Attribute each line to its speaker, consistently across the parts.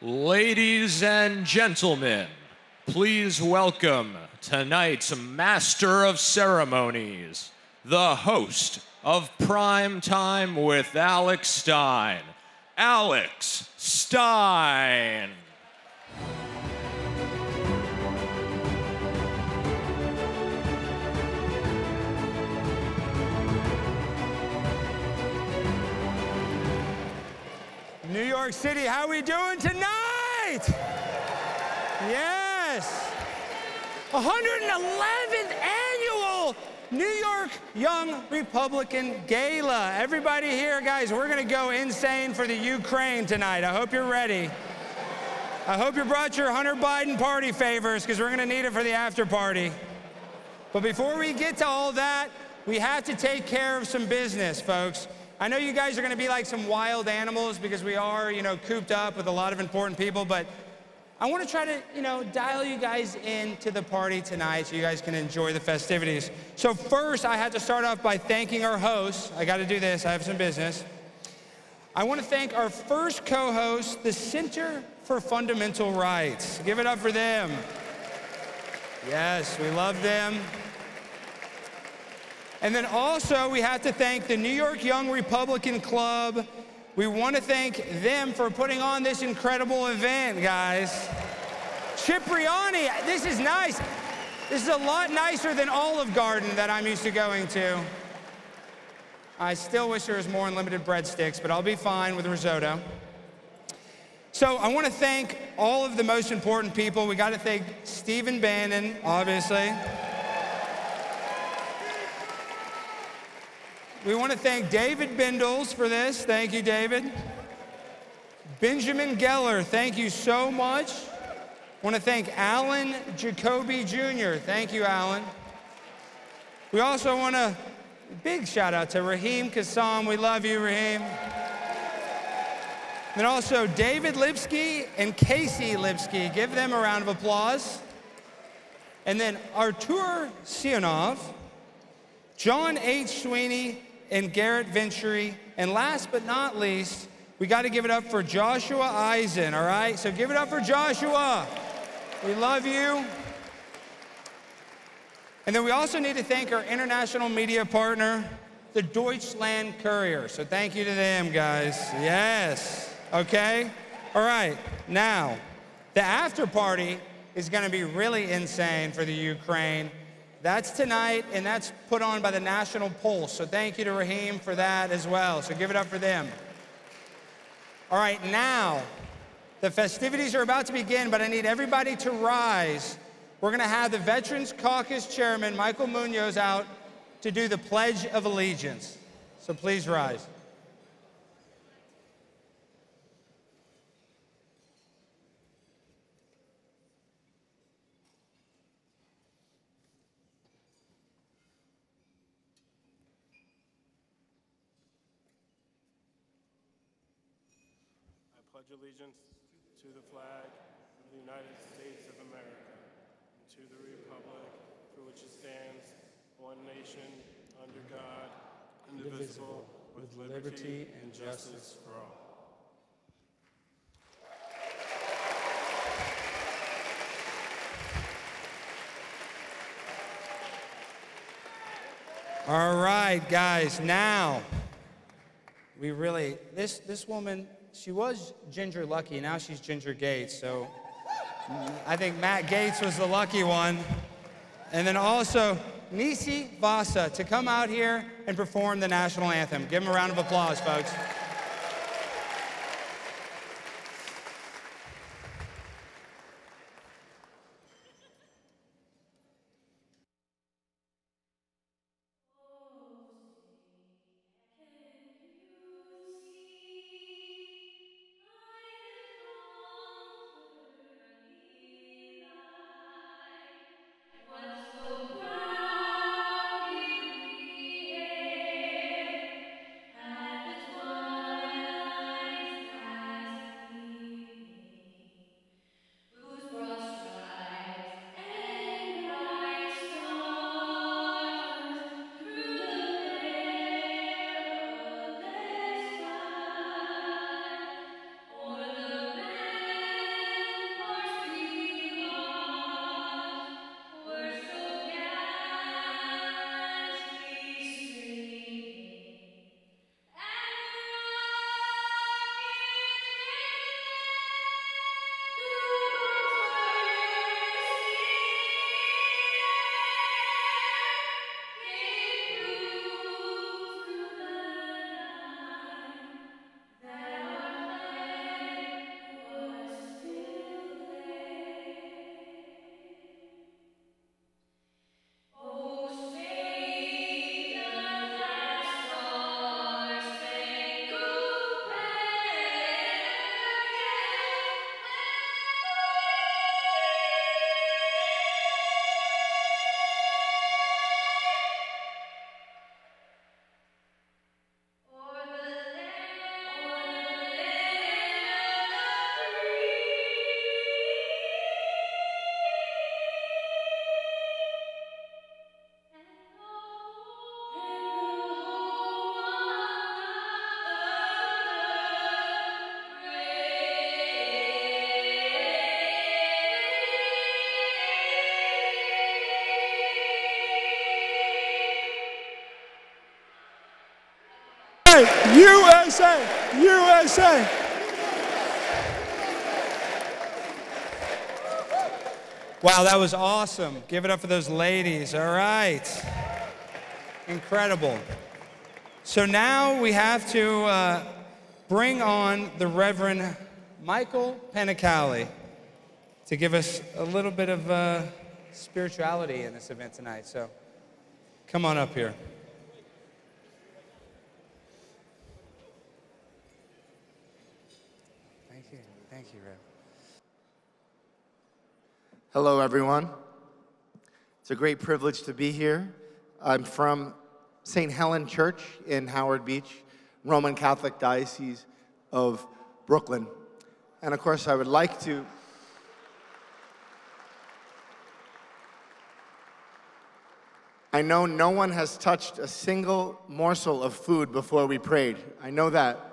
Speaker 1: Ladies and gentlemen, please welcome tonight's Master of Ceremonies, the host of Prime Time with Alex Stein, Alex Stein.
Speaker 2: New York City, how we doing tonight? Yes. 111th annual New York Young Republican Gala. Everybody here, guys, we're gonna go insane for the Ukraine tonight. I hope you're ready. I hope you brought your Hunter Biden party favors because we're gonna need it for the after party. But before we get to all that, we have to take care of some business, folks. I know you guys are gonna be like some wild animals because we are, cooped up with a lot of important people, but I wanna try to, dial you guys into the party tonight so you guys can enjoy the festivities. So first, I had to start off by thanking our hosts. I gotta do this, I have some business. I wanna thank our first co-host, the Center for Fundamental Rights. Give it up for them. Yes, we love them. And then also, we have to thank the New York Young Republican Club. We want to thank them for putting on this incredible event, guys. Cipriani, this is nice. This is a lot nicer than Olive Garden that I'm used to going to. I still wish there was more unlimited breadsticks, but I'll be fine with risotto. So I want to thank all of the most important people. We got to thank Stephen Bannon, obviously. We want to thank David Bindles for this. Thank you, David. Benjamin Geller, thank you so much. Want to thank Alan Jacoby Jr. Thank you, Alan. We also want a big shout out to Raheem Kassam. We love you, Raheem. And also David Lipsky and Casey Lipsky. Give them a round of applause. And then Artur Sionov, John H. Sweeney, and Garrett Venturi. And last but not least, we got to give it up for Joshua Eisen, all right? So give it up for Joshua. We love you. And then we also need to thank our international media partner, the Deutschland Courier. So thank you to them, guys. Yes, okay? All right, now, the after party is going to be really insane for the Ukraine. That's tonight, and that's put on by the National Pulse. So thank you to Raheem for that as well. So give it up for them. All right, now, the festivities are about to begin, but I need everybody to rise. We're gonna have the Veterans Caucus Chairman, Michael Munoz, out to do the Pledge of Allegiance. So please rise.
Speaker 3: Pledge allegiance to the flag of the United States of America and to the republic for which it stands, one nation, under God, indivisible, with liberty and justice for all.
Speaker 2: All right, guys, now, we really, this woman, she was Ginger Lucky, now she's Ginger Gates, so I think Matt Gates was the lucky one. And then also, Nisi Vasa to come out here and perform the national anthem. Give him a round of applause, folks.
Speaker 4: At the
Speaker 2: USA! USA! Wow, that was awesome. Give it up for those ladies. All right. Incredible. So now we have to bring on the Reverend Michael Panicali to give us a little bit of spirituality in this event tonight. So come on up here. Thank you, Rev.
Speaker 4: Hello, everyone. It's a great privilege to be here. I'm from St. Helen Church in Howard Beach, Roman Catholic Diocese of Brooklyn. And of course, I would like to I know no one has touched a single morsel of food before we prayed. I know that.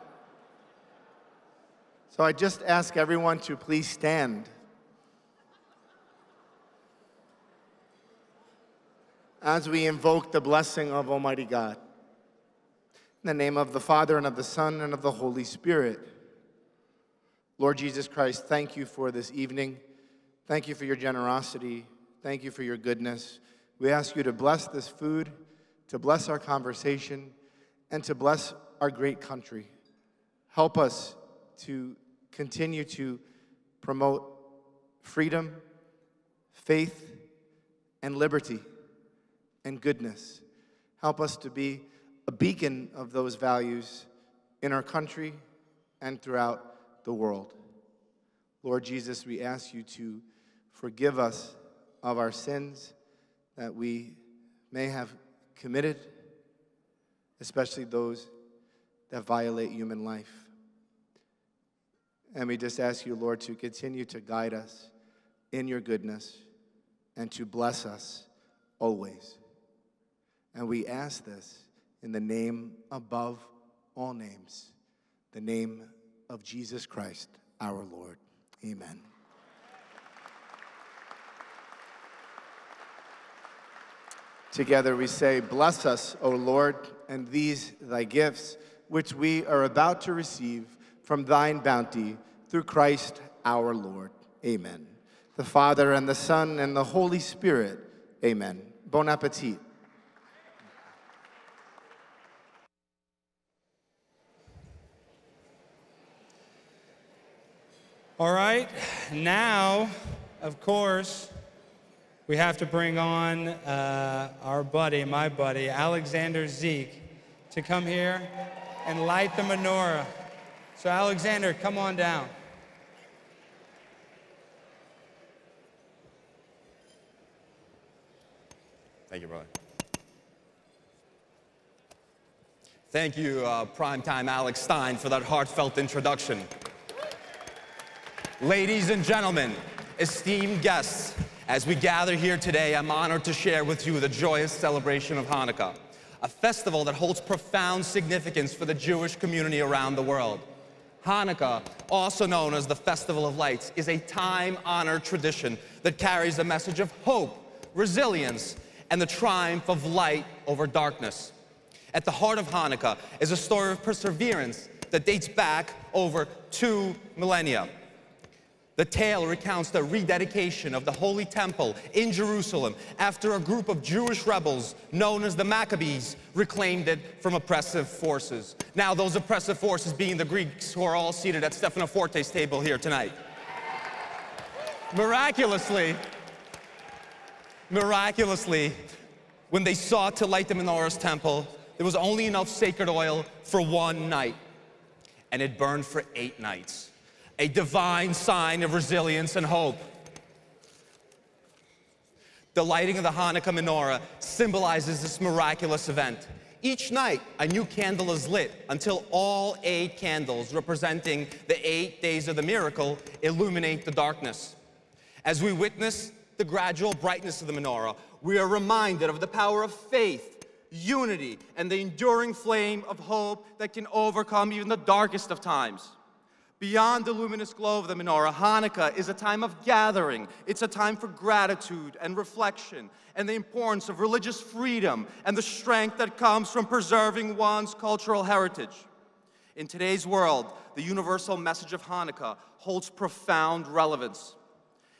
Speaker 4: So I just ask everyone to please stand. As we invoke the blessing of Almighty God. In the name of the Father, and of the Son, and of the Holy Spirit. Lord Jesus Christ, thank you for this evening. Thank you for your generosity. Thank you for your goodness. We ask you to bless this food, to bless our conversation, and to bless our great country. Help us to continue to promote freedom, faith, and liberty, and goodness. Help us to be a beacon of those values in our country and throughout the world. Lord Jesus, we ask you to forgive us of our sins that we may have committed, especially those that violate human life. And we just ask you, Lord, to continue to guide us in your goodness and to bless us always. And we ask this in the name above all names, the name of Jesus Christ, our Lord. Amen. Together we say, bless us, O Lord, and these thy gifts, which we are about to receive from thine bounty, through Christ our Lord. Amen. The Father, and the Son, and the Holy Spirit. Amen. Bon appetit.
Speaker 2: All right, now, of course, we have to bring on our buddy, my buddy, Alexander Zeke, to come here and light the menorah. So Alexander, come on down.
Speaker 5: Thank you, brother. Thank you, Primetime Alex Stein, for that heartfelt introduction. Ladies and gentlemen, esteemed guests, as we gather here today, I'm honored to share with you the joyous celebration of Hanukkah, a festival that holds profound significance for the Jewish community around the world. Hanukkah, also known as the Festival of Lights, is a time-honored tradition that carries a message of hope, resilience, and the triumph of light over darkness. At the heart of Hanukkah is a story of perseverance that dates back over 2 millennia. The tale recounts the rededication of the Holy Temple in Jerusalem after a group of Jewish rebels known as the Maccabees reclaimed it from oppressive forces. Now, those oppressive forces being the Greeks, who are all seated at Stefano Forte's table here tonight. Miraculously, when they sought to light the menorah's temple, there was only enough sacred oil for 1 night, and it burned for 8 nights. A divine sign of resilience and hope. The lighting of the Hanukkah menorah symbolizes this miraculous event. Each night, a new candle is lit until all 8 candles, representing the 8 days of the miracle, illuminate the darkness. As we witness the gradual brightness of the menorah, we are reminded of the power of faith, unity, and the enduring flame of hope that can overcome even the darkest of times. Beyond the luminous glow of the menorah, Hanukkah is a time of gathering. It's a time for gratitude and reflection and the importance of religious freedom and the strength that comes from preserving one's cultural heritage. In today's world, the universal message of Hanukkah holds profound relevance.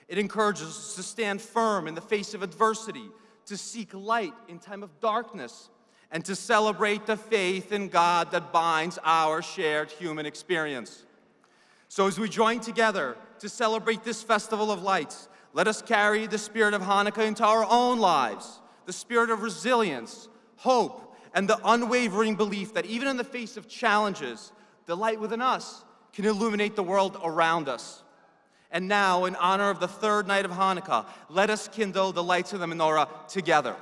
Speaker 5: It encourages us to stand firm in the face of adversity, to seek light in time of darkness, and to celebrate the faith in God that binds our shared human experience. So as we join together to celebrate this festival of lights, let us carry the spirit of Hanukkah into our own lives, the spirit of resilience, hope, and the unwavering belief that even in the face of challenges, the light within us can illuminate the world around us. And now, in honor of the third night of Hanukkah, let us kindle the lights of the menorah together.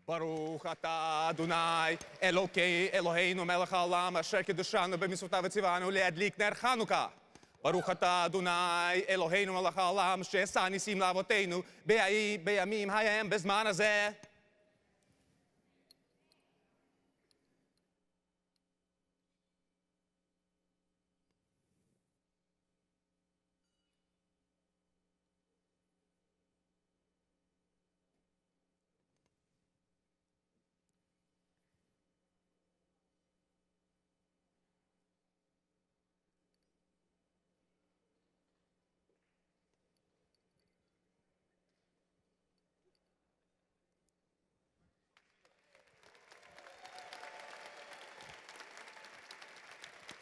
Speaker 5: Baruch atah Adonai, Elokei Eloheinu melech haolam, asher kiddushanu b'mitzvotav v'tzivanu le'adlik ner Chanukah. Baruch atah Adonai, Eloheinu melech haolam, she'asa nisim la'avoteinu beyamim hayem bezman hazeh.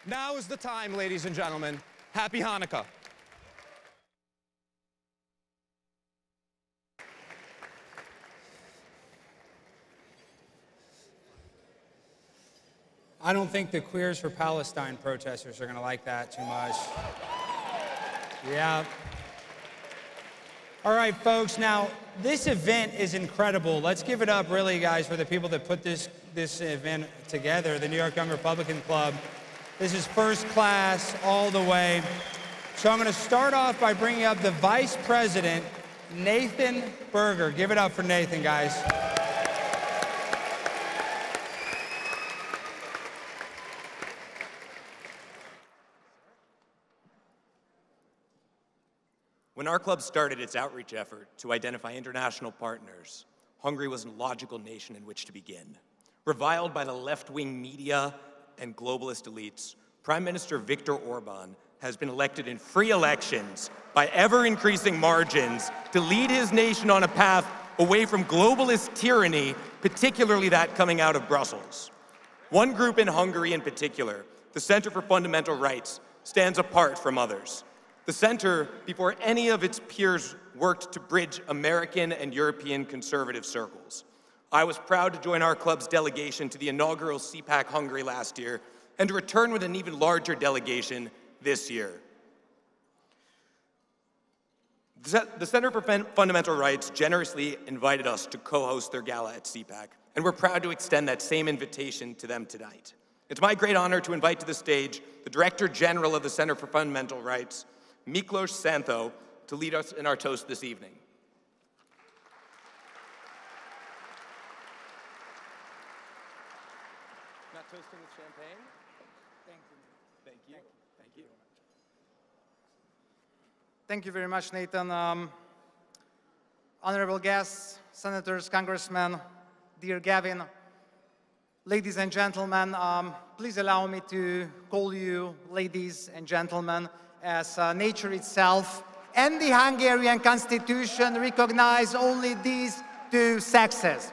Speaker 5: Now is the time, ladies and gentlemen. Happy Hanukkah.
Speaker 2: I don't think the Queers for Palestine protesters are going to like that too much. Yeah. All right, folks. Now, this event is incredible. Let's give it up, really, guys, for the people that put this event together, the New York Young Republican Club. This is first class all the way. So I'm going to start off by bringing up the Vice President, Nathan Berger. Give it up for Nathan, guys.
Speaker 6: When our club started its outreach effort to identify international partners, Hungary was a logical nation in which to begin. Reviled by the left-wing media and globalist elites, Prime Minister Viktor Orban has been elected in free elections by ever-increasing margins to lead his nation on a path away from globalist tyranny, particularly that coming out of Brussels. One group in Hungary in particular, the Center for Fundamental Rights, stands apart from others. The center, before any of its peers, worked to bridge American and European conservative circles. I was proud to join our club's delegation to the inaugural CPAC Hungary last year and to return with an even larger delegation this year. The Center for Fundamental Rights generously invited us to co-host their gala at CPAC, and we're proud to extend that same invitation to them tonight. It's my great honor to invite to the stage the Director General of the Center for Fundamental Rights, Miklos Santho, to lead us in our toast this evening. Not toasting with champagne? Thank you. Thank you. Thank you.
Speaker 7: Thank you very much, Nathan. Honorable guests, senators, congressmen, dear Gavin, ladies and gentlemen, please allow me to call you ladies and gentlemen, as nature itself and the Hungarian constitution recognize only these two sexes.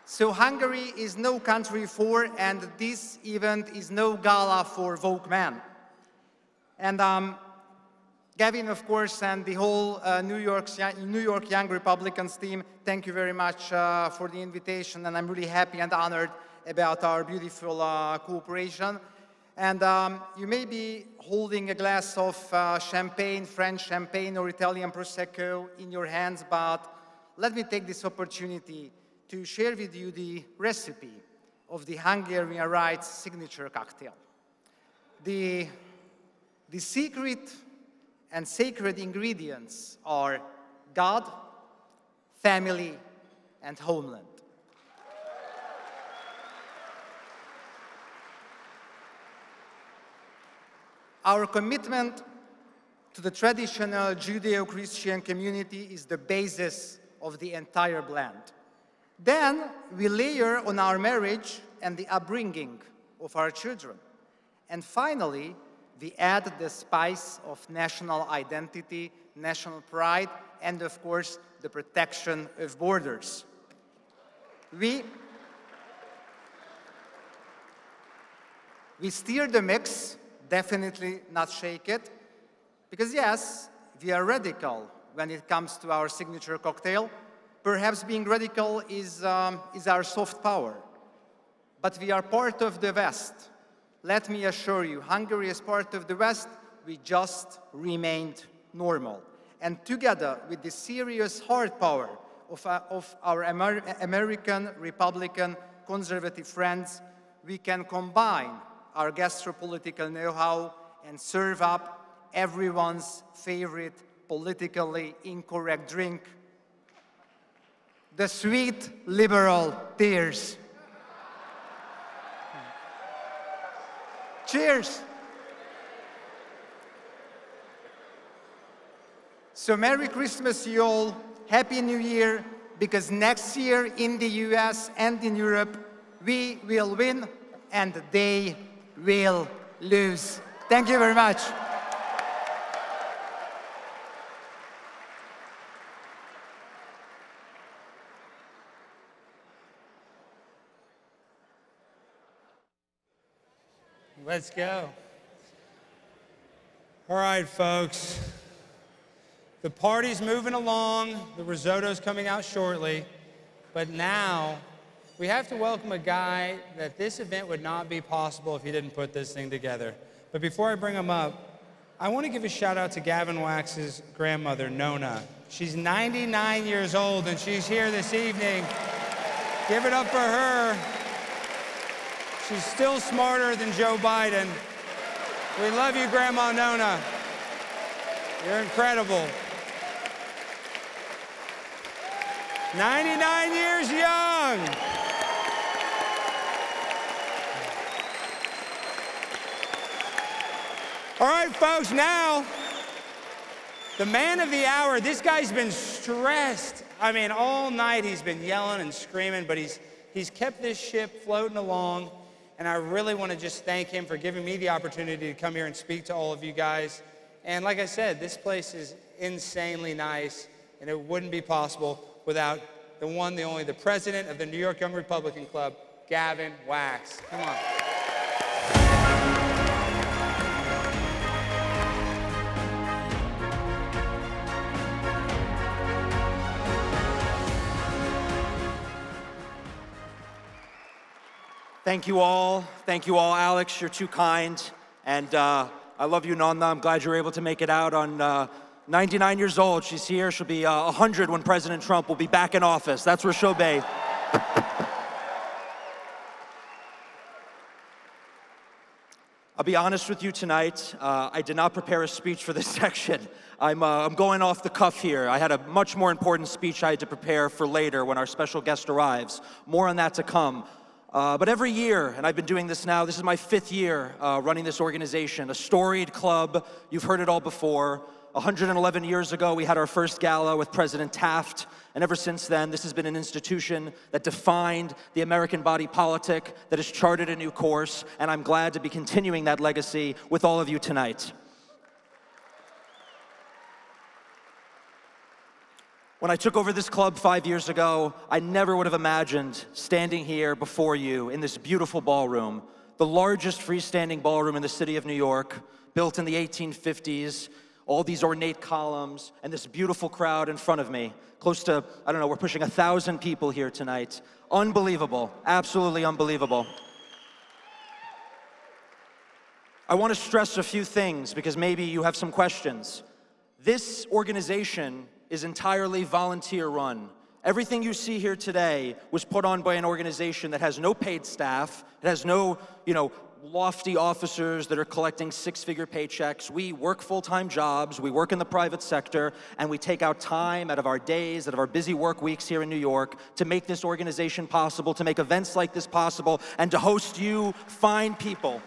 Speaker 7: So Hungary is no country for, and this event is no gala for woke men. And Gavin, of course, and the whole New York Young Republicans team, thank you very much for the invitation, and I'm really happy and honored about our beautiful cooperation. And you may be holding a glass of champagne, French champagne or Italian Prosecco in your hands, but let me take this opportunity to share with you the recipe of the Hungarian Rights signature cocktail. The secret and sacred ingredients are God, family, and homeland. Our commitment to the traditional Judeo-Christian community is the basis of the entire blend. Then we layer on our marriage and the upbringing of our children. And finally, we add the spice of national identity, national pride, and of course, the protection of borders. We steer the mix, definitely not shake it, because yes, we are radical when it comes to our signature cocktail. Perhaps being radical is our soft power, but we are part of the West. Let me assure you, Hungary is part of the West. We just remained normal. And together with the serious hard power of our American, Republican, conservative friends, we can combine our gastropolitical know-how and serve up everyone's favorite politically incorrect drink, the sweet liberal tears. Cheers! So Merry Christmas, you all. Happy New Year, because next year in the US and in Europe, we will win and they will lose. Thank you very much.
Speaker 2: Let's go. All right, folks. The party's moving along. The risotto's coming out shortly. But now, we have to welcome a guy that this event would not be possible if he didn't put this thing together. But before I bring him up, I want to give a shout out to Gavin Wax's grandmother, Nona. She's 99 years old and she's here this evening. Give it up for her. She's still smarter than Joe Biden. We love you, Grandma Nona. You're incredible. 99 years young. All right, folks, now, the man of the hour. This guy's been stressed. I mean, all night he's been yelling and screaming, but he's kept this ship floating along. And I really want to just thank him for giving me the opportunity to come here and speak to all of you guys. And like I said, this place is insanely nice, and it wouldn't be possible without the one, the only, the president of the New York Young Republican Club, Gavin Wax. Come on.
Speaker 8: Thank you all, Alex. You're too kind. And I love you, Nonna. I'm glad you were able to make it out on 99 years old. She's here. She'll be 100 when President Trump will be back in office. That's where she'll be. I'll be honest with you tonight. I did not prepare a speech for this section. I'm going off the cuff here. I had a much more important speech I had to prepare for later when our special guest arrives. More on that to come. But every year, and I've been doing this now, this is my 5th year running this organization, a storied club. You've heard it all before. 111 years ago, we had our first gala with President Taft, and ever since then, this has been an institution that defined the American body politic, that has charted a new course, and I'm glad to be continuing that legacy with all of you tonight. When I took over this club 5 years ago, I never would have imagined standing here before you in this beautiful ballroom, the largest freestanding ballroom in the city of New York, built in the 1850s, all these ornate columns, and this beautiful crowd in front of me. Close to, I don't know, we're pushing 1,000 people here tonight. Unbelievable, absolutely unbelievable. I want to stress a few things because maybe you have some questions. This organization is entirely volunteer run. Everything you see here today was put on by an organization that has no paid staff. It has no, lofty officers that are collecting six-figure paychecks. We work full-time jobs, we work in the private sector, and we take out time out of our days, out of our busy work weeks here in New York to make this organization possible, to make events like this possible, and to host you fine people.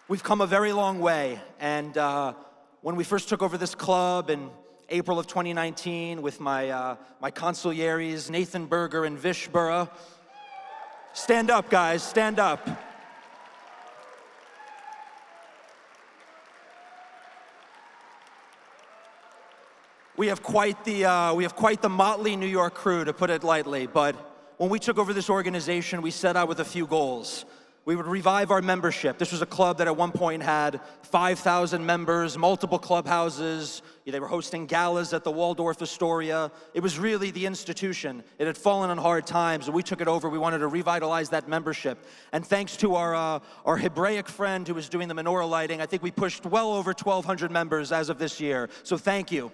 Speaker 8: We've come a very long way, and when we first took over this club in April of 2019 with my consiglieres, Nathan Berger and Vish Burra. Stand up, guys, stand up. We have quite the motley New York crew, to put it lightly, but when we took over this organization, we set out with a few goals. We would revive our membership. This was a club that at one point had 5,000 members, multiple clubhouses. They were hosting galas at the Waldorf Astoria. It was really the institution. It had fallen on hard times, and we took it over. We wanted to revitalize that membership. And thanks to our Hebraic friend who was doing the menorah lighting, I think we pushed well over 1,200 members as of this year. So thank you,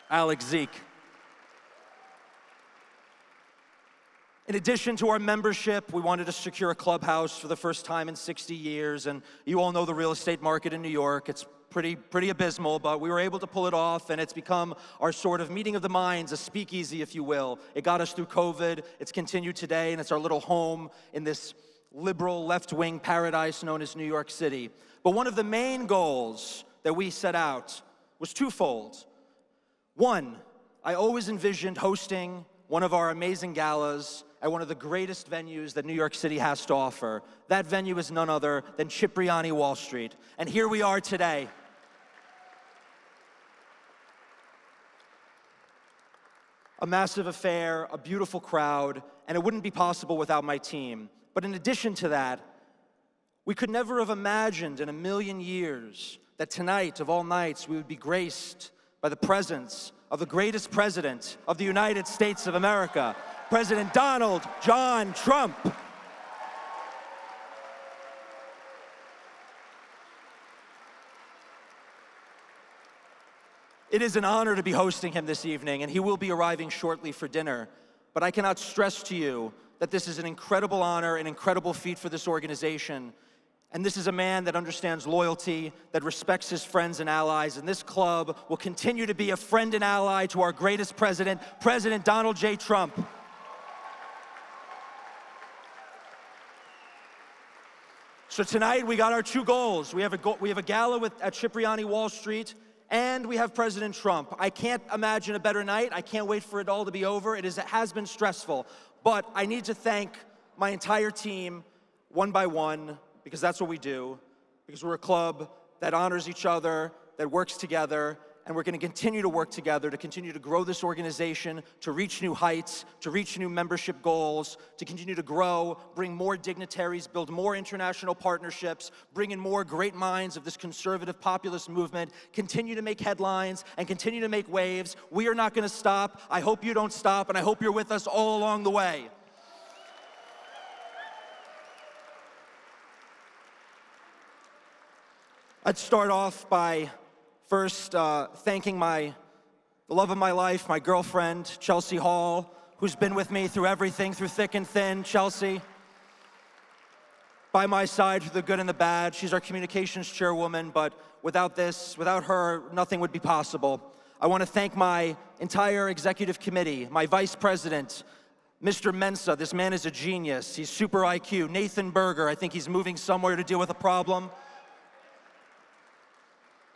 Speaker 8: Alex Zeke. In addition to our membership, we wanted to secure a clubhouse for the first time in 60 years, and you all know the real estate market in New York. It's pretty abysmal, but we were able to pull it off, and it's become our sort of meeting of the minds, a speakeasy, if you will. It got us through COVID, it's continued today, and it's our little home in this liberal left-wing paradise known as New York City. But one of the main goals that we set out was twofold. One, I always envisioned hosting one of our amazing galas at one of the greatest venues that New York City has to offer. That venue is none other than Cipriani Wall Street. And here we are today. A massive affair, a beautiful crowd, and it wouldn't be possible without my team. But in addition to that, we could never have imagined in a million years that tonight, of all nights, we would be graced by the presence of the greatest president of the United States of America, President Donald John Trump. It is an honor to be hosting him this evening, and he will be arriving shortly for dinner. But I cannot stress to you that this is an incredible honor, an incredible feat for this organization. And this is a man that understands loyalty, that respects his friends and allies, and this club will continue to be a friend and ally to our greatest president, President Donald J. Trump. So tonight we got our two goals. We have a gala at Cipriani Wall Street, and we have President Trump. I can't imagine a better night. I can't wait for it all to be over. It has been stressful, but I need to thank my entire team one by one, because that's what we do, because we're a club that honors each other, that works together, and we're going to continue to work together to continue to grow this organization, to reach new heights, to reach new membership goals, to continue to grow, bring more dignitaries, build more international partnerships, bring in more great minds of this conservative populist movement, continue to make headlines, and continue to make waves. We are not going to stop. I hope you don't stop, and I hope you're with us all along the way. I'd start off by first thanking the love of my life, my girlfriend, Chelsea Hall, who's been with me through everything, through thick and thin. Chelsea, by my side through the good and the bad. She's our communications chairwoman, but without her, nothing would be possible. I want to thank my entire executive committee, my vice president, Mr. Mensa. This man is a genius. He's super IQ. Nathan Berger, I think he's moving somewhere to deal with a problem.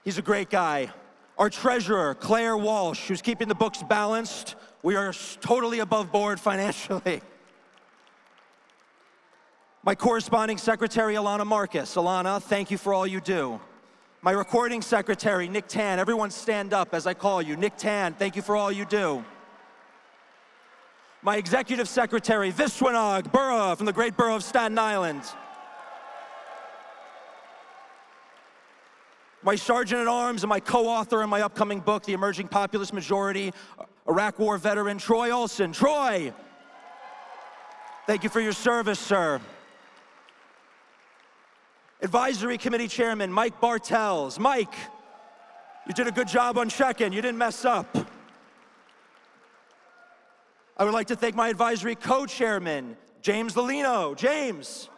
Speaker 8: He's a great guy. Our treasurer, Claire Walsh, who's keeping the books balanced. We are totally above board financially. My corresponding secretary, Alana Marcus. Alana, thank you for all you do. My recording secretary, Nick Tan. Everyone stand up as I call you. Nick Tan, thank you for all you do. My executive secretary, Viswanag Burra from the great borough of Staten Island. my sergeant at arms and my co-author in my upcoming book, The Emerging Populist Majority, Iraq War veteran Troy Olson. Troy, thank you for your service, sir. Advisory Committee Chairman Mike Bartels. Mike, you did a good job on check-in. You didn't mess up. I would like to thank my advisory co-chairman, James Lolino. James,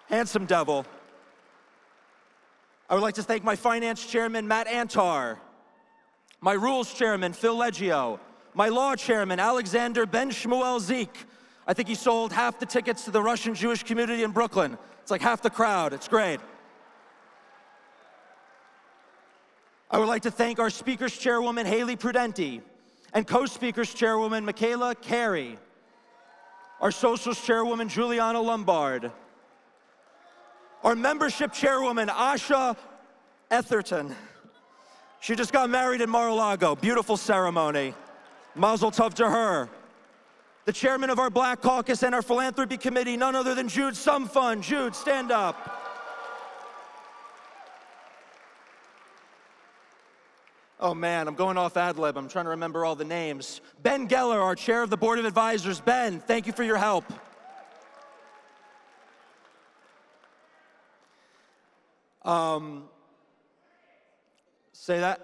Speaker 8: handsome devil. I would like to thank my finance chairman, Matt Antar, my rules chairman, Phil Leggio, my law chairman, Alexander Ben Shmuel Zeke. I think he sold half the tickets to the Russian Jewish community in Brooklyn. It's like half the crowd. It's great. I would like to thank our speakers chairwoman, Haley Prudenti, and co-speakers chairwoman, Michaela Carey, our socials chairwoman, Juliana Lombard, our membership chairwoman, Asha Etherton. She just got married in Mar-a-Lago. Beautiful ceremony. Mazel tov to her. The chairman of our Black Caucus and our philanthropy committee, none other than Jude Sumfun. Jude, stand up. Oh man, I'm going off ad lib. I'm trying to remember all the names. Ben Geller, our chair of the board of advisors. Ben, thank you for your help. Say that.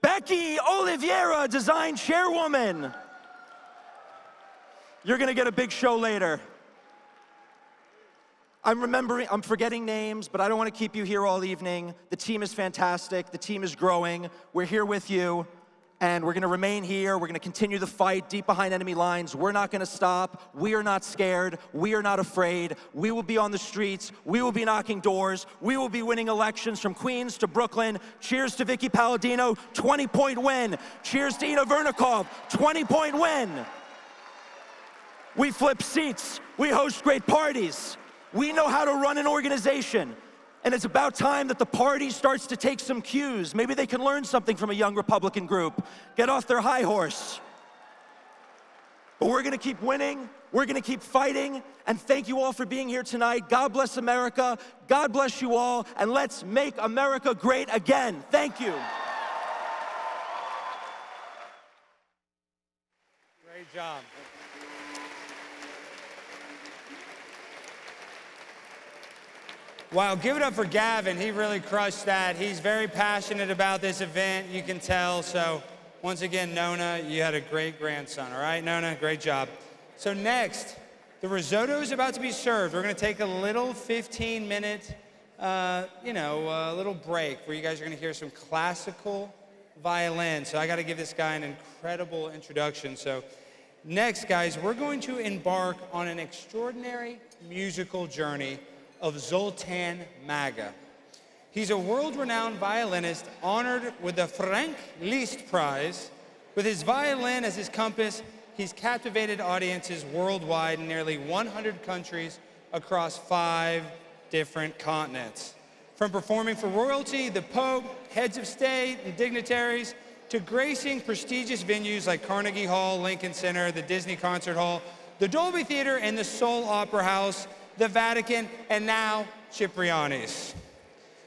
Speaker 8: Becky Oliveira, design chairwoman. You're gonna get a big show later. I'm forgetting names, but I don't want to keep you here all evening. The team is fantastic. The team is growing. We're here with you, and we're going to remain here. We're going to continue the fight deep behind enemy lines. We're not going to stop. We are not scared. We are not afraid. We will be on the streets. We will be knocking doors. We will be winning elections from Queens to Brooklyn. Cheers to Vicky Palladino, 20-point win. Cheers to Ina Vernikov, 20-point win. We flip seats. We host great parties. We know how to run an organization, and it's about time that the party starts to take some cues. Maybe they can learn something from a young Republican group, get off their high horse. But we're gonna keep winning, we're gonna keep fighting, and thank you all for being here tonight. God bless America, God bless you all, and let's make America great again. Thank you.
Speaker 2: Great job. Wow, give it up for Gavin. He really crushed that. He's very passionate about this event, you can tell. So once again, Nona, you had a great grandson, all right, Nona? Great job. So next, the risotto is about to be served. We're gonna take a little 15-minute, little break where you guys are gonna hear some classical violin. So I gotta give this guy an incredible introduction. So next, guys, we're going to embark on an extraordinary musical journey of Zoltan Maga. He's a world-renowned violinist honored with the Frank Liszt Prize. With his violin as his compass, he's captivated audiences worldwide in nearly 100 countries across 5 different continents. From performing for royalty, the Pope, heads of state, and dignitaries, to gracing prestigious venues like Carnegie Hall, Lincoln Center, the Disney Concert Hall, the Dolby Theater, and the Seoul Opera House, the Vatican, and now Cipriani's.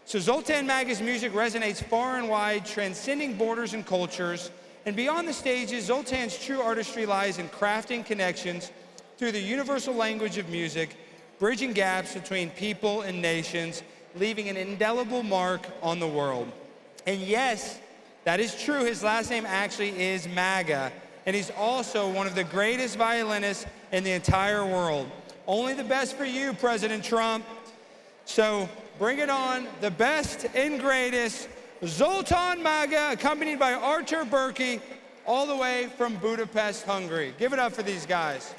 Speaker 2: So Zoltan Maga's music resonates far and wide, transcending borders and cultures. And beyond the stages, Zoltan's true artistry lies in crafting connections through the universal language of music, bridging gaps between people and nations, leaving an indelible mark on the world. And yes, that is true. His last name actually is Maga, and he's also one of the greatest violinists in the entire world. Only the best for you, President Trump. So bring it on, the best and greatest, Zoltan Maga, accompanied by Artur Berkey, all the way from Budapest, Hungary. Give it up for these guys.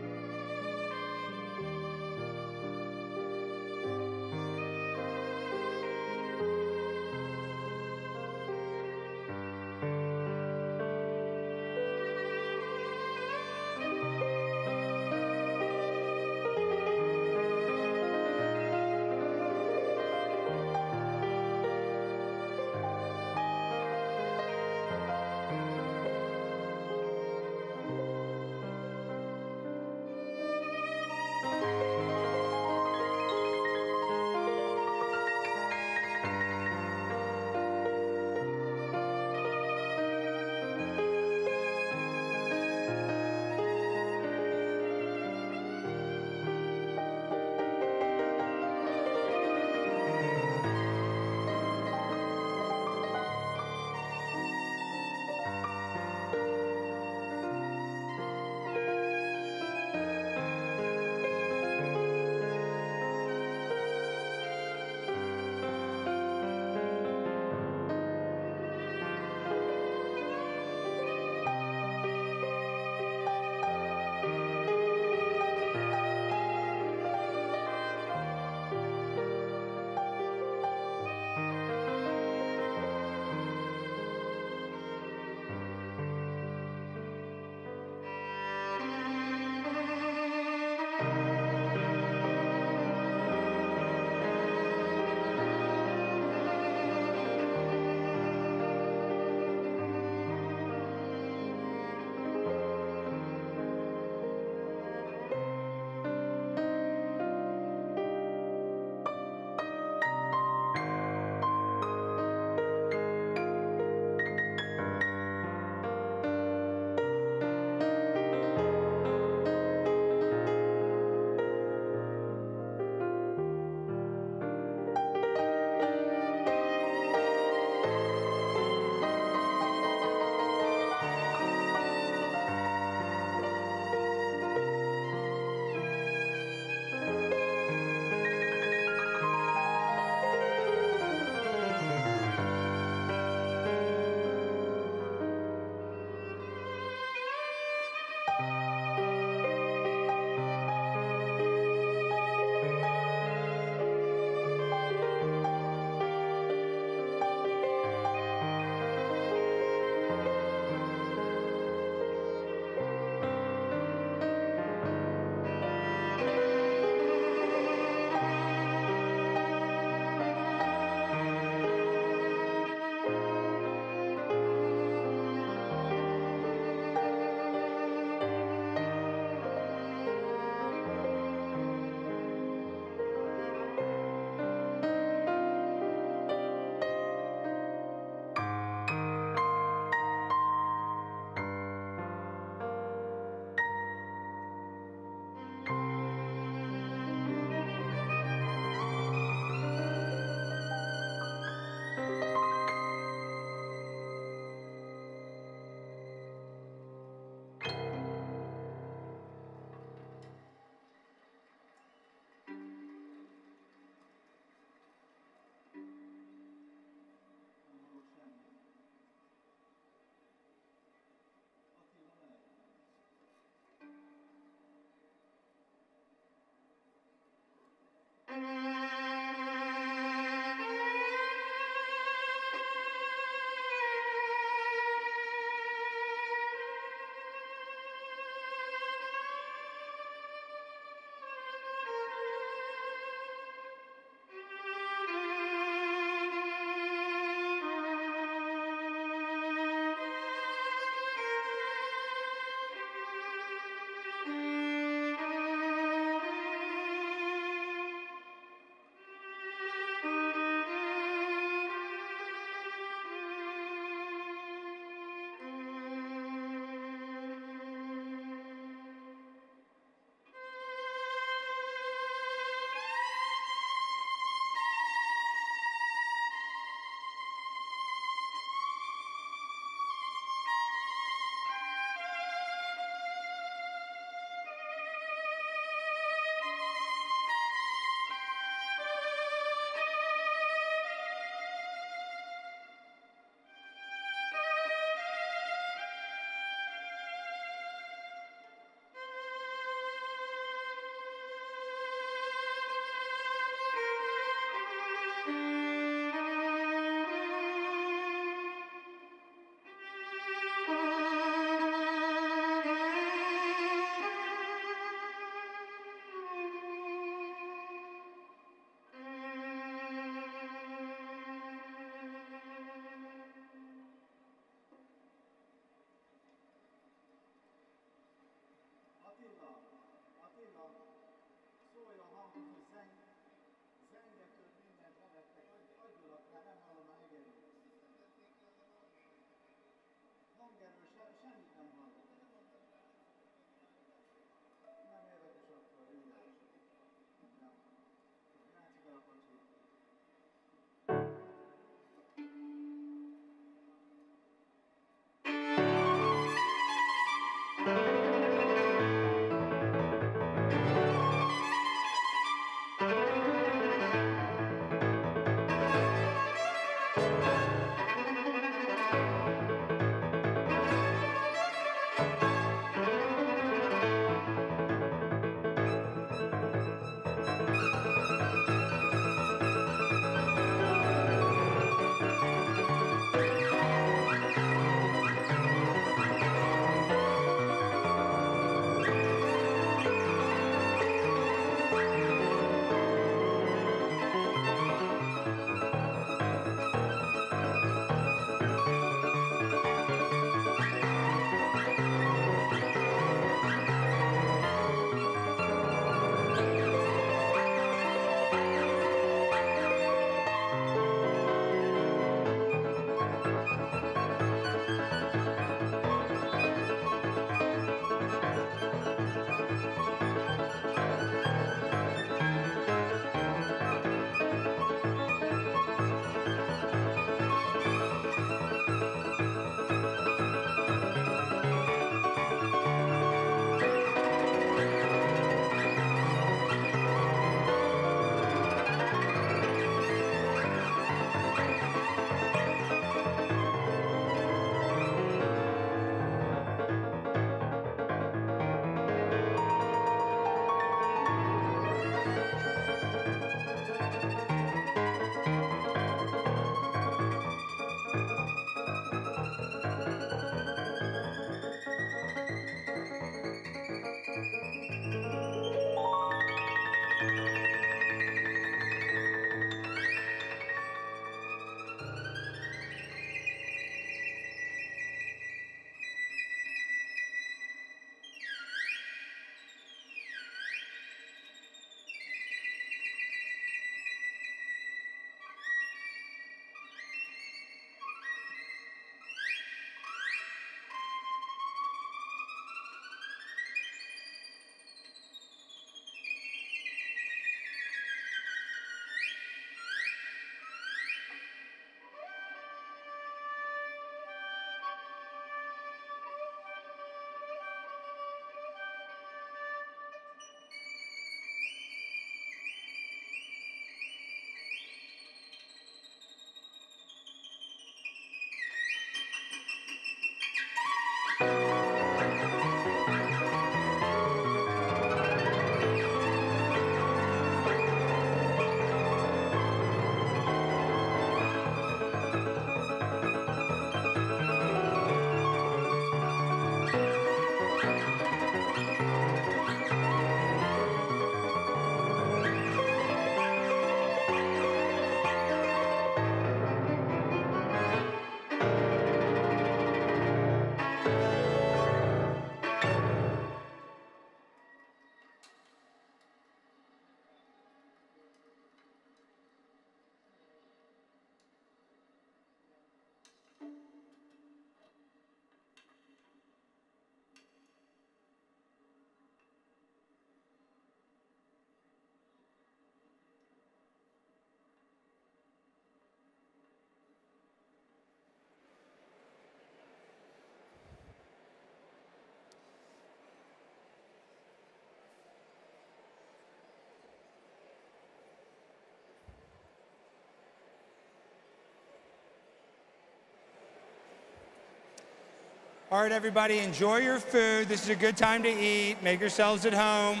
Speaker 2: All right, everybody, enjoy your food. This is a good time to eat. Make yourselves at home.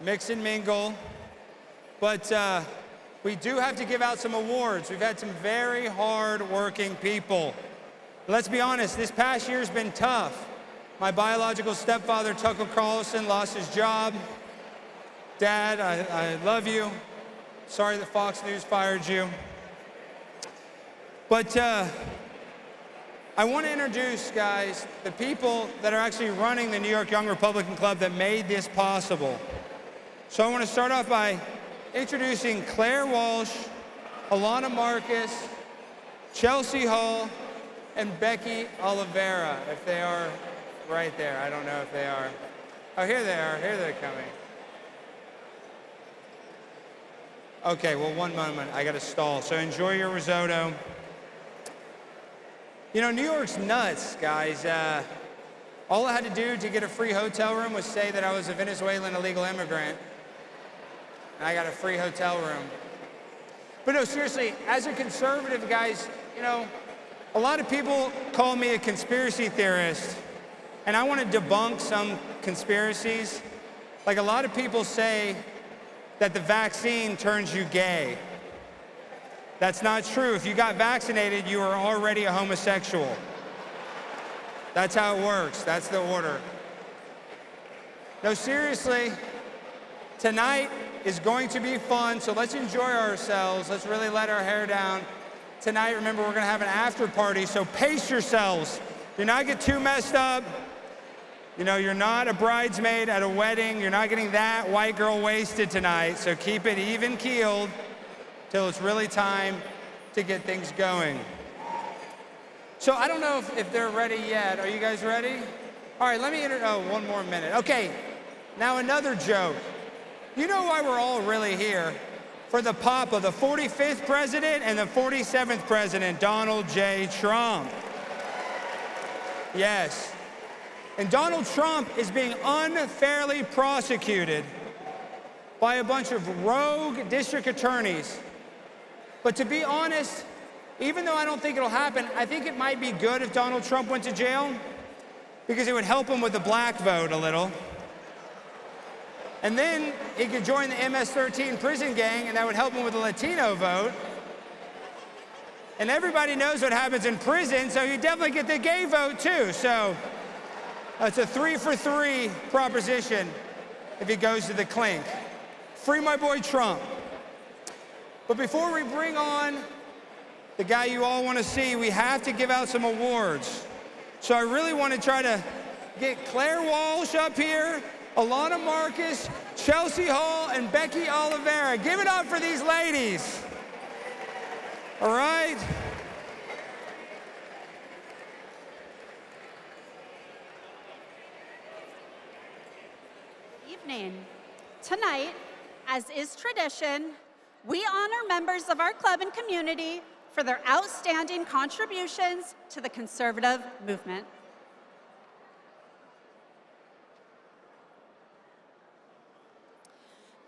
Speaker 2: Mix and mingle. But we do have to give out some awards. We've had some very hard-working people. Let's be honest, this past year's been tough. My biological stepfather, Tucker Carlson, lost his job. Dad, I love you. Sorry that Fox News fired you. But I want to introduce, guys, the people that are actually running the New York Young Republican Club that made this possible. So I want to start off by introducing Claire Walsh, Alana Marcus, Chelsea Hall, and Becky Oliveira, if they are right there. I don't know if they are. Oh, here they are. Here they're coming. Okay, well, one moment. I got to stall. So enjoy your risotto. You know, New York's nuts, guys. All I had to do to get a free hotel room was say that I was a Venezuelan illegal immigrant. And I got a free hotel room. But no, seriously, as a conservative, guys, you know, a lot of people call me a conspiracy theorist. And I want to debunk some conspiracies. Like, a lot of people say that the vaccine turns you gay. That's not true. If you got vaccinated, you are already a homosexual. That's how it works. That's the order. No, seriously, tonight is going to be fun, so let's enjoy ourselves. Let's really let our hair down. Tonight, remember, we're gonna have an after party, so pace yourselves. Do not get too messed up. You know, you're not a bridesmaid at a wedding. You're not getting that white girl wasted tonight, so keep it even-keeled till it's really time to get things going. So I don't know if they're ready yet. Are you guys ready? All right, let me one more minute. Okay, now another joke. You know why we're all really here? For the pop of the 45th president and the 47th president, Donald J. Trump. Yes. And Donald Trump is being unfairly prosecuted by a bunch of rogue district attorneys. But to be honest, even though I don't think it'll happen, I think it might be good if Donald Trump went to jail because it would help him with the black vote a little. And then he could join the MS-13 prison gang, and that would help him with the Latino vote. And everybody knows what happens in prison, so he'd definitely get the gay vote too. So it's a 3-for-3 proposition if he goes to the clink. Free my boy Trump. But before we bring on the guy you all want to see, we have to give out some awards. So I really want to try to get Claire Walsh up here, Alana Marcus, Chelsea Hall, and Becky Oliveira. Give it up for these ladies. All right?
Speaker 9: Evening. Tonight, as is tradition, we honor members of our club and community for their outstanding contributions to the conservative movement.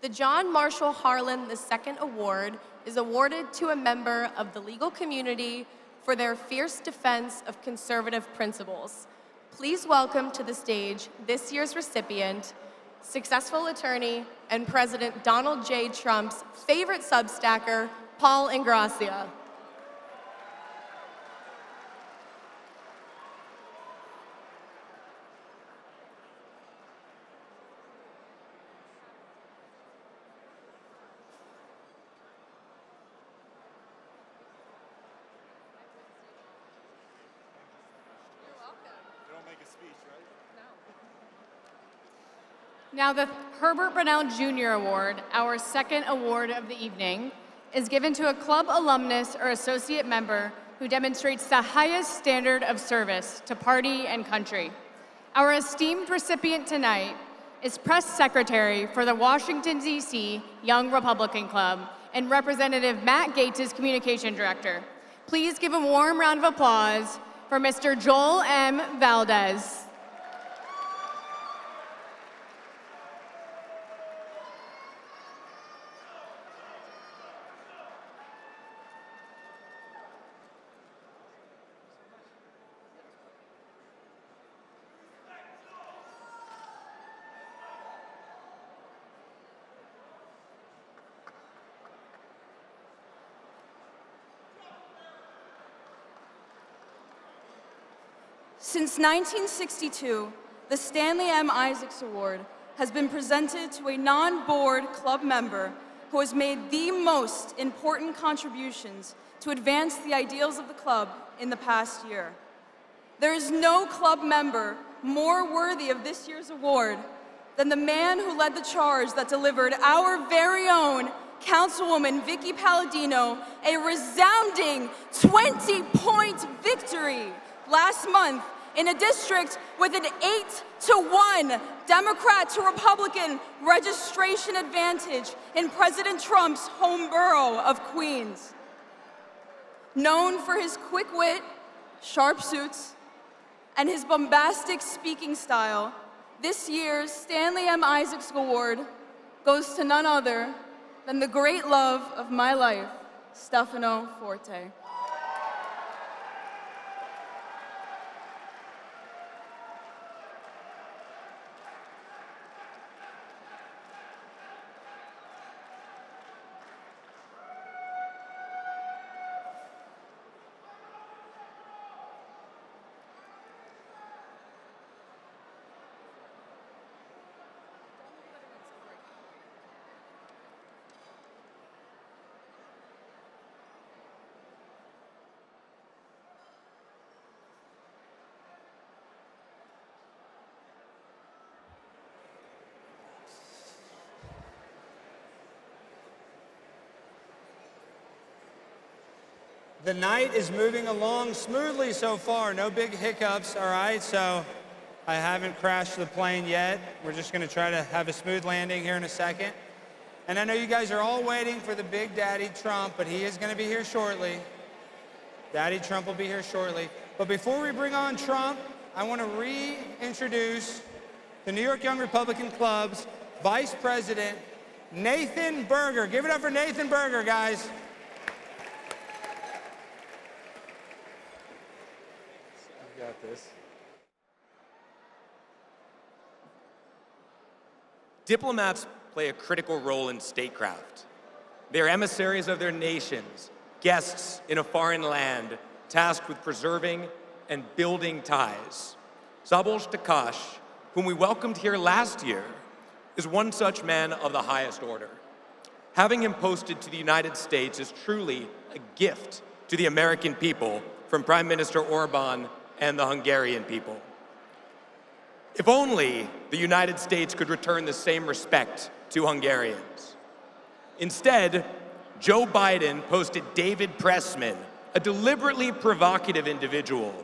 Speaker 10: The John Marshall Harlan II Award is awarded to a member of the legal community for their fierce defense of conservative principles. Please welcome to the stage this year's recipient, successful attorney and President Donald J. Trump's favorite substacker, Paul Ingrassia.
Speaker 11: Now, the Herbert Brunel Jr. Award, our second award of the evening, is given to a club alumnus or associate member who demonstrates the highest standard of service to party and country. Our esteemed recipient tonight is Press Secretary for the Washington, D.C. Young Republican Club and Representative Matt Gaetz' Communication Director. Please give a warm round of applause for Mr. Joel M. Valdez.
Speaker 12: Since 1962, the Stanley M. Isaacs Award has been presented to a non-board club member who has made the most important contributions to advance the ideals of the club in the past year. There is no club member more worthy of this year's award than the man who led the charge that delivered our very own Councilwoman Vicky Palladino a resounding 20-point victory last month in a district with an 8-to-1 Democrat to Republican registration advantage in President Trump's home borough of Queens. Known for his quick wit, sharp suits, and his bombastic speaking style, this year's Stanley M. Isaacs Award goes to none other than the great love of my life, Stefano Forte.
Speaker 2: The night is moving along smoothly so far. No big hiccups, all right? So I haven't crashed the plane yet. We're just gonna try to have a smooth landing here in a second. And I know you guys are all waiting for the big Daddy Trump, but he is gonna be here shortly. Daddy Trump will be here shortly. But before we bring on Trump, I wanna reintroduce the New York Young Republican Club's Vice President, Nathan Berger. Give it up for Nathan Berger, guys.
Speaker 13: Got this.
Speaker 6: Diplomats play a critical role in statecraft. They are emissaries of their nations, guests in a foreign land, tasked with preserving and building ties. Szabolcs Takács, whom we welcomed here last year, is one such man of the highest order. Having him posted to the United States is truly a gift to the American people from Prime Minister Orbán and the Hungarian people. If only the United States could return the same respect to Hungarians. Instead, Joe Biden posted David Pressman, a deliberately provocative individual,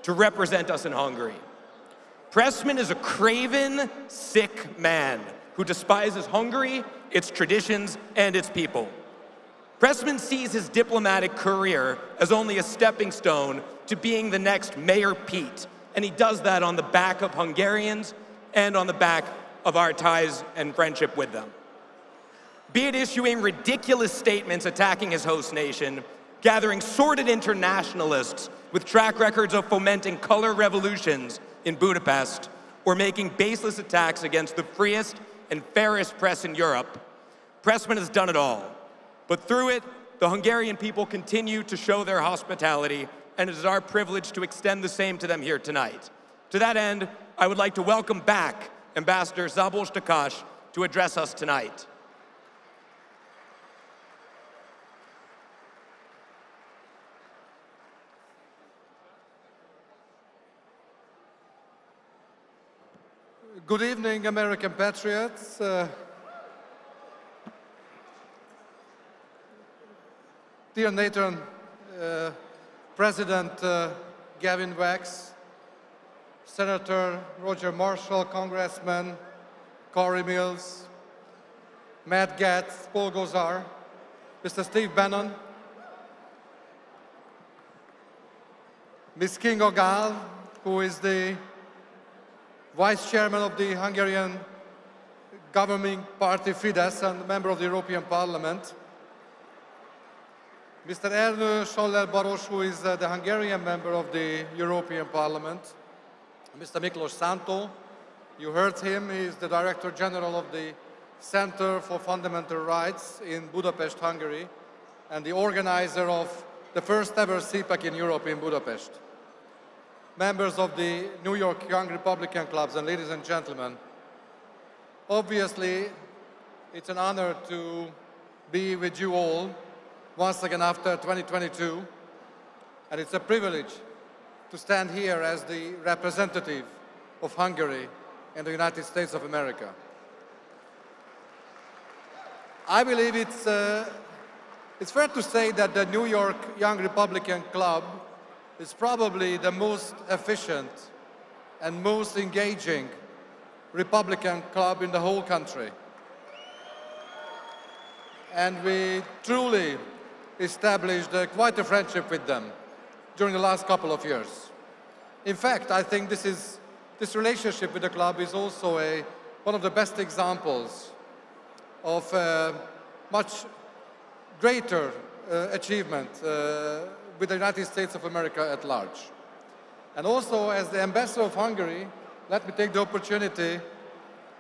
Speaker 6: to represent us in Hungary. Pressman is a craven, sick man who despises Hungary, its traditions, and its people. Pressman sees his diplomatic career as only a stepping stone to being the next Mayor Pete, and he does that on the back of Hungarians and on the back of our ties and friendship with them. Be it issuing ridiculous statements attacking his host nation, gathering sordid internationalists with track records of fomenting color revolutions in Budapest, or making baseless attacks against the freest and fairest press in Europe, Pressman has done it all. But through it, the Hungarian people continue to show their hospitality, and it is our privilege to extend the same to them here tonight. To that end, I would like to welcome back Ambassador Szabolcs Takács to address us tonight.
Speaker 13: Good evening, American patriots. Dear Nathan, President Gavin Wax, Senator Roger Marshall, Congressman Corey Mills, Matt Gaetz, Paul Gosar, Mr. Steve Bannon, Ms. Kinga Gál, who is the Vice Chairman of the Hungarian governing party Fidesz and a member of the European Parliament, Mr. Ernő Soller-Baros, who is the Hungarian member of the European Parliament, Mr. Miklós Szántó, you heard him, he is the Director General of the Center for Fundamental Rights in Budapest, Hungary, and the organizer of the first ever CPAC in Europe in Budapest. members of the New York Young Republican Clubs, and ladies and gentlemen, obviously, it's an honor to be with you all once again after 2022, and it's a privilege to stand here as the representative of Hungary in the United States of America. I believe it's fair to say that the New York Young Republican Club is probably the most efficient and most engaging Republican club in the whole country. And we truly established quite a friendship with them during the last couple of years. In fact, I think this relationship with the club is also one of the best examples of much greater achievement with the United States of America at large. And also, as the ambassador of Hungary, let me take the opportunity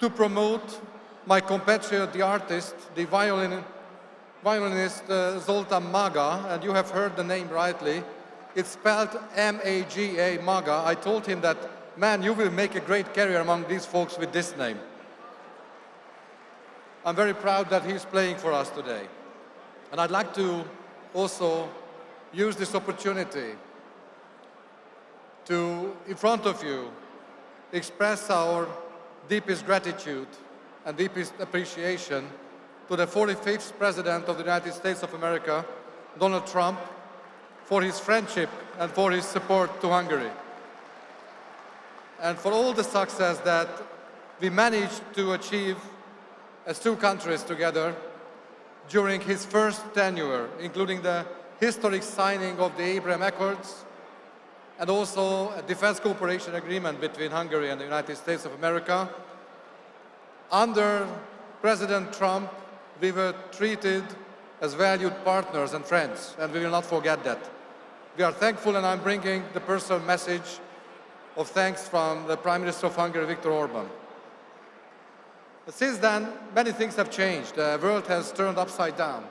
Speaker 13: to promote my compatriot, the artist, the violinist Zoltán Maga, and you have heard the name rightly. It's spelled M-A-G-A, Maga. I told him that, man, you will make a great career among these folks with this name. I'm very proud that he's playing for us today. And I'd like to also use this opportunity to, in front of you, express our deepest gratitude and deepest appreciation to the 45th President of the United States of America, Donald Trump, for his friendship and for his support to Hungary. And for all the success that we managed to achieve as two countries together during his first tenure, including the historic signing of the Abraham Accords and also a defense cooperation agreement between Hungary and the United States of America. Under President Trump, we were treated as valued partners and friends, and we will not forget that. We are thankful, and I'm bringing the personal message of thanks from the Prime Minister of Hungary, Viktor Orban. But since then, many things have changed. The world has turned upside down.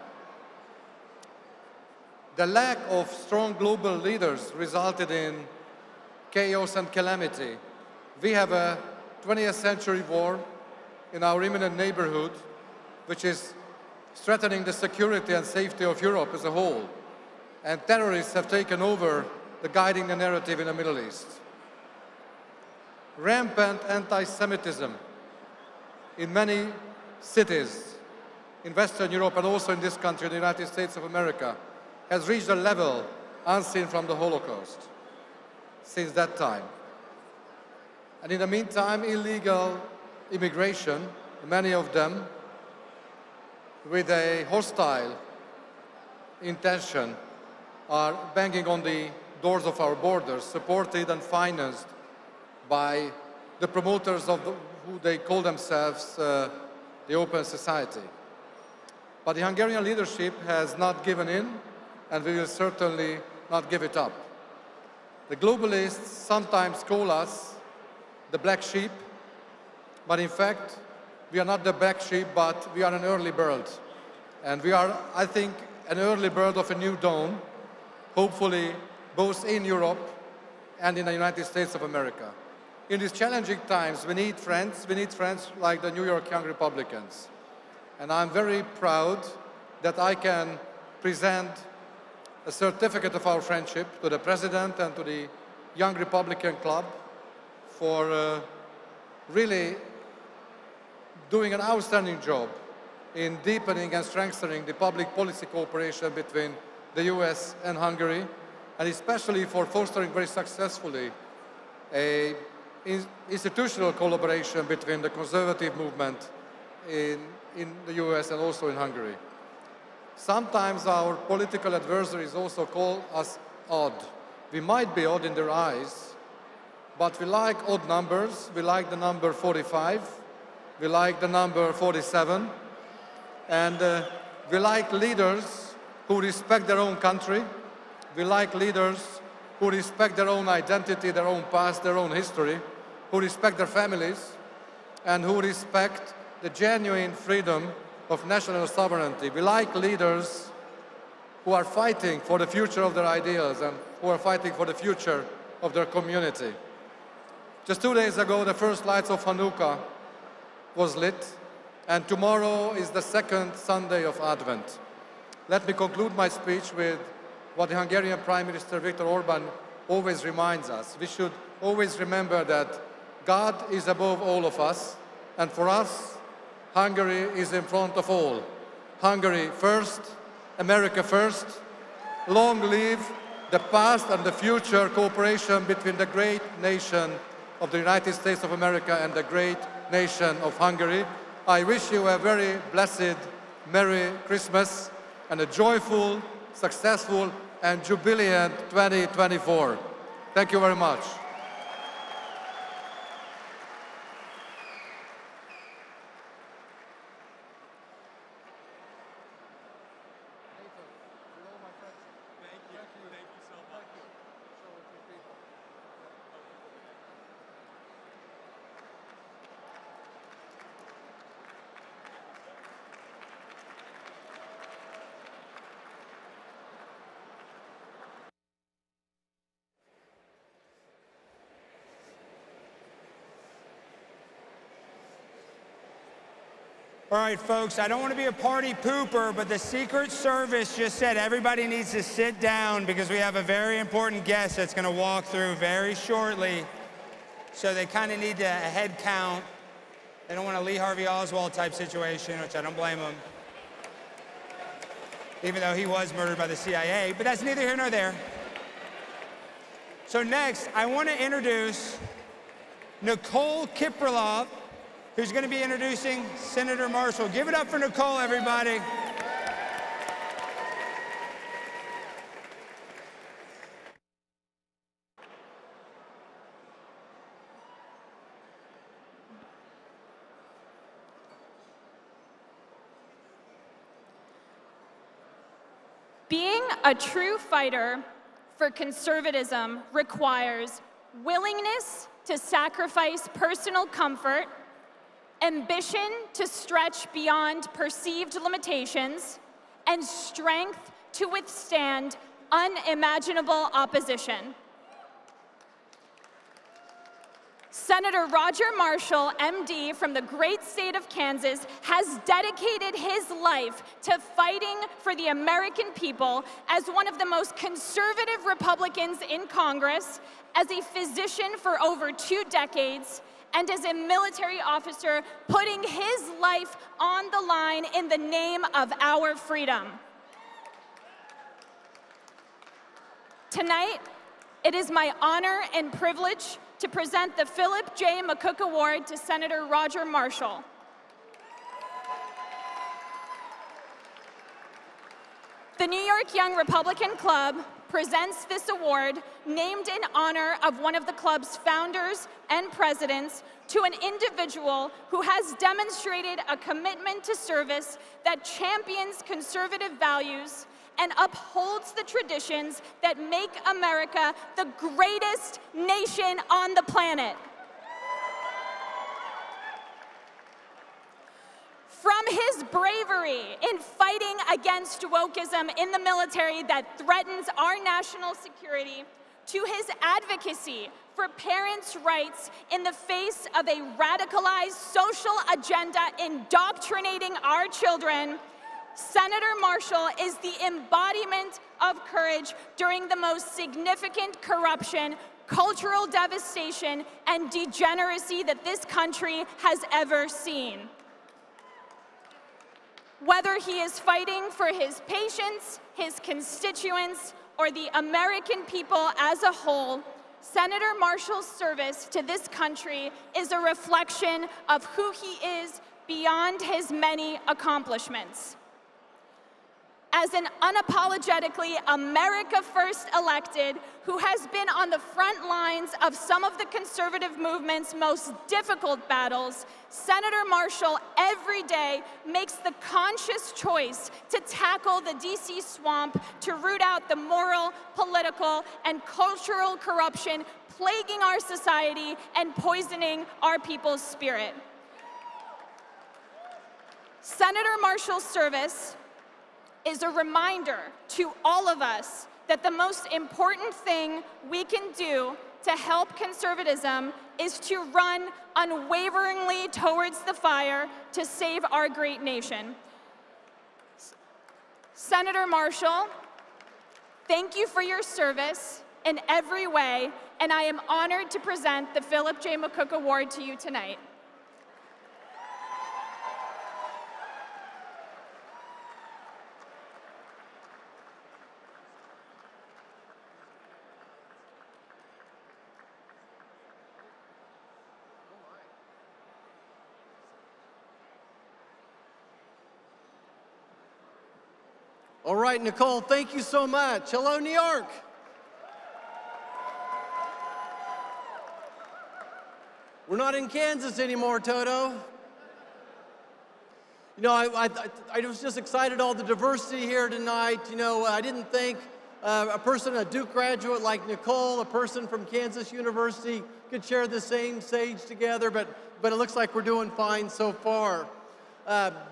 Speaker 13: The lack of strong global leaders resulted in chaos and calamity. We have a 20th century war in our imminent neighborhood, which is threatening the security and safety of Europe as a whole. And terrorists have taken over the guiding the narrative in the Middle East. Rampant anti-Semitism in many cities in Western Europe and also in this country, the United States of America, has reached a level unseen from the Holocaust since that time. And in the meantime, illegal immigration, many of them with a hostile intention, are banging on the doors of our borders, supported and financed by the promoters of who they call themselves the Open Society. But the Hungarian leadership has not given in, and we will certainly not give it up. The globalists sometimes call us the black sheep, but in fact, we are not the black sheep, but we are an early bird. And we are, I think, an early bird of a new dawn, hopefully both in Europe and in the United States of America. In these challenging times, we need friends like the New York Young Republicans. And I'm very proud that I can present a certificate of our friendship to the President and to the Young Republican Club for really doing an outstanding job in deepening and strengthening the public policy cooperation between the US and Hungary, and especially for fostering very successfully an institutional collaboration between the conservative movement in the US and also in Hungary. Sometimes our political adversaries also call us odd. We might be odd in their eyes, but we like odd numbers. We like the number 45. We like the number 47. And we like leaders who respect their own country. We like leaders who respect their own identity, their own past, their own history, who respect their families, and who respect the genuine freedom of national sovereignty. We like leaders who are fighting for the future of their ideals and who are fighting for the future of their community. Just 2 days ago, the first lights of Hanukkah was lit, and tomorrow is the second Sunday of Advent. Let me conclude my speech with what the Hungarian Prime Minister Viktor Orbán always reminds us. We should always remember that God is above all of us, and for us, Hungary is in front of all. Hungary first, America first. Long live the past and the future cooperation between the great nation of the United States of America and the great nation of Hungary. I wish you a very blessed, Merry Christmas and a joyful, successful and jubilant 2024. Thank you very much.
Speaker 2: All right, folks, I don't want to be a party pooper, but the Secret Service just said everybody needs to sit down because we have a very important guest that's going to walk through very shortly. So they kind of need to head count. They don't want a Lee Harvey Oswald type situation, which I don't blame them, even though he was murdered by the CIA, but that's neither here nor there. So next, I want to introduce Nicole Kipralov, who's going to be introducing Senator Marshall. Give it up for Nicole, everybody.
Speaker 14: Being a true fighter for conservatism requires willingness to sacrifice personal comfort, ambition to stretch beyond perceived limitations, and strength to withstand unimaginable opposition. Senator Roger Marshall, MD, from the great state of Kansas, has dedicated his life to fighting for the American people as one of the most conservative Republicans in Congress, as a physician for over 2 decades, and as a military officer, putting his life on the line in the name of our freedom. Tonight, it is my honor and privilege to present the Philip J. McCook Award to Senator Roger Marshall. The New York Young Republican Club presents this award, named in honor of one of the club's founders and presidents, to an individual who has demonstrated a commitment to service that champions conservative values and upholds the traditions that make America the greatest nation on the planet. From his bravery in fighting against wokeism in the military that threatens our national security, to his advocacy for parents' rights in the face of a radicalized social agenda indoctrinating our children, Senator Marshall is the embodiment of courage during the most significant corruption, cultural devastation, and degeneracy that this country has ever seen. Whether he is fighting for his patients, his constituents, or the American people as a whole, Senator Marshall's service to this country is a reflection of who he is beyond his many accomplishments. As an unapologetically America First elected who has been on the front lines of some of the conservative movement's most difficult battles, Senator Marshall every day makes the conscious choice to tackle the DC swamp, to root out the moral, political, and cultural corruption plaguing our society and poisoning our people's spirit. Senator Marshall's service is a reminder to all of us that the most important thing we can do to help conservatism is to run unwaveringly towards the fire to save our great nation. Senator Marshall, thank you for your service in every way, and I am honored to present the Philip J. McCook Award to you tonight.
Speaker 15: All right, Nicole, thank you so much. Hello, New York. We're not in Kansas anymore, Toto. You know, I was just excited all the diversity here tonight. You know, I didn't think a person, a Duke graduate like Nicole, a person from Kansas University could share the same stage together, but it looks like we're doing fine so far.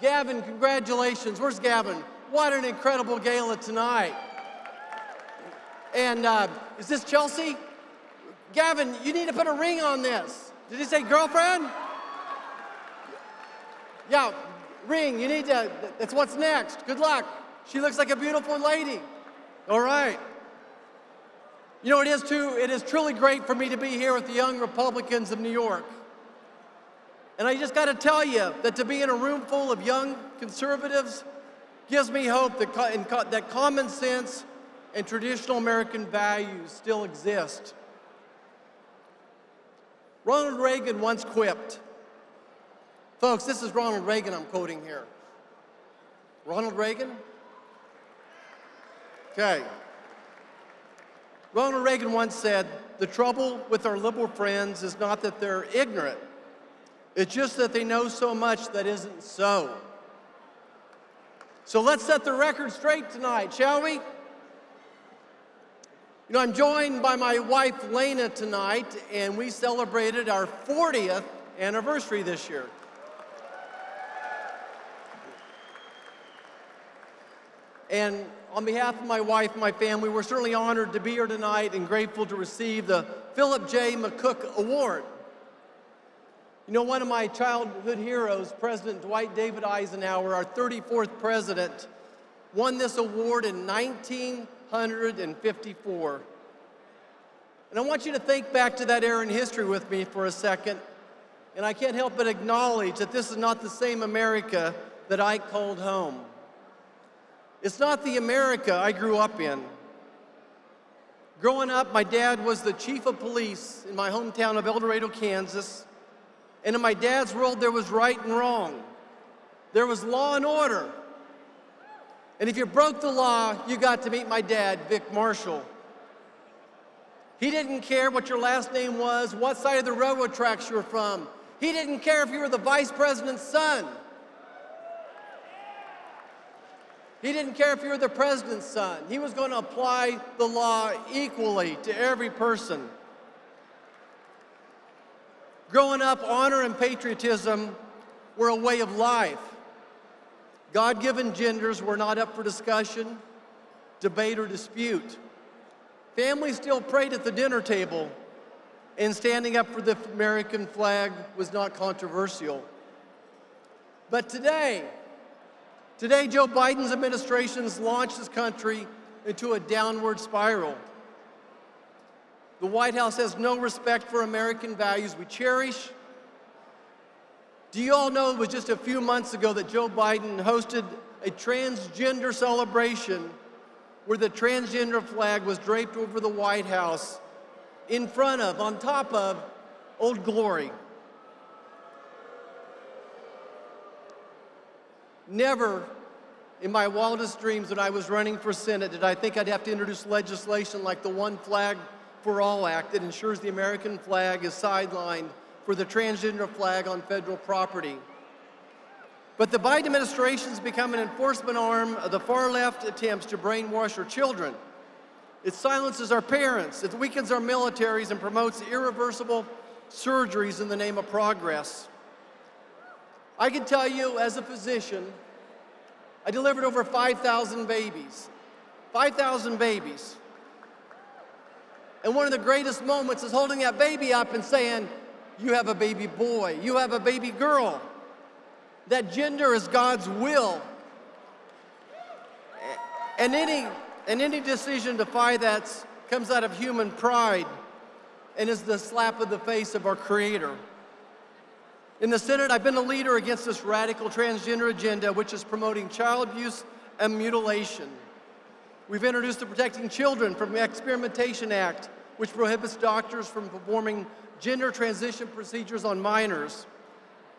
Speaker 15: Gavin, congratulations. Where's Gavin? What an incredible gala tonight. And is this Chelsea? Gavin, you need to put a ring on this. Did he say girlfriend? Yeah, ring, you need to, that's what's next. Good luck. She looks like a beautiful lady. All right. You know, it is truly great for me to be here with the young Republicans of New York. And I just got to tell you that to be in a room full of young conservatives gives me hope that common sense and traditional American values still exist. Ronald Reagan once quipped, folks, this is Ronald Reagan I'm quoting here. Ronald Reagan? Okay. Ronald Reagan once said, the trouble with our liberal friends is not that they're ignorant, it's just that they know so much that isn't so. So let's set the record straight tonight, shall we? You know, I'm joined by my wife, Lena, tonight, and we celebrated our 40th anniversary this year. And on behalf of my wife and my family, we're certainly honored to be here tonight and grateful to receive the Philip J. McCook Award. You know, one of my childhood heroes, President Dwight David Eisenhower, our 34th president, won this award in 1954. And I want you to think back to that era in history with me for a second. And I can't help but acknowledge that this is not the same America that I called home. It's not the America I grew up in. Growing up, my dad was the chief of police in my hometown of El Dorado, Kansas. And in my dad's world, there was right and wrong. There was law and order. And if you broke the law, you got to meet my dad, Vic Marshall. He didn't care what your last name was, what side of the railroad tracks you were from. He didn't care if you were the vice president's son. He didn't care if you were the president's son. He was going to apply the law equally to every person. Growing up, honor and patriotism were a way of life. God-given genders were not up for discussion, debate, or dispute. Families still prayed at the dinner table, and standing up for the American flag was not controversial. But today Joe Biden's administration has launched this country into a downward spiral. The White House has no respect for American values we cherish. Do you all know it was just a few months ago that Joe Biden hosted a transgender celebration where the transgender flag was draped over the White House in front of, on top of, Old Glory. Never in my wildest dreams when I was running for Senate did I think I'd have to introduce legislation like the One Flag for All Act that ensures the American flag is sidelined for the transgender flag on federal property. But the Biden administration has become an enforcement arm of the far-left attempts to brainwash our children. It silences our parents, it weakens our militaries, and promotes irreversible surgeries in the name of progress. I can tell you, as a physician, I delivered over 5,000 babies. 5,000 babies. And one of the greatest moments is holding that baby up and saying, you have a baby boy, you have a baby girl. That gender is God's will. And any decision to defy that comes out of human pride and is the slap of the face of our Creator. In the Senate, I've been a leader against this radical transgender agenda, which is promoting child abuse and mutilation. We've introduced the Protecting Children from Experimentation Act, which prohibits doctors from performing gender transition procedures on minors,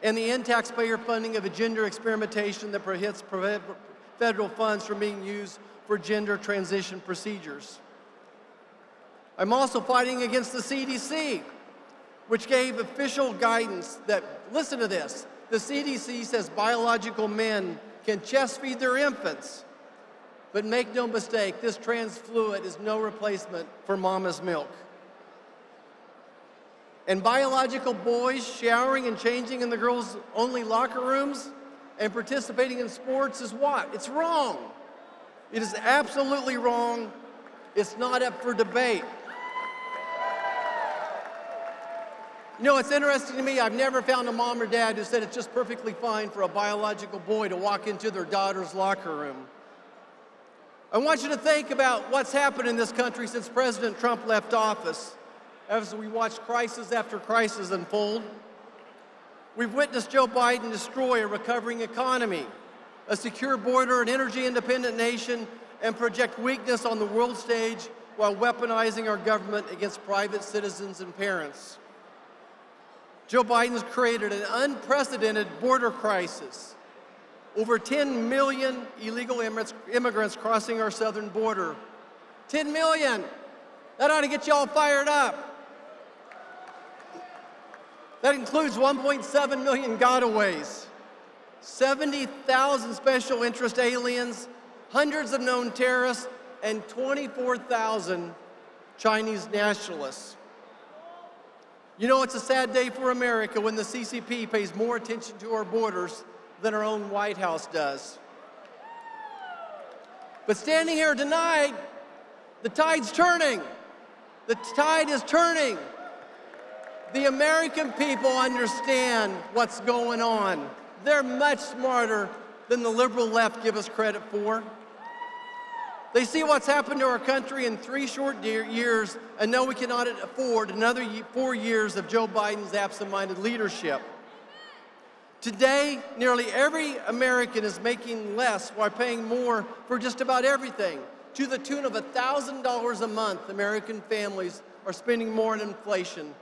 Speaker 15: and the end taxpayer funding of a gender experimentation that prohibits federal funds from being used for gender transition procedures. I'm also fighting against the CDC, which gave official guidance that, listen to this, the CDC says biological men can chest feed their infants, but make no mistake, this trans fluid is no replacement for mama's milk. And biological boys showering and changing in the girls' only locker rooms and participating in sports is what? It's wrong. It is absolutely wrong. It's not up for debate. You know, it's interesting to me, I've never found a mom or dad who said it's just perfectly fine for a biological boy to walk into their daughter's locker room. I want you to think about what's happened in this country since President Trump left office. As we watch crisis after crisis unfold, we've witnessed Joe Biden destroy a recovering economy, a secure border, an energy-independent nation, and project weakness on the world stage while weaponizing our government against private citizens and parents. Joe Biden's created an unprecedented border crisis. Over 10 million illegal immigrants crossing our southern border. 10 million! That ought to get you all fired up. That includes 1.7 million gotaways, 70,000 special interest aliens, hundreds of known terrorists, and 24,000 Chinese nationalists. You know, it's a sad day for America when the CCP pays more attention to our borders than our own White House does. But standing here tonight, the tide's turning. The tide is turning. The American people understand what's going on. They're much smarter than the liberal left give us credit for. They see what's happened to our country in 3 short years and know we cannot afford another 4 years of Joe Biden's absent-minded leadership. Today, nearly every American is making less while paying more for just about everything. To the tune of $1,000 a month, American families are spending more on inflation.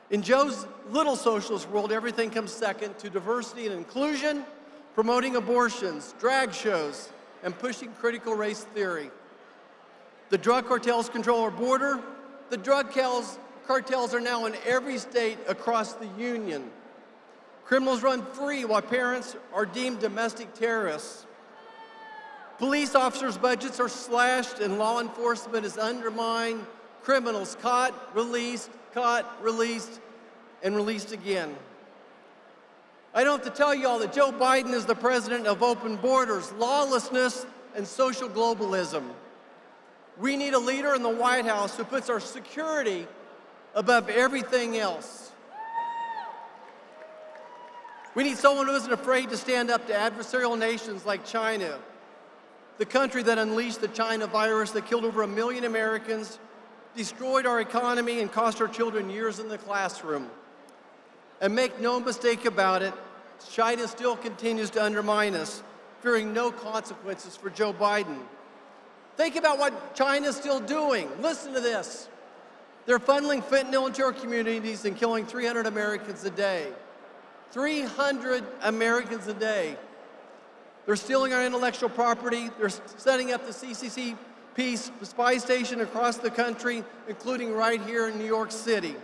Speaker 15: In Joe's little socialist world, everything comes second to diversity and inclusion, promoting abortions, drag shows, and pushing critical race theory. The drug cartels control our border. The drug cartels are now in every state across the union. Criminals run free while parents are deemed domestic terrorists. Police officers' budgets are slashed and law enforcement is undermined. Criminals caught, released, and released again. I don't have to tell you all that Joe Biden is the president of open borders, lawlessness, and social globalism. We need a leader in the White House who puts our security above everything else. We need someone who isn't afraid to stand up to adversarial nations like China, the country that unleashed the China virus that killed over 1 million Americans, destroyed our economy, and cost our children years in the classroom. And make no mistake about it, China still continues to undermine us, fearing no consequences for Joe Biden. Think about what China's still doing. Listen to this. They're funneling fentanyl into our communities and killing 300 Americans a day. 300 Americans a day. They're stealing our intellectual property. They're setting up the CCP spy station across the country, including right here in New York City.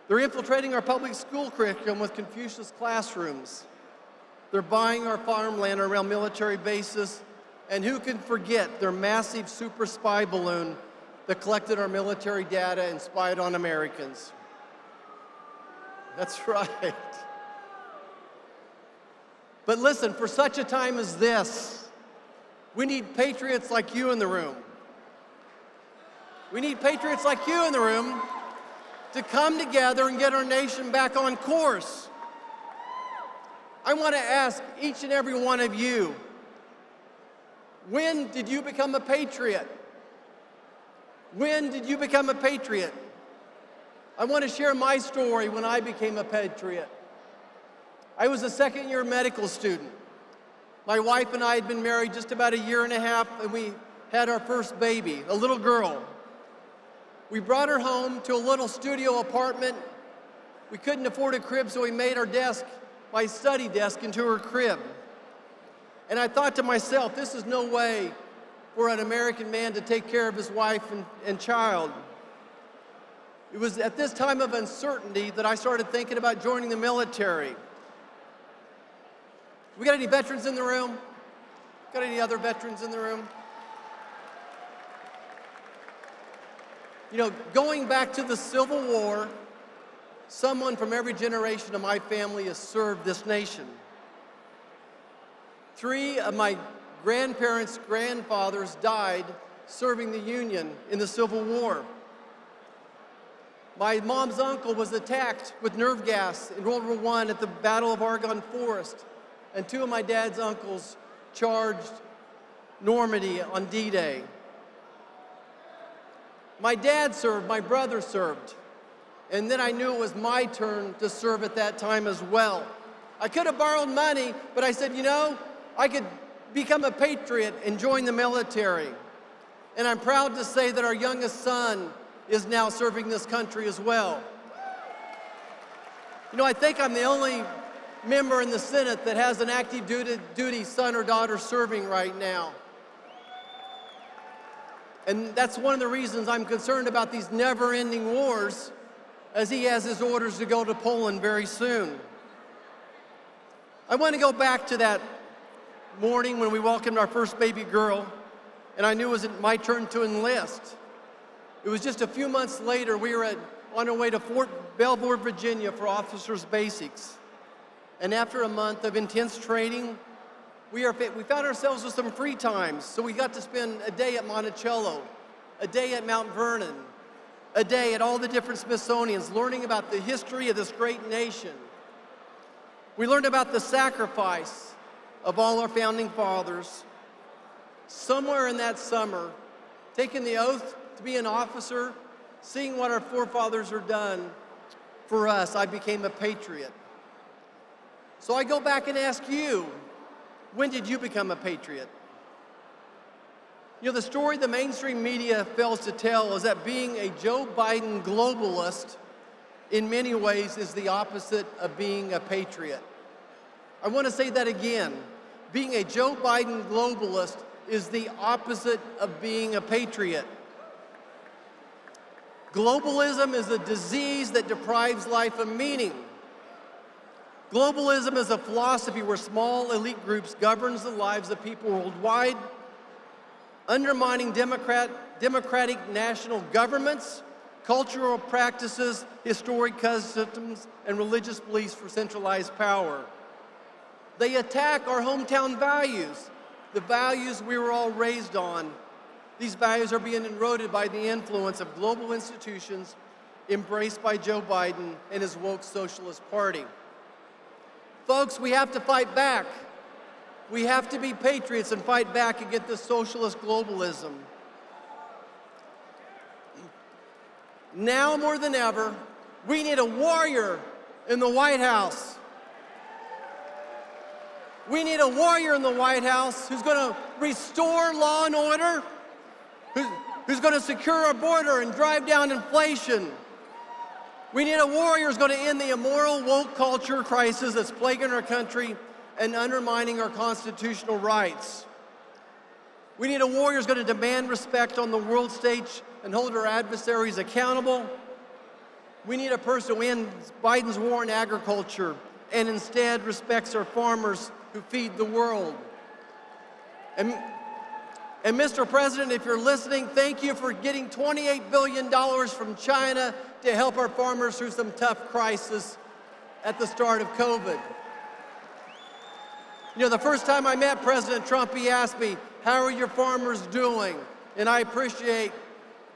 Speaker 15: They're infiltrating our public school curriculum with Confucius classrooms. They're buying our farmland around military bases. And who can forget their massive super spy balloon that collected our military data and spied on Americans? That's right. But listen, for such a time as this, we need patriots like you in the room. We need patriots like you in the room to come together and get our nation back on course. I want to ask each and every one of you, when did you become a patriot? When did you become a patriot? I want to share my story when I became a patriot. I was a second-year medical student. My wife and I had been married just about a year and a half, and we had our first baby, a little girl. We brought her home to a little studio apartment. We couldn't afford a crib, so we made our desk, my study desk, into her crib. And I thought to myself, this is no way for an American man to take care of his wife and child. It was at this time of uncertainty that I started thinking about joining the military. We got any veterans in the room? Got any other veterans in the room? You know, going back to the Civil War, someone from every generation of my family has served this nation. 3 of my grandparents' grandfathers died serving the Union in the Civil War. My mom's uncle was attacked with nerve gas in World War I at the Battle of Argonne Forest, and 2 of my dad's uncles charged Normandy on D-Day. My dad served, my brother served, and then I knew it was my turn to serve at that time as well. I could have borrowed money, but I said, you know, I could become a patriot and join the military. And I'm proud to say that our youngest son is now serving this country as well. You know, I think I'm the only member in the Senate that has an active duty son or daughter serving right now. And that's one of the reasons I'm concerned about these never-ending wars, as he has his orders to go to Poland very soon. I want to go back to that morning when we welcomed our first baby girl, and I knew it was my turn to enlist. It was just a few months later, we were on our way to Fort Belvoir, Virginia for officers' basics. And after a month of intense training, we found ourselves with some free times, so we got to spend a day at Monticello, a day at Mount Vernon, a day at all the different Smithsonians, learning about the history of this great nation. We learned about the sacrifice of all our founding fathers. Somewhere in that summer, taking the oath to be an officer, seeing what our forefathers are done for us, I became a patriot. So I go back and ask you, when did you become a patriot? You know, the story the mainstream media fails to tell is that being a Joe Biden globalist in many ways is the opposite of being a patriot. I want to say that again. Being a Joe Biden globalist is the opposite of being a patriot. Globalism is a disease that deprives life of meaning. Globalism is a philosophy where small elite groups governs the lives of people worldwide, undermining democratic national governments, cultural practices, historic customs, and religious beliefs for centralized power. They attack our hometown values, the values we were all raised on. These values are being eroded by the influence of global institutions embraced by Joe Biden and his woke Socialist Party. Folks, we have to fight back. We have to be patriots and fight back against this socialist globalism. Now more than ever, we need a warrior in the White House. We need a warrior in the White House who's going to restore law and order, who's going to secure our border and drive down inflation. We need a warrior who's going to end the immoral woke culture crisis that's plaguing our country and undermining our constitutional rights. We need a warrior who's going to demand respect on the world stage and hold our adversaries accountable. We need a person who ends Biden's war on agriculture and instead respects our farmers who feed the world. And Mr. President, if you're listening, thank you for getting $28 billion from China to help our farmers through some tough crisis at the start of COVID. You know, the first time I met President Trump, he asked me, how are your farmers doing? And I appreciate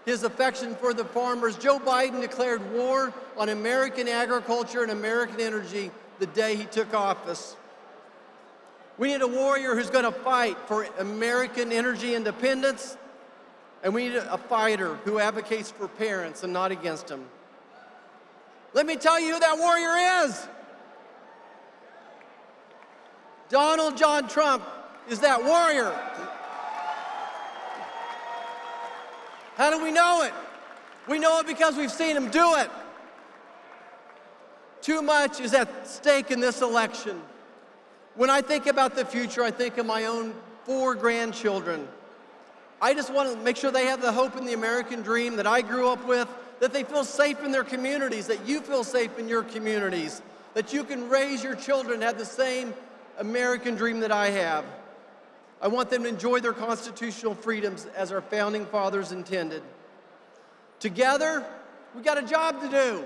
Speaker 15: his affection for the farmers, Joe Biden declared war on American agriculture and American energy the day he took office. We need a warrior who's going to fight for American energy independence, and we need a fighter who advocates for parents and not against them. Let me tell you who that warrior is. Donald John Trump is that warrior. How do we know it? We know it because we've seen him do it. Too much is at stake in this election. When I think about the future, I think of my own 4 grandchildren. I just want to make sure they have the hope in the American dream that I grew up with, that they feel safe in their communities, that you feel safe in your communities, that you can raise your children to have the same American dream that I have. I want them to enjoy their constitutional freedoms as our founding fathers intended. Together, we got a job to do.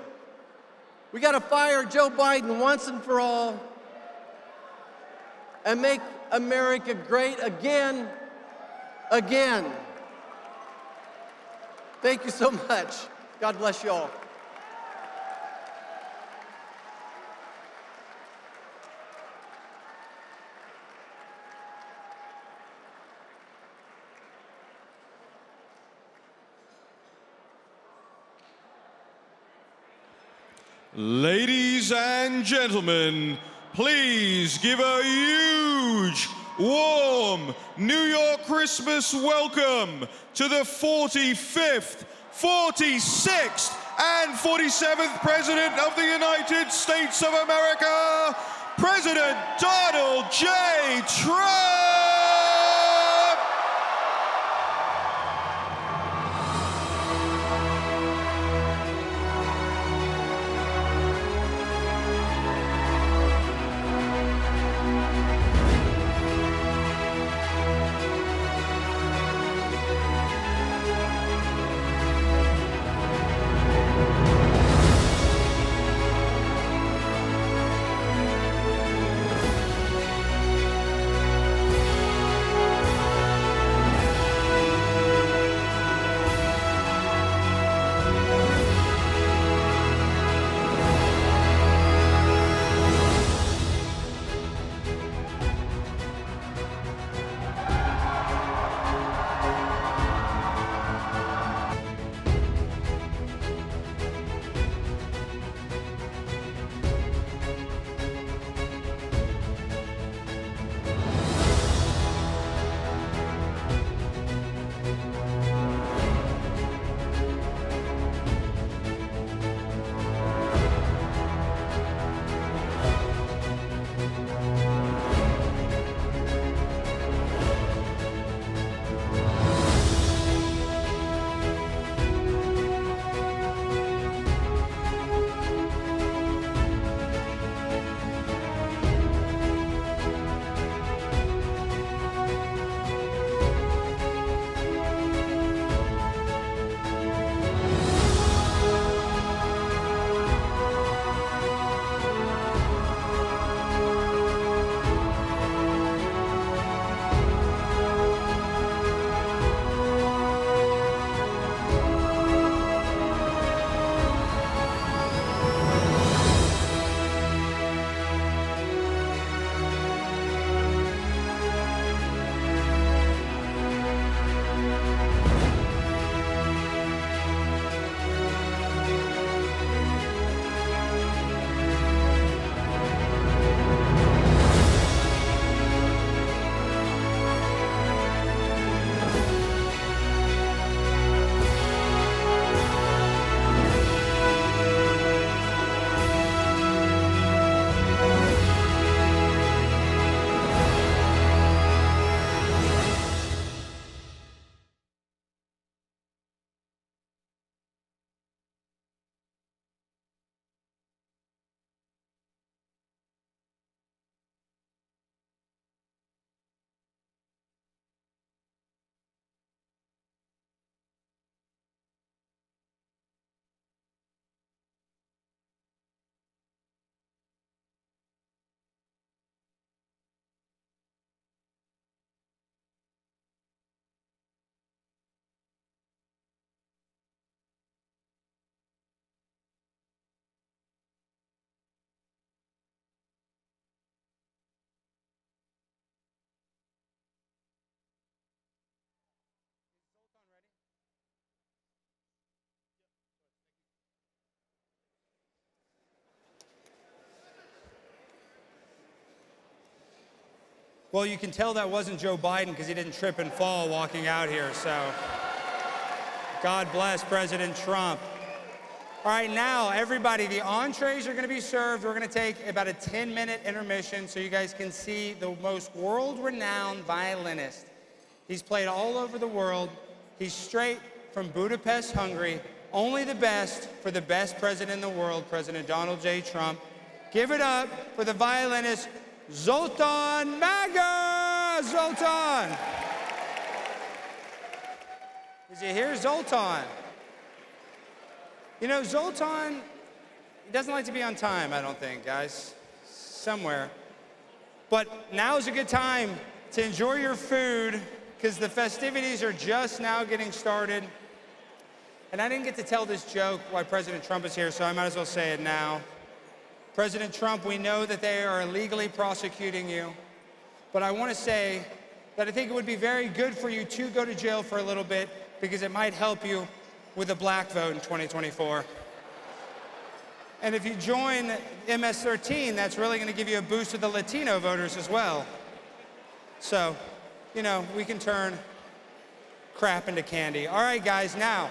Speaker 15: We got to fire Joe Biden once and for all and make America great again. Thank you so much. God bless you all.
Speaker 1: Ladies and gentlemen, please give a huge, warm New York Christmas welcome to the 45th, 46th, and 47th President of the United States of America, President Donald J. Trump!
Speaker 2: Well, you can tell that wasn't Joe Biden because he didn't trip and fall walking out here, so God bless President Trump. All right, now, everybody, the entrees are going to be served. We're going to take about a 10-minute intermission so you guys can see the most world-renowned violinist. He's played all over the world. He's straight from Budapest, Hungary. Only the best for the best president in the world, President Donald J. Trump. Give it up for the violinist, Zoltan Maga! Zoltan! Is he here? Zoltan. You know, Zoltan, he doesn't like to be on time, I don't think, guys. Somewhere. But now's a good time to enjoy your food because the festivities are just now getting started. And I didn't get to tell this joke why President Trump is here, so I might as well say it now. President Trump, we know that they are illegally prosecuting you, but I want to say that I think it would be very good for you to go to jail for a little bit because it might help you with a black vote in 2024. And if you join MS-13, that's really going to give you a boost with the Latino voters as well. So, you know, we can turn crap into candy. All right, guys, now,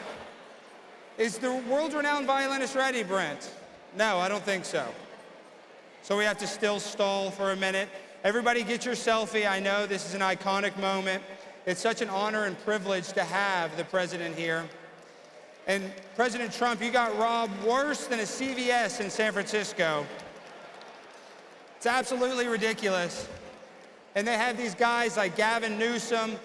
Speaker 2: is the world-renowned violinist ready, Brent? No, I don't think so. So we have to still stall for a minute. Everybody get your selfie. I know this is an iconic moment. It's such an honor and privilege to have the president here. And President Trump, you got robbed worse than a CVS in San Francisco. It's absolutely ridiculous. And they have these guys like Gavin Newsom,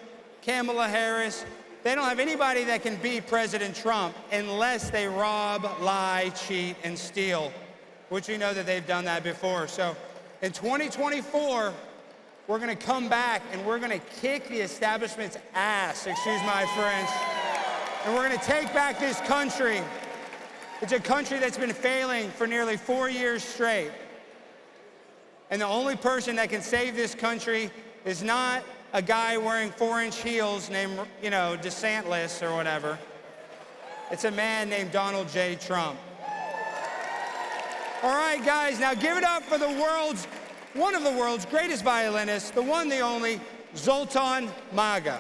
Speaker 2: Kamala Harris. They don't have anybody that can beat President Trump unless they rob, lie, cheat, and steal, which we know that they've done that before. So in 2024, we're gonna come back and we're gonna kick the establishment's ass, excuse my French. And we're gonna take back this country. It's a country that's been failing for nearly 4 years straight. And the only person that can save this country is not a guy wearing 4-inch heels named, you know, DeSantis or whatever. It's a man named Donald J. Trump. All right, guys, now give it up for one of the world's greatest violinists, the one, the only, Zoltan Maga.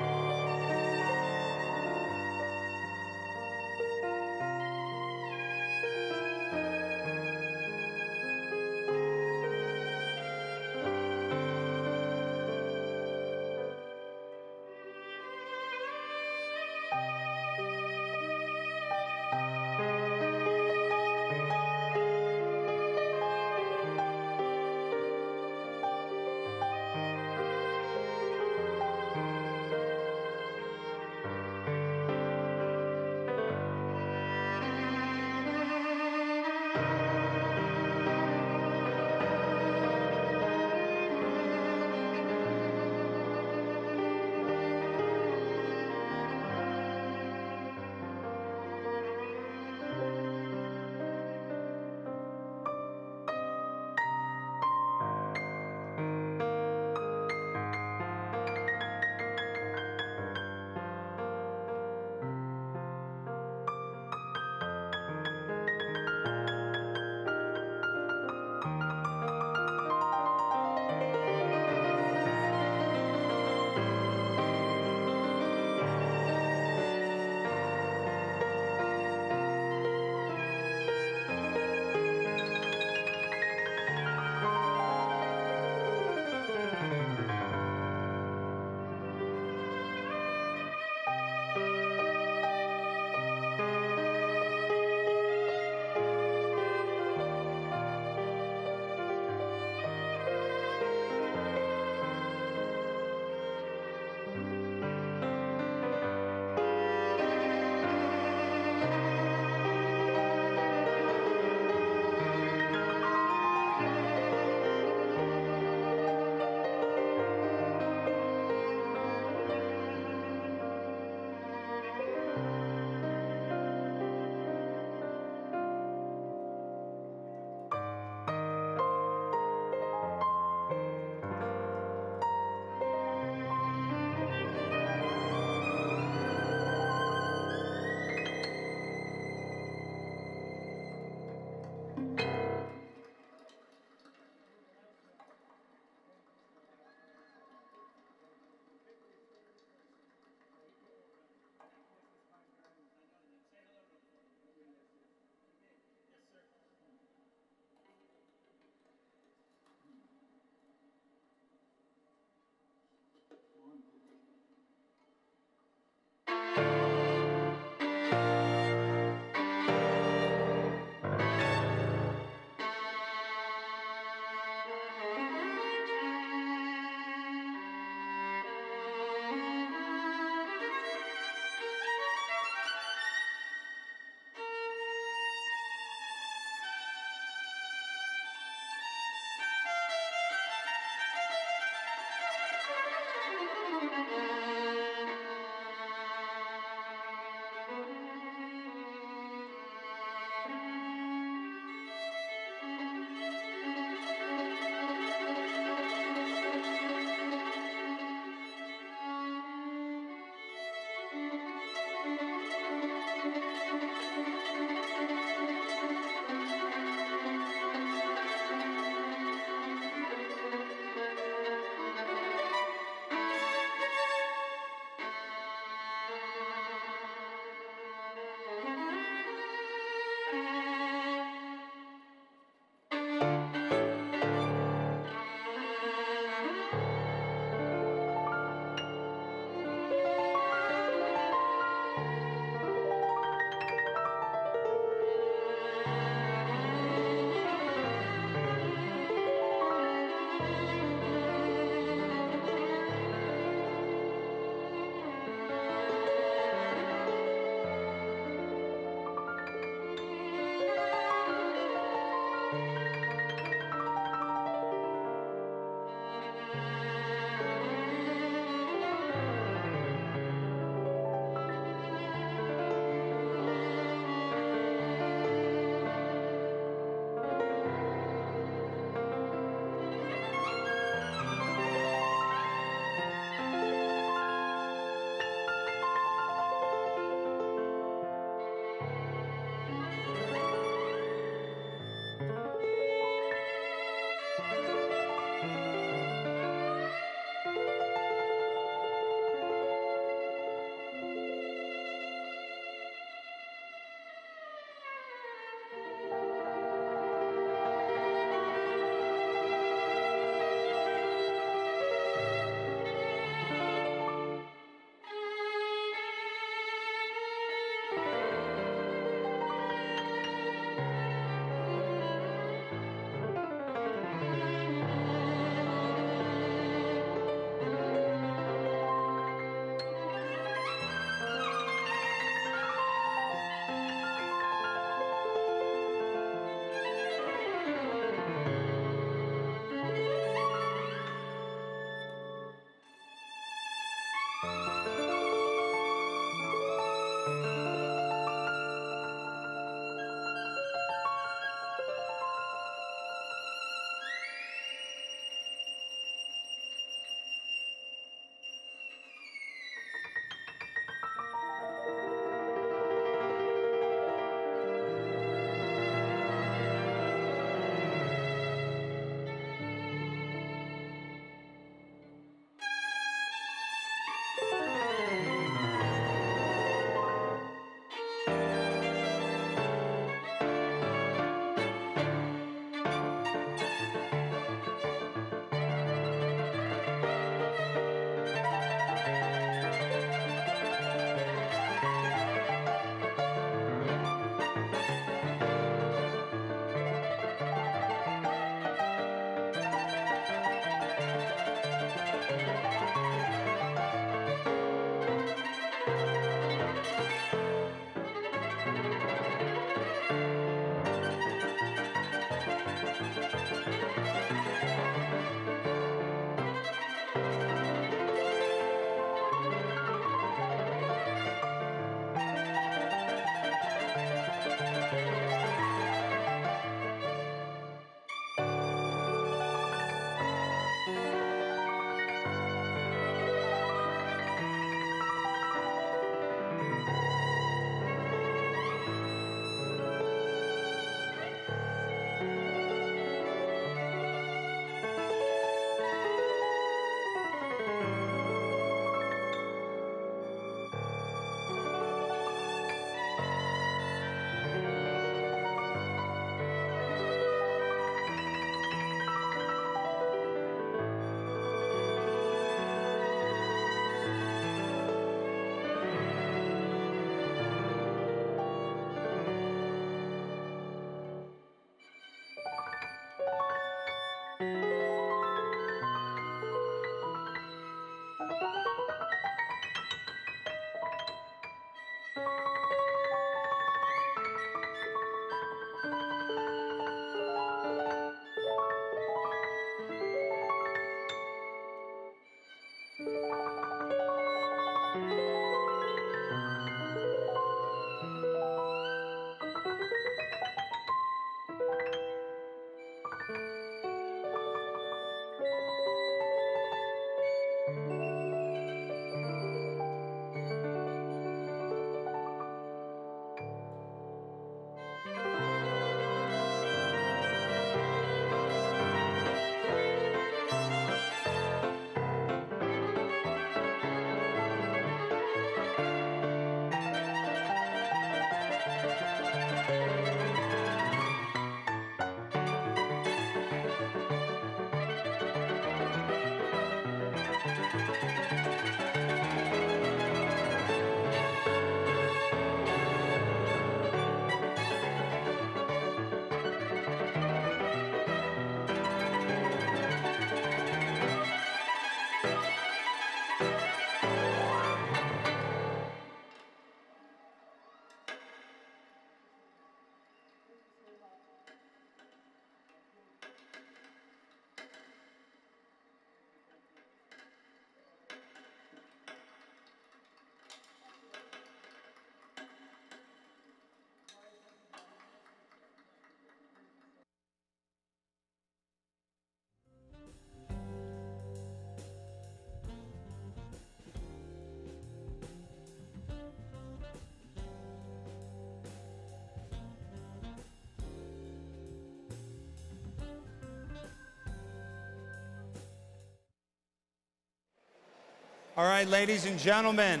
Speaker 2: All right, ladies and gentlemen,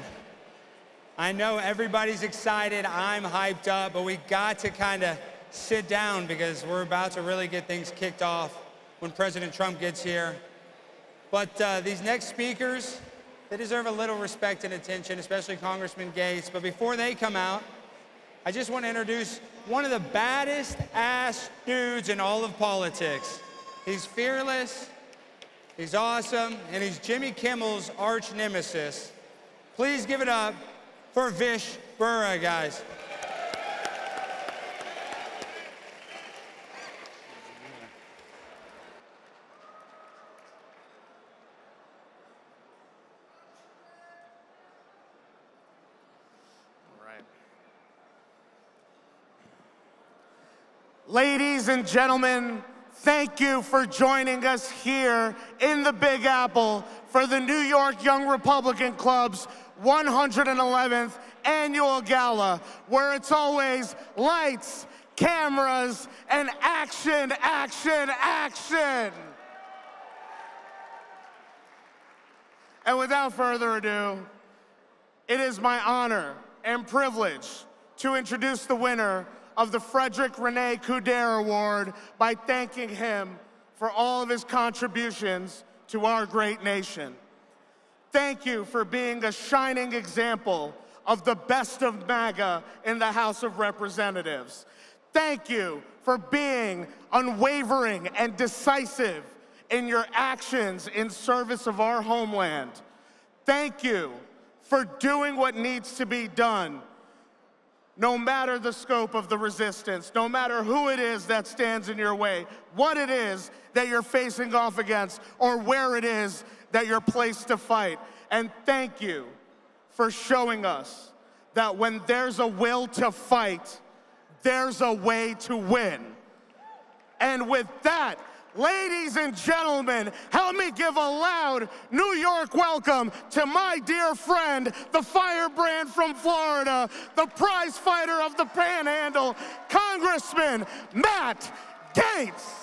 Speaker 2: I know everybody's excited, I'm hyped up, but we got to kind of sit down because we're about to really get things kicked off when President Trump gets here. But these next speakers, they deserve a little respect and attention, especially Congressman Gaetz. But before they come out, I just want to introduce one of the baddest ass dudes in all of politics. He's fearless, he's awesome, and he's Jimmy Kimmel's arch nemesis. Please give it up for Vish Burra, guys.
Speaker 4: Ladies and gentlemen, thank you for joining us here in the Big Apple for the New York Young Republican Club's 111th annual gala, where it's always lights, cameras, and action, action, action. And without further ado, it is my honor and privilege to introduce the winner of the Frederick Rene Couder Award by thanking him for all of his contributions to our great nation. Thank you for being a shining example of the best of MAGA in the House of Representatives. Thank you for being unwavering and decisive in your actions in service of our homeland. Thank you for doing what needs to be done, no matter the scope of the resistance, no matter who it is that stands in your way, what it is that you're facing off against, or where it is that you're placed to fight. And thank you for showing us that when there's a will to fight, there's a way to win. And with that, ladies and gentlemen, help me give a loud New York welcome to my dear friend, the firebrand from Florida, the prize fighter of the Panhandle, Congressman Matt Gaetz.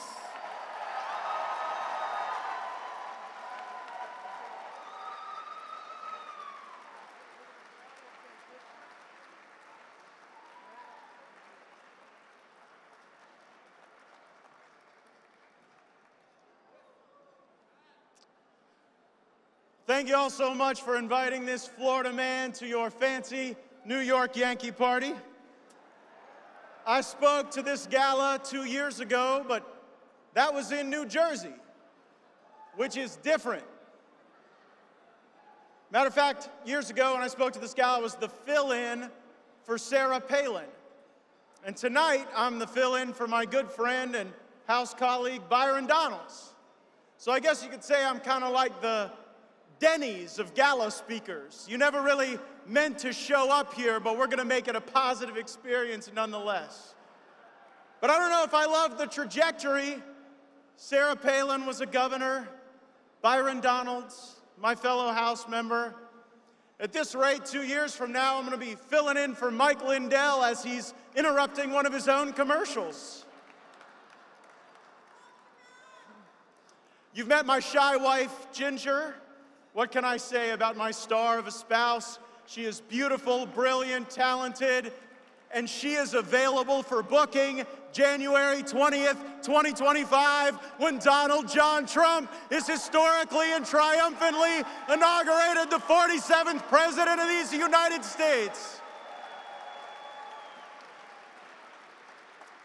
Speaker 16: Thank you all so much for inviting this Florida man to your fancy New York Yankee party. I spoke to this gala 2 years ago, but that was in New Jersey, which is different. Matter of fact, years ago when I spoke to this gala, I was the fill-in for Sarah Palin. And tonight, I'm the fill-in for my good friend and House colleague, Byron Donalds. So I guess you could say I'm kind of like the Denny's of gala speakers. You never really meant to show up here, but we're gonna make it a positive experience nonetheless. But I don't know if I love the trajectory. Sarah Palin was a governor, Byron Donalds, my fellow House member. At this rate, 2 years from now, I'm gonna be filling in for Mike Lindell as he's interrupting one of his own commercials. You've met my shy wife, Ginger. What can I say about my star of a spouse? She is beautiful, brilliant, talented, and she is available for booking January 20th, 2025, when Donald John Trump is historically and triumphantly inaugurated the 47th President of these United States.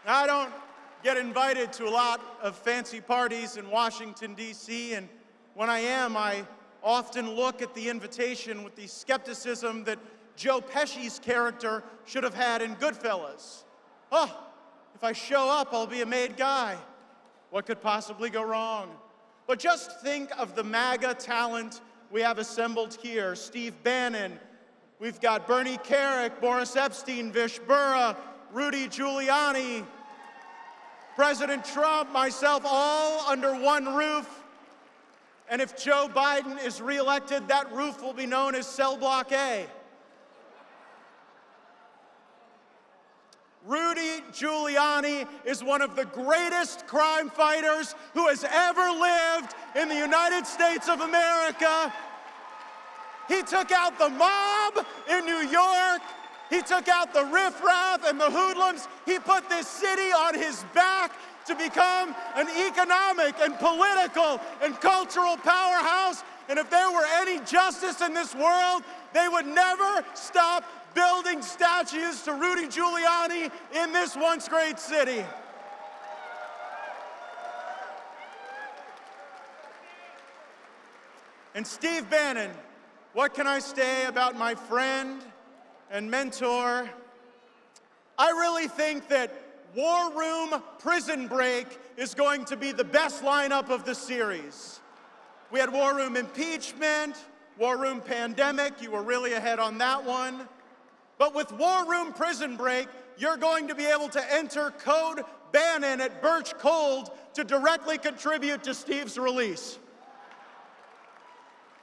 Speaker 16: I don't get invited to a lot of fancy parties in Washington, D.C., and when I am, I often look at the invitation with the skepticism that Joe Pesci's character should have had in Goodfellas. Oh, if I show up, I'll be a made guy. What could possibly go wrong? But just think of the MAGA talent we have assembled here. Steve Bannon, we've got Bernie Kerik, Boris Epshteyn, Vish Burra, Rudy Giuliani, President Trump, myself, all under one roof. And if Joe Biden is reelected, that roof will be known as Cell Block A. Rudy Giuliani is one of the greatest crime fighters who has ever lived in the United States of America. He took out the mob in New York. He took out the riffraff and the hoodlums. He put this city on his back to become an economic and political and cultural powerhouse. And if there were any justice in this world, they would never stop building statues to Rudy Giuliani in this once great city. And Steve Bannon, what can I say about my friend and mentor? I really think that War Room Prison Break is going to be the best lineup of the series. We had War Room Impeachment, War Room Pandemic. You were really ahead on that one. But with War Room Prison Break, you're going to be able to enter code Bannon at Birch Cold to directly contribute to Steve's release.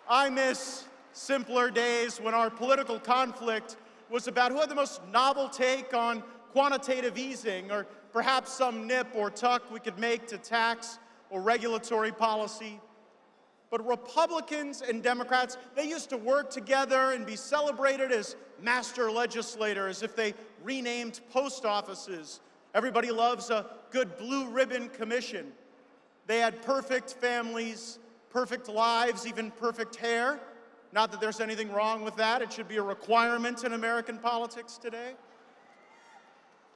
Speaker 16: I miss simpler days when our political conflict was about who had the most novel take on quantitative easing, or perhaps some nip or tuck we could make to tax or regulatory policy. But Republicans and Democrats, they used to work together and be celebrated as master legislators if they renamed post offices. Everybody loves a good blue ribbon commission. They had perfect families, perfect lives, even perfect hair. Not that there's anything wrong with that. It should be a requirement in American politics today.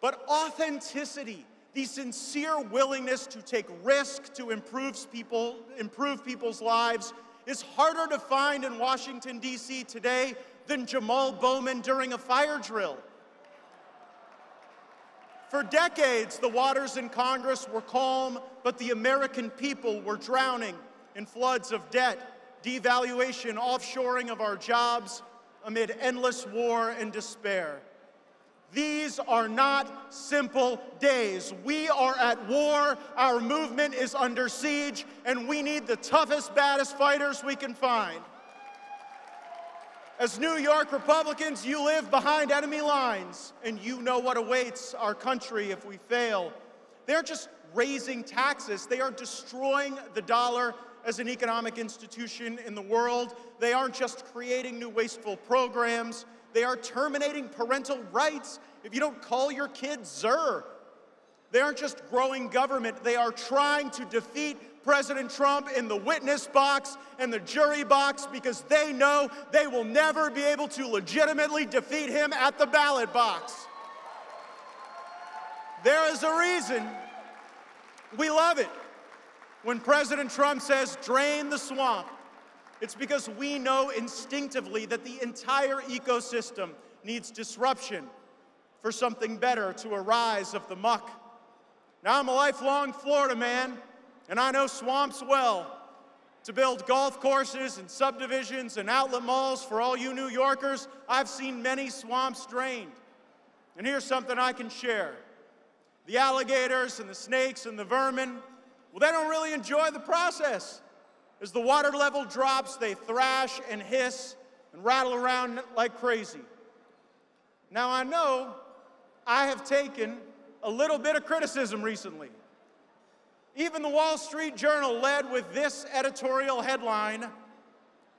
Speaker 16: But authenticity, the sincere willingness to take risk to improve people's lives, is harder to find in Washington, D.C. today than Jamal Bowman during a fire drill. For decades, the waters in Congress were calm, but the American people were drowning in floods of debt, devaluation, offshoring of our jobs, amid endless war and despair. These are not simple days. We are at war, our movement is under siege, and we need the toughest, baddest fighters we can find. As New York Republicans, you live behind enemy lines, and you know what awaits our country if we fail. They're just raising taxes. They are destroying the dollar as an economic institution in the world. They aren't just creating new wasteful programs. They are terminating parental rights if you don't call your kids Zer. They aren't just growing government. They are trying to defeat President Trump in the witness box and the jury box because they know they will never be able to legitimately defeat him at the ballot box. There is a reason we love it when President Trump says, "Drain the swamp." It's because we know instinctively that the entire ecosystem needs disruption for something better to arise of the muck. Now, I'm a lifelong Florida man, and I know swamps well. To build golf courses and subdivisions and outlet malls for all you New Yorkers, I've seen many swamps drained. And here's something I can share. The alligators and the snakes and the vermin, well, they don't really enjoy the process. As the water level drops, they thrash and hiss and rattle around like crazy. Now, I know I have taken a little bit of criticism recently. Even the Wall Street Journal led with this editorial headline,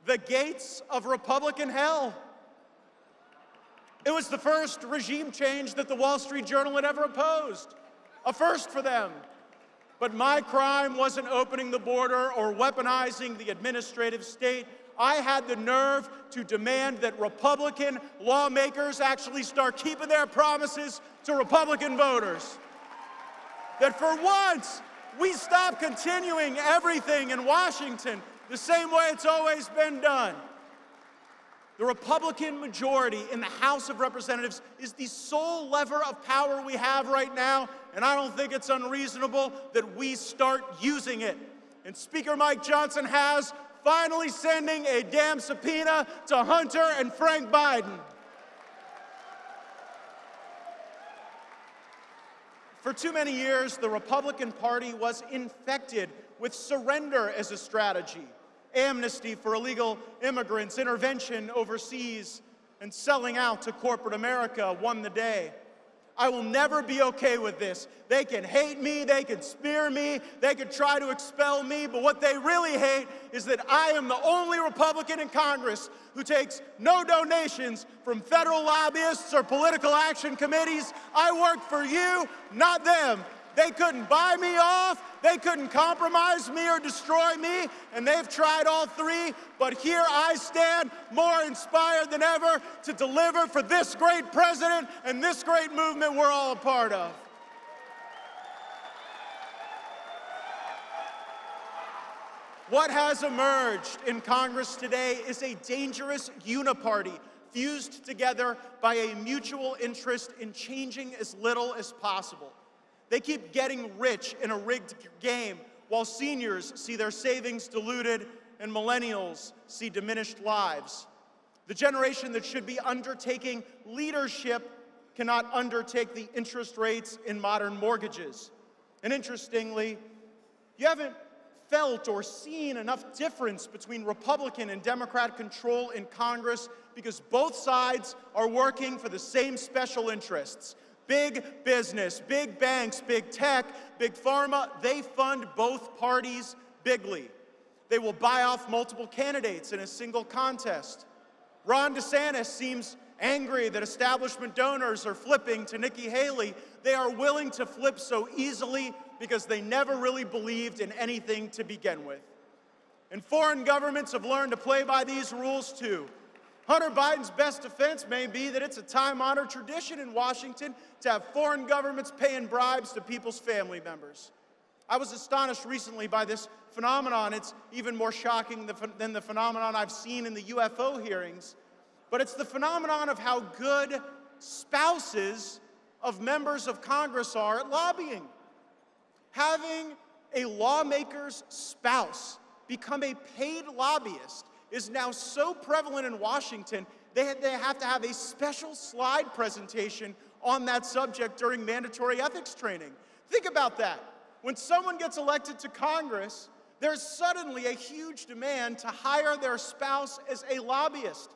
Speaker 16: "The Gates of Republican Hell." It was the first regime change that the Wall Street Journal had ever opposed, a first for them. But my crime wasn't opening the border or weaponizing the administrative state. I had the nerve to demand that Republican lawmakers actually start keeping their promises to Republican voters. That for once, we stop continuing everything in Washington the same way it's always been done. The Republican majority in the House of Representatives is the sole lever of power we have right now, and I don't think it's unreasonable that we start using it. And Speaker Mike Johnson has finally sending a damn subpoena to Hunter and Frank Biden. For too many years, the Republican Party was infected with surrender as a strategy. Amnesty for illegal immigrants, intervention overseas, and selling out to corporate America won the day. I will never be okay with this. They can hate me, they can smear me, they can try to expel me, but what they really hate is that I am the only Republican in Congress who takes no donations from federal lobbyists or political action committees. I work for you, not them. They couldn't buy me off, they couldn't compromise me or destroy me, and they've tried all three, but here I stand more inspired than ever to deliver for this great president and this great movement we're all a part of. What has emerged in Congress today is a dangerous uniparty fused together by a mutual interest in changing as little as possible. They keep getting rich in a rigged game while seniors see their savings diluted and millennials see diminished lives. The generation that should be undertaking leadership cannot undertake the interest rates in modern mortgages. And interestingly, you haven't felt or seen enough difference between Republican and Democrat control in Congress because both sides are working for the same special interests. Big business, big banks, big tech, big pharma, they fund both parties bigly. They will buy off multiple candidates in a single contest. Ron DeSantis seems angry that establishment donors are flipping to Nikki Haley. They are willing to flip so easily because they never really believed in anything to begin with. And foreign governments have learned to play by these rules too. Hunter Biden's best defense may be that it's a time-honored tradition in Washington to have foreign governments paying bribes to people's family members. I was astonished recently by this phenomenon. It's even more shocking than the phenomenon I've seen in the UFO hearings. But it's the phenomenon of how good spouses of members of Congress are at lobbying. Having a lawmaker's spouse become a paid lobbyist is now so prevalent in Washington, they have to have a special slide presentation on that subject during mandatory ethics training. Think about that. When someone gets elected to Congress, there's suddenly a huge demand to hire their spouse as a lobbyist.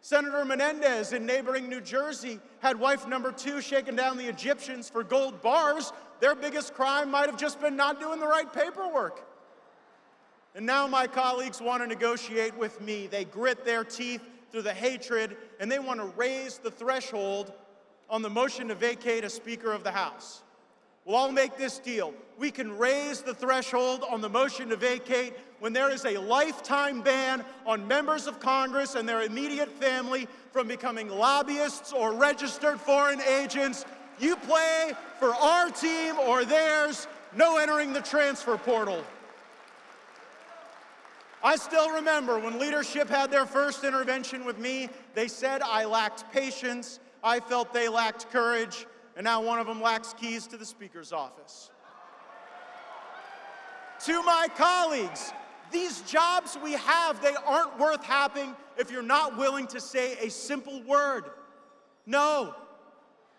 Speaker 16: Senator Menendez in neighboring New Jersey had wife number 2 shaking down the Egyptians for gold bars. Their biggest crime might have just been not doing the right paperwork. And now my colleagues want to negotiate with me. They grit their teeth through the hatred, and they want to raise the threshold on the motion to vacate a Speaker of the House. Well, I'll make this deal. We can raise the threshold on the motion to vacate when there is a lifetime ban on members of Congress and their immediate family from becoming lobbyists or registered foreign agents. You play for our team or theirs, no entering the transfer portal. I still remember when leadership had their first intervention with me, they said I lacked patience, I felt they lacked courage, and now one of them lacks keys to the Speaker's office. To my colleagues, these jobs we have, they aren't worth having if you're not willing to say a simple word. No.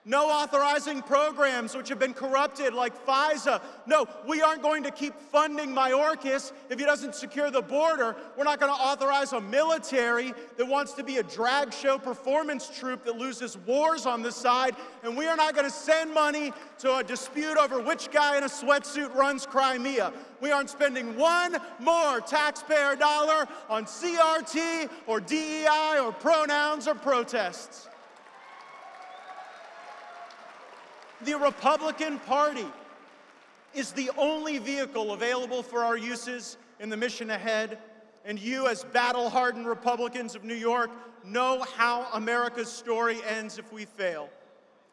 Speaker 16: No authorizing programs which have been corrupted like FISA. No, we aren't going to keep funding Mayorkas if he doesn't secure the border. We're not going to authorize a military that wants to be a drag show performance troupe that loses wars on the side. And we are not going to send money to a dispute over which guy in a sweatsuit runs Crimea. We aren't spending one more taxpayer dollar on CRT or DEI or pronouns or protests. The Republican Party is the only vehicle available for our uses in the mission ahead, and you, as battle-hardened Republicans of New York, know how America's story ends if we fail.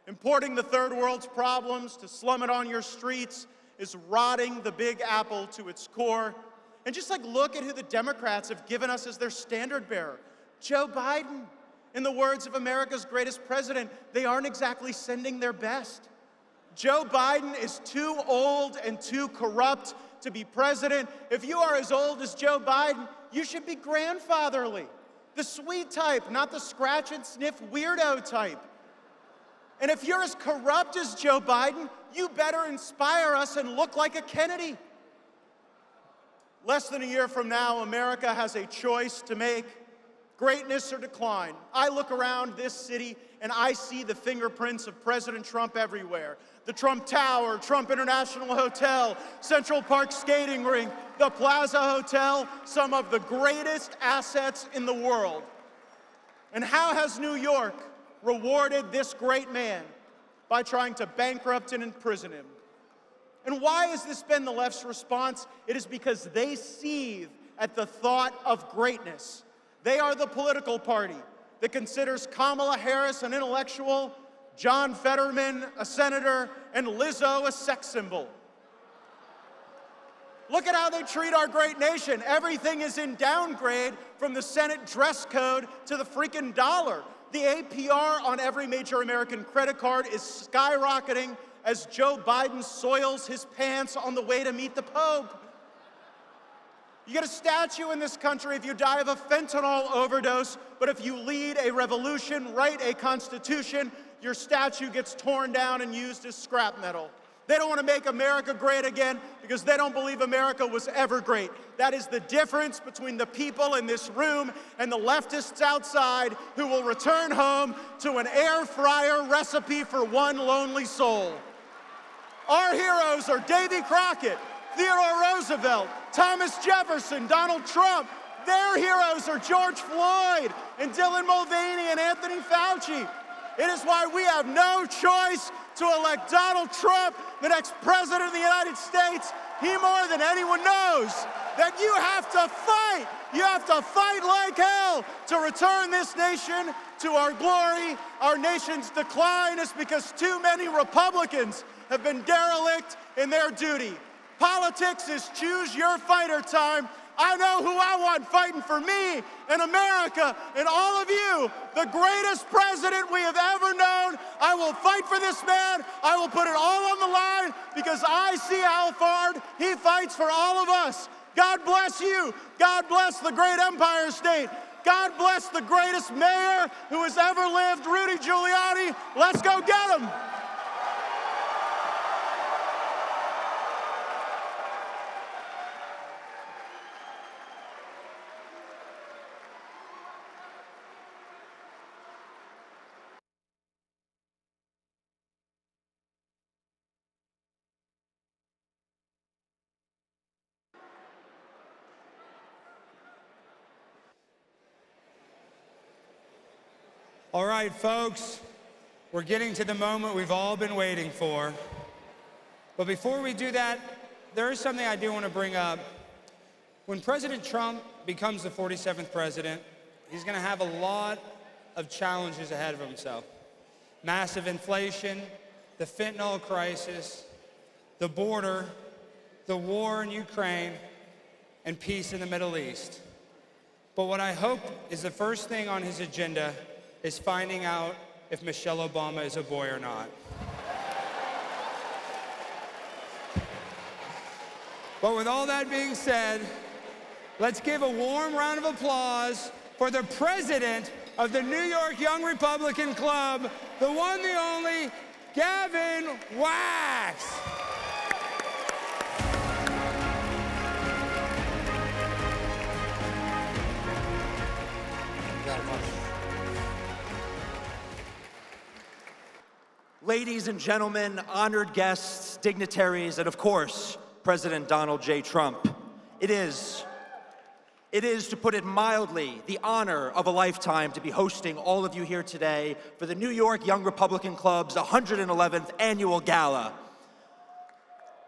Speaker 16: Importing the third world's problems to slum it on your streets is rotting the Big Apple to its core. And just look at who the Democrats have given us as their standard bearer. Joe Biden. In the words of America's greatest president, they aren't exactly sending their best. Joe Biden is too old and too corrupt to be president. If you are as old as Joe Biden, you should be grandfatherly. The sweet type, not the scratch and sniff weirdo type. And if you're as corrupt as Joe Biden, you better inspire us and look like a Kennedy. Less than a year from now, America has a choice to make. greatness or decline. I look around this city and I see the fingerprints of President Trump everywhere. The Trump Tower, Trump International Hotel, Central Park Skating Rink, the Plaza Hotel, some of the greatest assets in the world. And how has New York rewarded this great man? By trying to bankrupt and imprison him. And why has this been the left's response? It is because they seethe at the thought of greatness. They are the political party that considers Kamala Harris an intellectual, John Fetterman a senator, and Lizzo a sex symbol. Look at how they treat our great nation. Everything is in downgrade, from the Senate dress code to the freaking dollar. The APR on every major American credit card is skyrocketing as Joe Biden soils his pants on the way to meet the Pope. You get a statue in this country if you die of a fentanyl overdose, but if you lead a revolution, write a constitution, your statue gets torn down and used as scrap metal. They don't want to make America great again because they don't believe America was ever great. That is the difference between the people in this room and the leftists outside who will return home to an air fryer recipe for one lonely soul. Our heroes are Davy Crockett, Theodore Roosevelt, Thomas Jefferson, Donald Trump. Their heroes are George Floyd and Dylan Mulvaney and Anthony Fauci. It is why we have no choice to elect Donald Trump, the next president of the United States. He more than anyone knows that you have to fight. You have to fight like hell to return this nation to our glory. Our nation's decline is because too many Republicans have been derelict in their duty. Politics is choose your fighter time. I know who I want fighting for me and America and all of you. The greatest president we have ever known. I will fight for this man. I will put it all on the line because I see how hard he fights for all of us. God bless you. God bless the great Empire State. God bless the greatest mayor who has ever lived, Rudy Giuliani. Let's go get him.
Speaker 2: All right, folks, we're getting to the moment we've all been waiting for. But before we do that, there is something I do want to bring up. When President Trump becomes the 47th president, he's going to have a lot of challenges ahead of himself. Massive inflation, the fentanyl crisis, the border, the war in Ukraine, and peace in the Middle East. But what I hope is the first thing on his agenda is finding out if Michelle Obama is a boy or not. But with all that being said, let's give a warm round of applause for the president of the New York Young Republican Club, the one, the only, Gavin Wax.
Speaker 8: Ladies and gentlemen, honored guests, dignitaries, and of course, President Donald J. Trump. It is, to put it mildly, the honor of a lifetime to be hosting all of you here today for the New York Young Republican Club's 111th annual gala.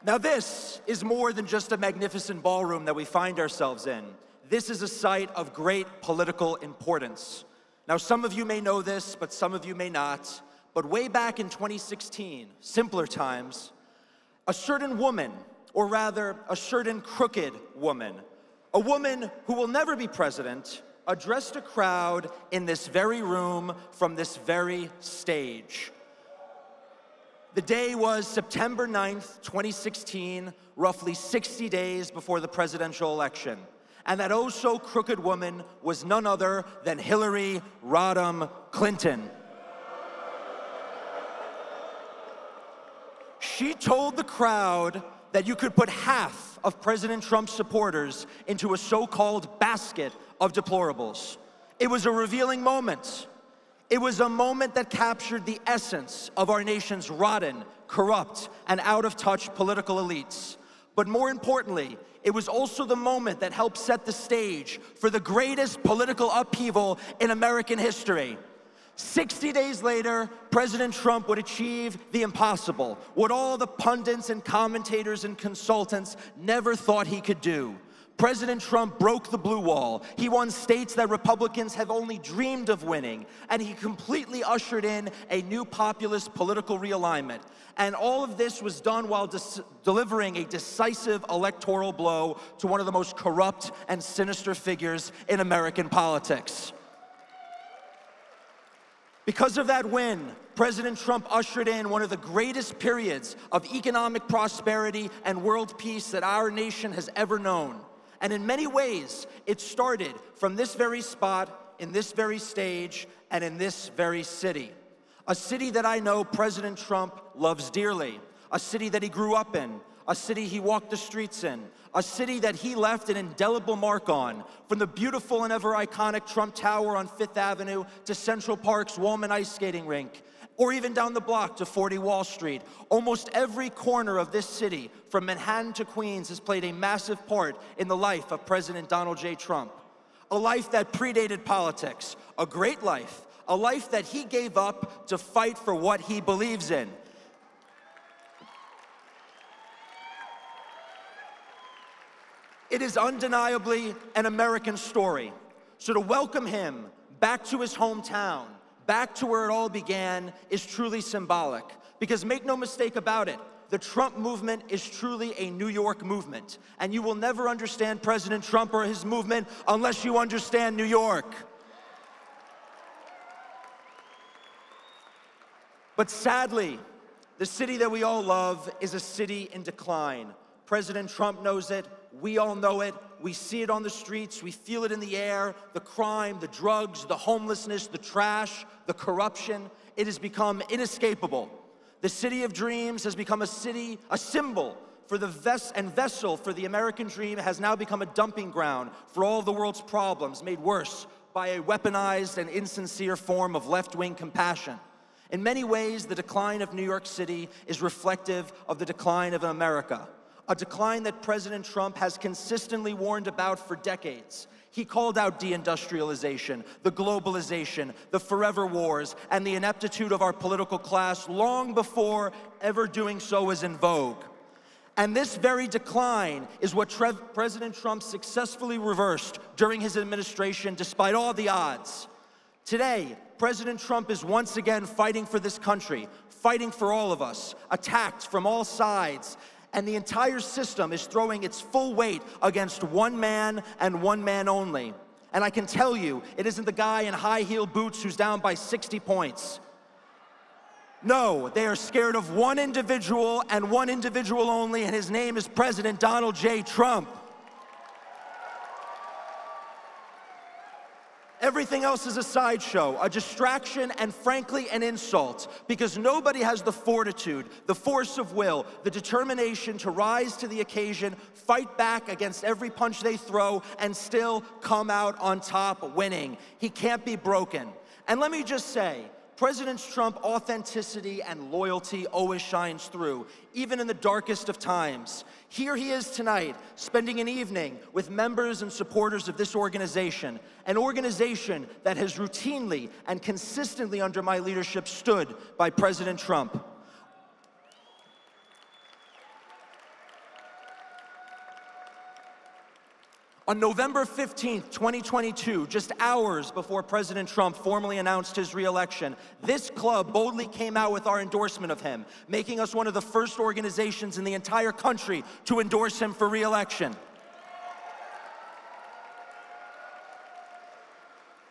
Speaker 8: Now this is more than just a magnificent ballroom that we find ourselves in. This is a site of great political importance. Now some of you may know this, but some of you may not. But way back in 2016, simpler times, a certain woman, or rather a certain crooked woman, a woman who will never be president, addressed a crowd in this very room from this very stage. The day was September 9th, 2016, roughly 60 days before the presidential election. And that oh so crooked woman was none other than Hillary Rodham Clinton. She told the crowd that you could put half of President Trump's supporters into a so-called basket of deplorables. It was a revealing moment. It was a moment that captured the essence of our nation's rotten, corrupt, and out-of-touch political elites. But more importantly, it was also the moment that helped set the stage for the greatest political upheaval in American history. 60 days later, President Trump would achieve the impossible, what all the pundits and commentators and consultants never thought he could do. President Trump broke the blue wall. He won states that Republicans have only dreamed of winning, and he completely ushered in a new populist political realignment. And all of this was done while delivering a decisive electoral blow to one of the most corrupt and sinister figures in American politics. Because of that win, President Trump ushered in one of the greatest periods of economic prosperity and world peace that our nation has ever known. And in many ways, it started from this very spot, in this very stage, and in this very city. A city that I know President Trump loves dearly. A city that he grew up in. A city he walked the streets in. A city that he left an indelible mark on. From the beautiful and ever iconic Trump Tower on Fifth Avenue to Central Park's Wallman Ice Skating Rink, or even down the block to 40 Wall Street. Almost every corner of this city, from Manhattan to Queens, has played a massive part in the life of President Donald J. Trump. A life that predated politics, a great life, a life that he gave up to fight for what he believes in. It is undeniably an American story. So to welcome him back to his hometown, back to where it all began, is truly symbolic. Because make no mistake about it, the Trump movement is truly a New York movement. And you will never understand President Trump or his movement unless you understand New York. But sadly, the city that we all love is a city in decline. President Trump knows it. We all know it. We see it on the streets. We feel it in the air. The crime, the drugs, the homelessness, the trash, the corruption. It has become inescapable. The city of dreams has become a city, a symbol for the vessel for the American dream has now become a dumping ground for all the world's problems, made worse by a weaponized and insincere form of left-wing compassion. In many ways, the decline of New York City is reflective of the decline of America. A decline that President Trump has consistently warned about for decades. He called out deindustrialization, the globalization, the forever wars, and the ineptitude of our political class long before ever doing so was in vogue. And this very decline is what President Trump successfully reversed during his administration, despite all the odds. Today, President Trump is once again fighting for this country, fighting for all of us, attacked from all sides, and the entire system is throwing its full weight against one man and one man only. And I can tell you, it isn't the guy in high-heeled boots who's down by 60 points. No, they are scared of one individual and one individual only, and his name is President Donald J. Trump. Everything else is a sideshow, a distraction, and frankly, an insult, because nobody has the fortitude, the force of will, the determination to rise to the occasion, fight back against every punch they throw, and still come out on top winning. He can't be broken. And let me just say, President Trump's authenticity and loyalty always shines through, even in the darkest of times. Here he is tonight, spending an evening with members and supporters of this organization, an organization that has routinely and consistently under my leadership stood by President Trump. On November 15th, 2022, just hours before President Trump formally announced his re-election, this club boldly came out with our endorsement of him, making us one of the first organizations in the entire country to endorse him for re-election.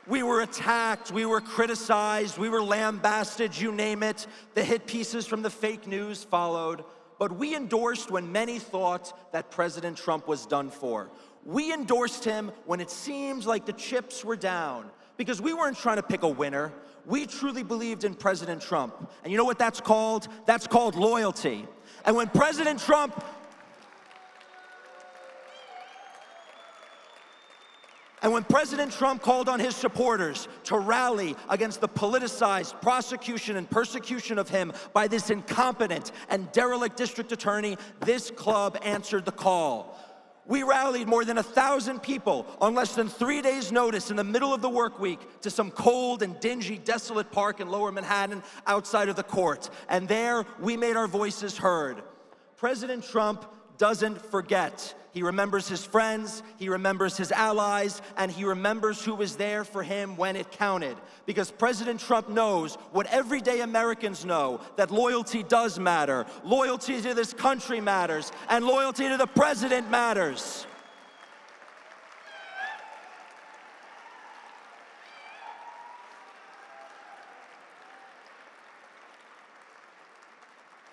Speaker 8: We were attacked, we were criticized, we were lambasted, you name it. The hit pieces from the fake news followed. But we endorsed when many thought that President Trump was done for. We endorsed him when it seemed like the chips were down, because we weren't trying to pick a winner. We truly believed in President Trump. And you know what that's called? That's called loyalty. And when President Trump And when President Trump called on his supporters to rally against the politicized prosecution and persecution of him by this incompetent and derelict district attorney, this club answered the call. We rallied more than 1,000 people on less than 3 days' notice in the middle of the work week to some cold and dingy, desolate park in Lower Manhattan outside of the court. And there, we made our voices heard. President Trump doesn't forget. He remembers his friends, he remembers his allies, and he remembers who was there for him when it counted. Because President Trump knows what everyday Americans know, that loyalty does matter. Loyalty to this country matters, and loyalty to the president matters.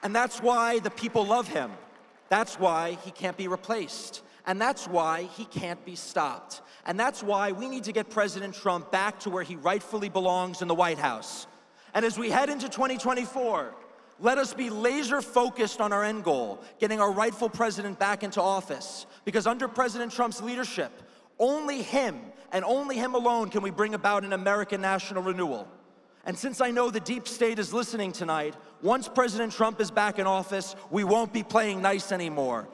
Speaker 8: And that's why the people love him. That's why he can't be replaced. And that's why he can't be stopped. And that's why we need to get President Trump back to where he rightfully belongs in the White House. And as we head into 2024, let us be laser focused on our end goal, getting our rightful president back into office. Because under President Trump's leadership, only him and only him alone can we bring about an American national renewal. And since I know the deep state is listening tonight, once President Trump is back in office, we won't be playing nice anymore.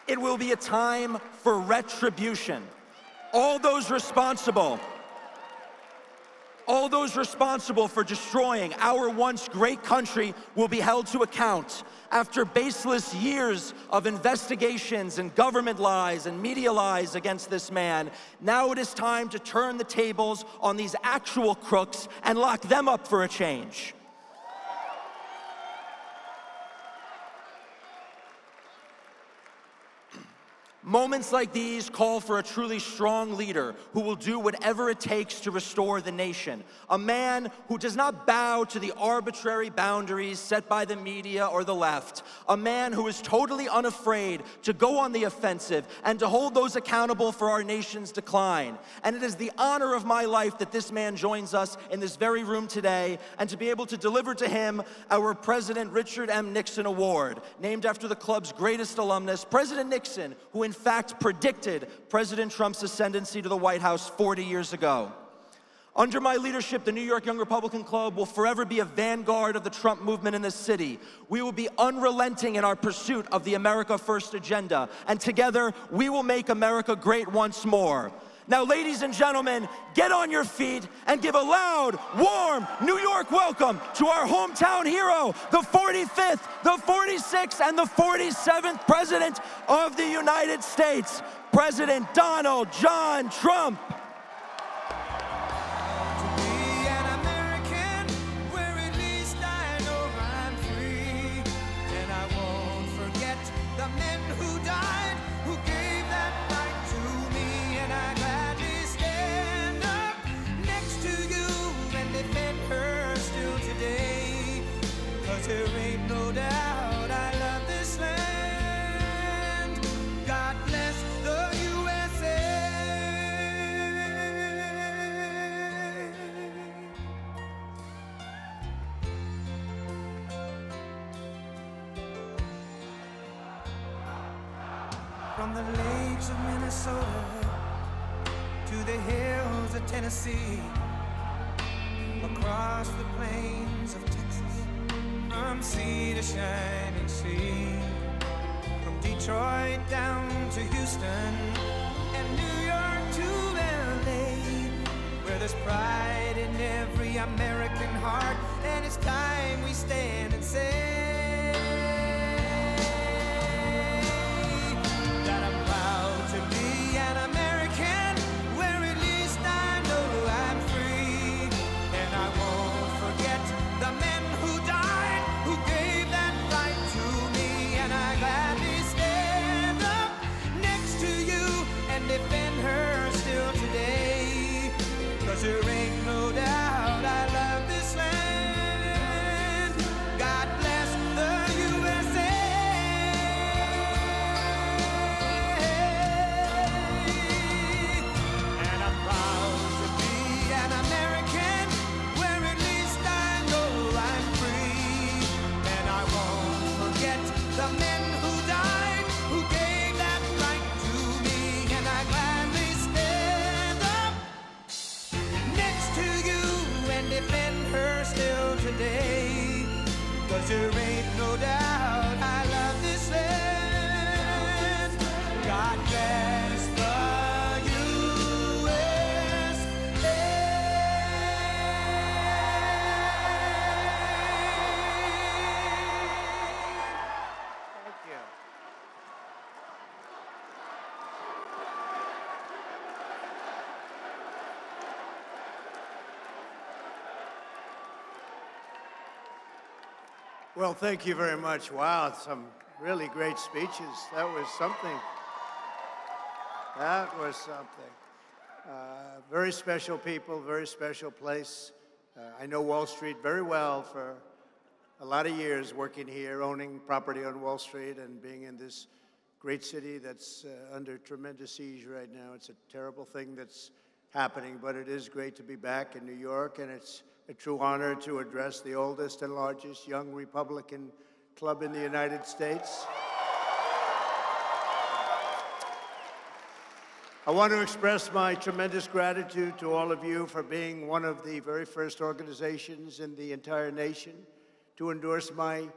Speaker 8: It will be a time for retribution. All those responsible for destroying our once great country will be held to account. After baseless years of investigations and government lies and media lies against this man, now it is time to turn the tables on these actual crooks and lock them up for a change. Moments like these call for a truly strong leader who will do whatever it takes to restore the nation. A man who does not bow to the arbitrary boundaries set by the media or the left. A man who is totally unafraid to go on the offensive and to hold those accountable for our nation's decline. And it is the honor of my life that this man joins us in this very room today, and to be able to deliver to him our President Richard M. Nixon Award, named after the club's greatest alumnus, President Nixon, who in fact predicted President Trump's ascendancy to the White House 40 years ago. Under my leadership, the New York Young Republican Club will forever be a vanguard of the Trump movement in this city. We will be unrelenting in our pursuit of the America First agenda, and together we will make America great once more. Now, ladies and gentlemen, get on your feet and give a loud, warm New York welcome to our hometown hero, the 45th, the 46th, and the 47th President of the United States, President Donald John Trump.
Speaker 17: There ain't no doubt I love this land. God bless the USA. From the lakes of Minnesota to the hills of Tennessee, across the plains of Texas, from sea to shining sea, from Detroit down to Houston and New York to LA, where there's pride in every American heart, and it's time we stand and say that I'm proud to be an American, where at least I know I'm free, and I won't forget the men who died, who gave that right to me, and I gladly stand up next to you and defend her still today, 'cause there ain't no doubt I love this land. God bless the USA. And I'm proud to be an American, where at least I know I'm free, and I won't her still today. 'Cause there ain't no doubt I love this land. God bless the USA.
Speaker 18: Thank you. Well, thank you very much. Wow, some really great speeches. That was something. That was something. Very special people, very special place. I know Wall Street very well for a lot of years, working here, owning property on Wall Street and being in this great city that's under tremendous siege right now. It's a terrible thing that's happening, but it is great to be back in New York, and it's a true honor to address the oldest and largest young Republican club in the United States. I want to express my tremendous gratitude to all of you for being one of the very first organizations in the entire nation to endorse my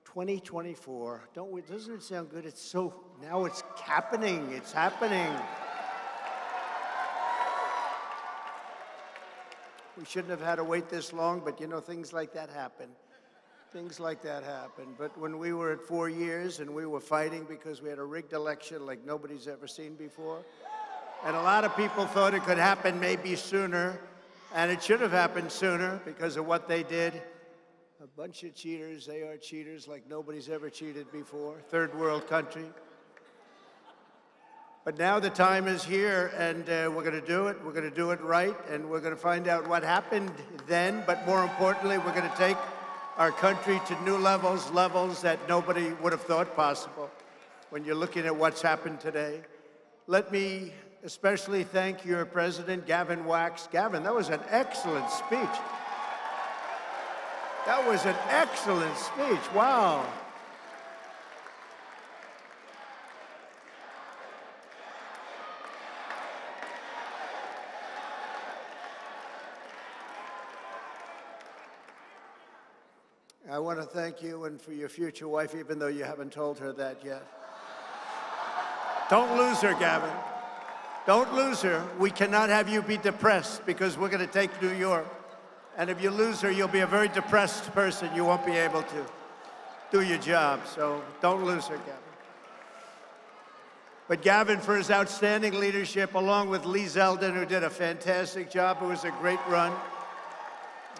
Speaker 18: 2024. Doesn't it sound good? It's so, now it's happening. It's happening. We shouldn't have had to wait this long, but you know, things like that happen. Things like that happen. But when we were at 4 years and we were fighting because we had a rigged election like nobody's ever seen before, and a lot of people thought it could happen maybe sooner, and it should have happened sooner because of what they did. A bunch of cheaters. They are cheaters like nobody's ever cheated before. Third world country. But now the time is here, and we're going to do it. We're going to do it right, and we're going to find out what happened then. But more importantly, we're going to take our country to new levels that nobody would have thought possible when you're looking at what's happened today. Let me especially thank your president, Gavin Wax. Gavin, that was an excellent speech. That was an excellent speech. Wow. I want to thank you and for your future wife, even though you haven't told her that yet. Don't lose her, Gavin. Don't lose her. We cannot have you be depressed because we're going to take New York. And if you lose her, you'll be a very depressed person. You won't be able to do your job. So don't lose her, Gavin. But Gavin, for his outstanding leadership, along with Lee Zeldin, who did a fantastic job. It was a great run.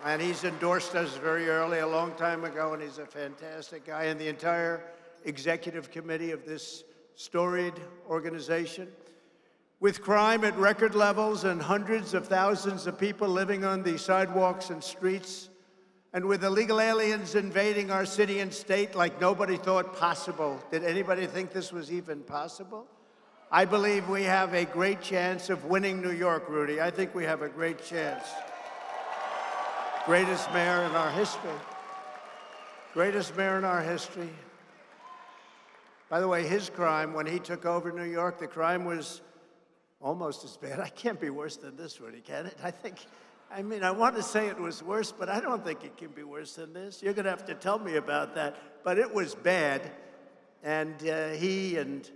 Speaker 18: And he's endorsed us very early, a long time ago, and he's a fantastic guy. And the entire executive committee of this storied organization. With crime at record levels and hundreds of thousands of people living on the sidewalks and streets, and with illegal aliens invading our city and state like nobody thought possible. Did anybody think this was even possible? I believe we have a great chance of winning New York, Rudy. I think we have a great chance. Greatest mayor in our history. Greatest mayor in our history. By the way, his crime, when he took over New York, the crime was almost as bad. I can't be worse than this, Rudy, can it? I mean, I want to say it was worse, but I don't think it can be worse than this. You're going to have to tell me about that. But it was bad. And he and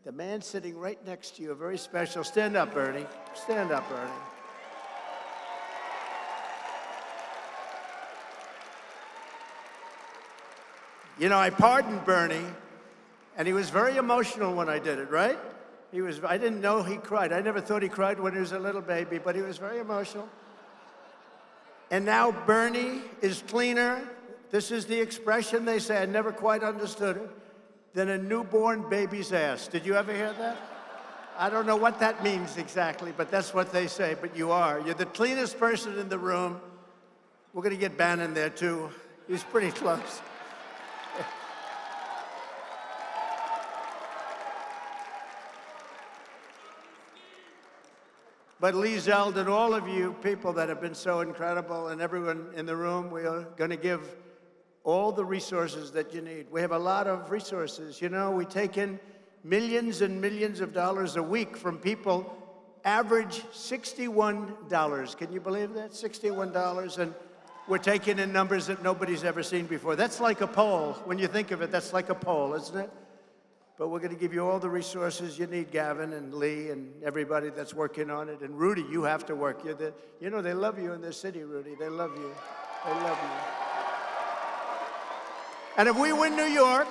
Speaker 18: the man sitting right next to you, very special. Stand up, Bernie. Stand up, Bernie. You know, I pardoned Bernie, and he was very emotional when I did it, right? I didn't know he cried. I never thought he cried when he was a little baby, but he was very emotional. And now Bernie is cleaner. This is the expression they say, I never quite understood it, than a newborn baby's ass. Did you ever hear that? I don't know what that means exactly, but that's what they say, but you are. You're the cleanest person in the room. We're going to get Bannon there, too. He's pretty close. But Lee Zeldin, all of you people that have been so incredible, and everyone in the room, we are going to give all the resources that you need. We have a lot of resources. You know, we take in millions and millions of dollars a week from people, average $61. Can you believe that? $61. And We're taking in numbers that nobody's ever seen before. That's like a poll. When you think of it, that's like a poll, isn't it? But we're going to give you all the resources you need, Gavin and Lee and everybody that's working on it. And Rudy, you have to work. You know, they love you in this city, Rudy. They love you. They love you. And if we win New York,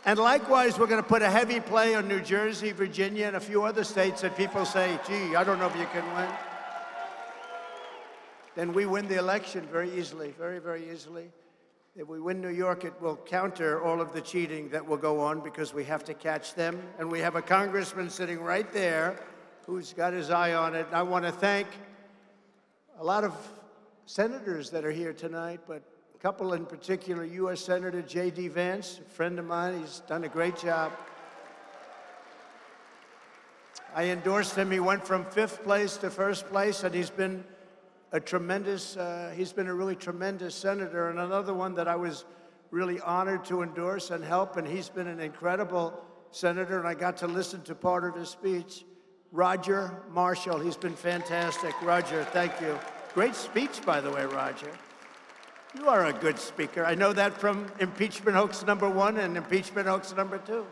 Speaker 18: and likewise, we're going to put a heavy play on New Jersey, Virginia, and a few other states that people say, gee, I don't know if you can win. Then we win the election very easily, very, very easily. If we win New York, it will counter all of the cheating that will go on because we have to catch them. And we have a congressman sitting right there who's got his eye on it. And I want to thank a lot of senators that are here tonight, but a couple in particular, U.S. Senator J.D. Vance, a friend of mine. He's done a great job. I endorsed him. He went from 5th place to 1st place, and he's been a really tremendous senator. And another one that I was really honored to endorse and help, and he's been an incredible senator, and I got to listen to part of his speech, Roger Marshall. He's been fantastic. Roger, thank you. Great speech, by the way, Roger. You are a good speaker. I know that from impeachment hoax #1 and impeachment hoax #2.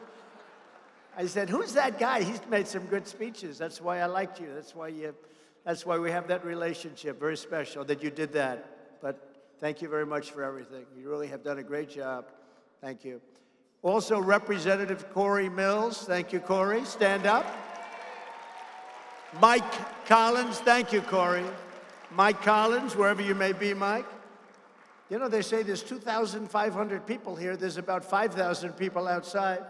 Speaker 18: I said, who's that guy? He's made some good speeches. That's why I liked you. That's why we have that relationship. Very special that you did that. But thank you very much for everything. You really have done a great job. Thank you. Also, Representative Corey Mills. Thank you, Corey. Stand up. Mike Collins. Thank you, Corey. Mike Collins, wherever you may be, Mike. You know, they say there's 2,500 people here. There's about 5,000 people outside.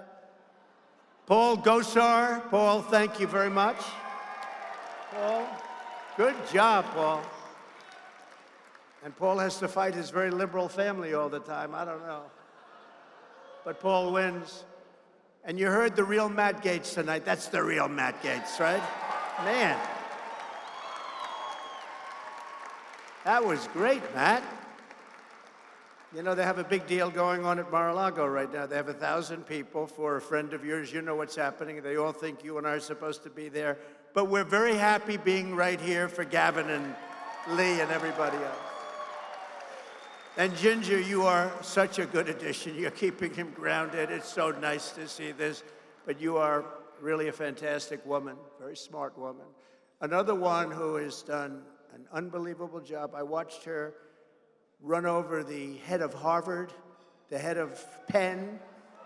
Speaker 18: Paul Gosar. Paul, thank you very much. Paul, good job, Paul. And Paul has to fight his very liberal family all the time. I don't know. But Paul wins. And you heard the real Matt Gaetz tonight. That's the real Matt Gaetz, right? Man. That was great, Matt. You know, they have a big deal going on at Mar-a-Lago right now. They have 1,000 people for a friend of yours. You know what's happening. They all think you and I are supposed to be there. But we're very happy being right here for Gavin and Lee and everybody else. And Ginger, you are such a good addition. You're keeping him grounded. It's so nice to see this. But you are really a fantastic woman, very smart woman. Another one who has done an unbelievable job. I watched her run over the head of Harvard, the head of Penn,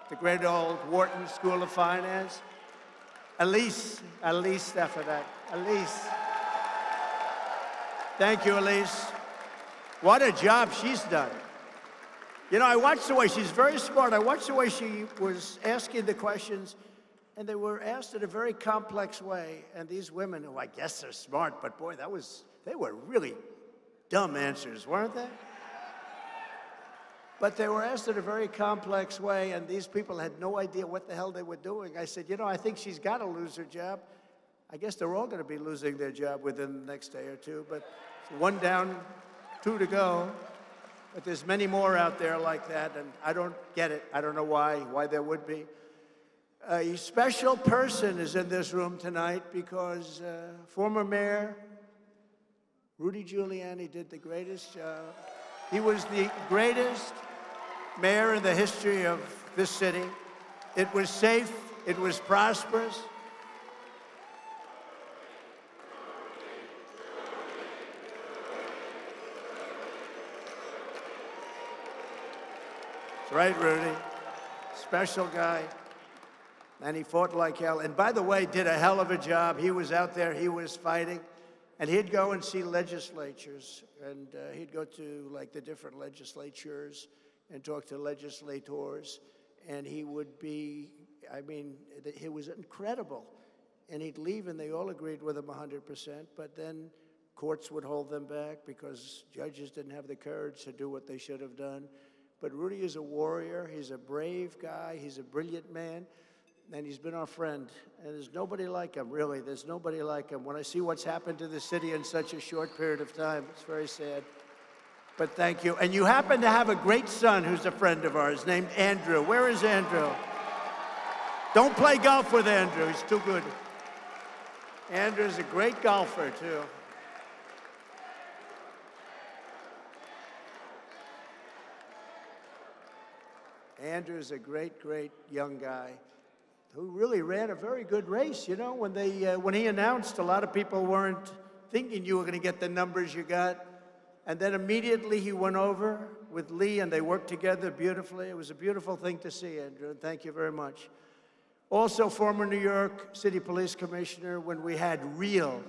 Speaker 18: the great old Wharton School of Finance. Elise Stefanik. Elise. Thank you, Elise. What a job she's done. You know, I watched the way, she's very smart. I watched the way she was asking the questions, and they were asked in a very complex way. And these women, who I guess are smart, but boy, they were really dumb answers, weren't they? But they were asked in a very complex way, and these people had no idea what the hell they were doing. I said, you know, I think she's got to lose her job. I guess they're all going to be losing their job within the next day or two, but 1 down, 2 to go. But there's many more out there like that, and I don't get it. I don't know why there would be. A special person is in this room tonight because former Mayor Rudy Giuliani did the greatest job. He was the greatest mayor in the history of this city. It was safe, it was prosperous. That's right, Rudy. Special guy. And he fought like hell. And by the way, did a hell of a job. He was out there, he was fighting. And he'd go and see legislatures, and he'd go to like the different legislatures and talk to legislators, and he would be, I mean, it was incredible. And he'd leave, and they all agreed with him 100%, but then courts would hold them back because judges didn't have the courage to do what they should have done. But Rudy is a warrior, he's a brave guy, he's a brilliant man, and he's been our friend. And there's nobody like him, really. There's nobody like him. When I see what's happened to the city in such a short period of time, it's very sad. But thank you. And you happen to have a great son who's a friend of ours named Andrew. Where is Andrew? Don't play golf with Andrew. He's too good. Andrew's a great golfer, too. Andrew's a great, great young guy who really ran a very good race. You know, when he announced, a lot of people weren't thinking you were going to get the numbers you got. And then immediately he went over with Lee and they worked together beautifully. It was a beautiful thing to see, Andrew, and thank you very much. Also, former New York City Police Commissioner, when we had real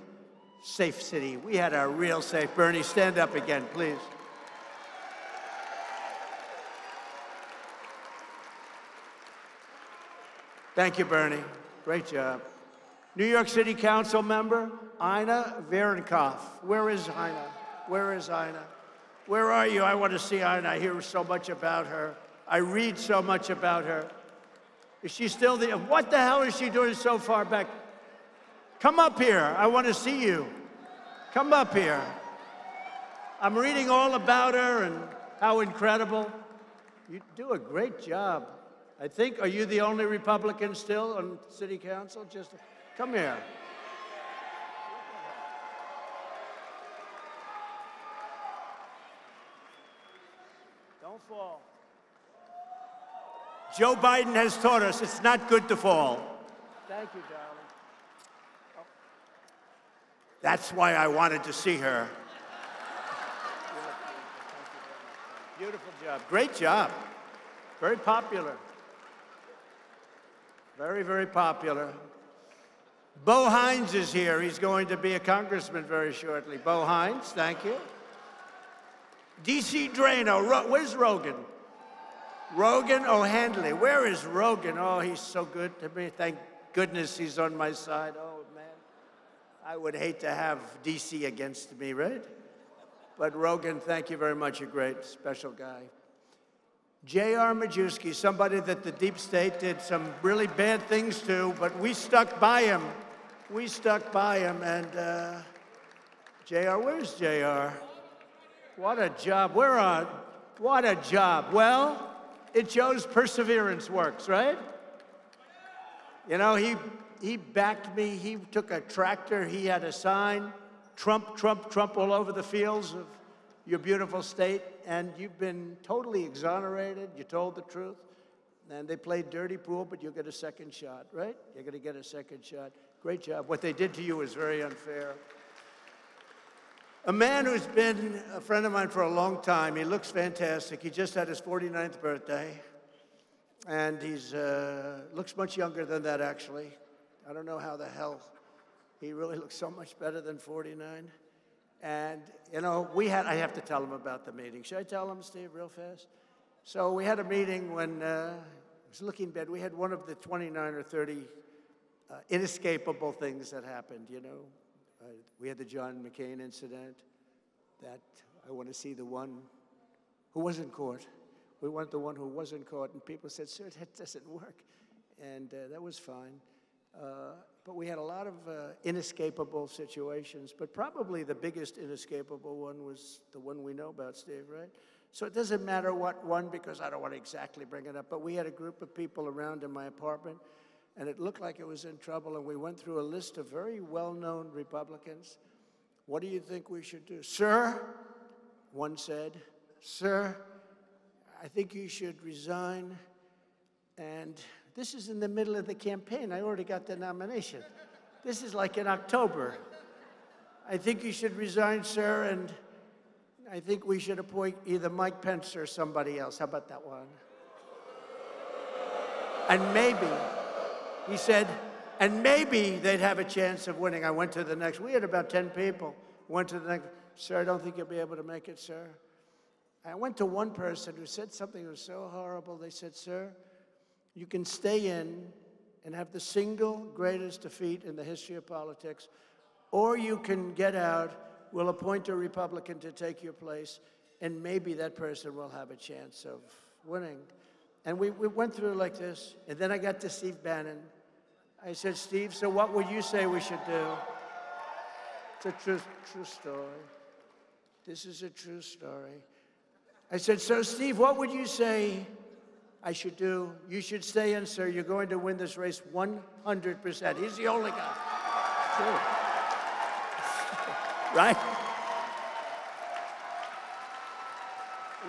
Speaker 18: safe city. We had a real safe. Bernie, stand up again, please. Thank you, Bernie. Great job. New York City Council member, Ina Verenkopf. Where is Ina? Where is Ina? Where are you? I want to see Ina. I hear so much about her. I read so much about her. Is she still there? What the hell is she doing so far back? Come up here. I want to see you. Come up here. I'm reading all about her and how incredible. You do a great job. I think, are you the only Republican still on City Council? Just come here. Don't fall. Joe Biden has taught us it's not good to fall. Thank you, darling. Oh. That's why I wanted to see her. Beautiful job. Great job. Very popular. Very, very popular. Bo Hines is here. He's going to be a congressman very shortly. Bo Hines, thank you. D.C. Drano. Where's Rogan? Rogan O'Handley. Where is Rogan? Oh, he's so good to me. Thank goodness he's on my side. Oh, man. I would hate to have D.C. against me, right? But Rogan, thank you very much. A great, special guy. J.R. Majewski, somebody that the deep state did some really bad things to, but we stuck by him. We stuck by him, and J.R., where's J.R.? What a job. We're on. What a job. Well, it shows perseverance works, right? You know, he backed me. He took a tractor. He had a sign, Trump, Trump, Trump, all over the fields of your beautiful state, and you've been totally exonerated. You told the truth, and they played dirty pool, but you'll get a second shot, right? You're going to get a second shot. Great job. What they did to you was very unfair. A man who's been a friend of mine for a long time. He looks fantastic. He just had his 49th birthday, and he's looks much younger than that, actually. I don't know how the hell he really looks so much better than 49. And, you know, I have to tell him about the meeting. Should I tell him, Steve, real fast? So we had a meeting when I was looking bad. We had one of the 29 or 30 inescapable things that happened, you know. We had the John McCain incident. That I want to see the one who wasn't caught. We want the one who wasn't caught. And people said, sir, that doesn't work. And that was fine. But we had a lot of inescapable situations, but probably the biggest inescapable one was the one we know about, Steve, right? So it doesn't matter what one, because I don't want to exactly bring it up, but we had a group of people around in my apartment, and it looked like it was in trouble, and we went through a list of very well-known Republicans. What do you think we should do? Sir, one said, sir, I think you should resign, and this is in the middle of the campaign. I already got the nomination. This is like in October. I think you should resign, sir, and I think we should appoint either Mike Pence or somebody else. How about that one? And maybe, he said, and maybe they'd have a chance of winning. I went to the next, we had about 10 people. Went to the next, sir, I don't think you'll be able to make it, sir. I went to one person who said something that was so horrible. They said, sir, you can stay in and have the single greatest defeat in the history of politics, or you can get out, we'll appoint a Republican to take your place, and maybe that person will have a chance of winning. And we went through like this, and then I got to Steve Bannon. I said, Steve, so what would you say we should do? It's a true story. This is a true story. I said, so Steve, what would you say I should do? You should stay in, sir. You're going to win this race 100%. He's the only guy. True. Right?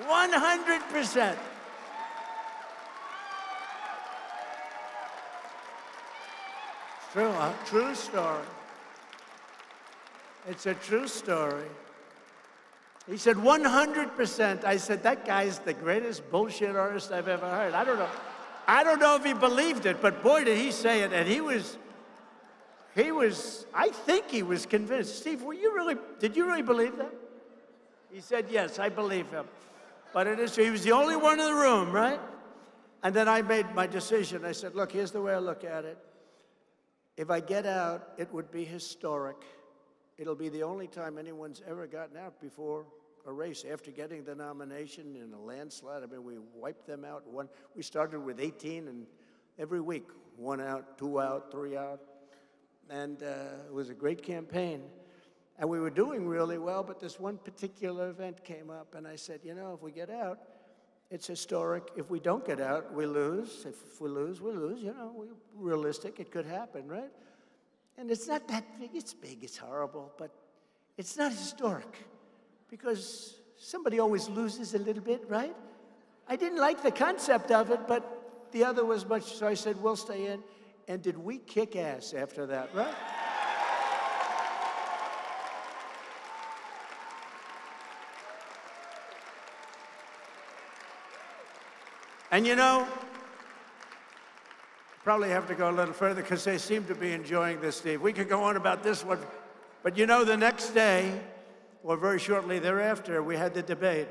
Speaker 18: 100%. True, a true story. It's a true story. He said, 100%. I said, that guy's the greatest bullshit artist I've ever heard. I don't know if he believed it, but boy, did he say it. And he was, I think he was convinced. Steve, did you really believe that? He said, yes, I believe him. But he was the only one in the room, right? And then I made my decision. I said, look, here's the way I look at it. If I get out, it would be historic. It'll be the only time anyone's ever gotten out before a race after getting the nomination in a landslide. I mean, we wiped them out. We started with 18, and every week, 1 out, 2 out, 3 out. And it was a great campaign. And we were doing really well, but this one particular event came up, and I said, you know, if we get out, it's historic. If we don't get out, we lose. If we lose, we lose. You know, we're realistic. It could happen, right? And it's not that big. It's big. It's horrible. But it's not historic because somebody always loses a little bit, right? I didn't like the concept of it, but the other was much. So I said, we'll stay in. And did we kick ass after that, right? And you know, probably have to go a little further because they seem to be enjoying this, Steve. We could go on about this one, but you know, the next day, or very shortly thereafter, we had the debate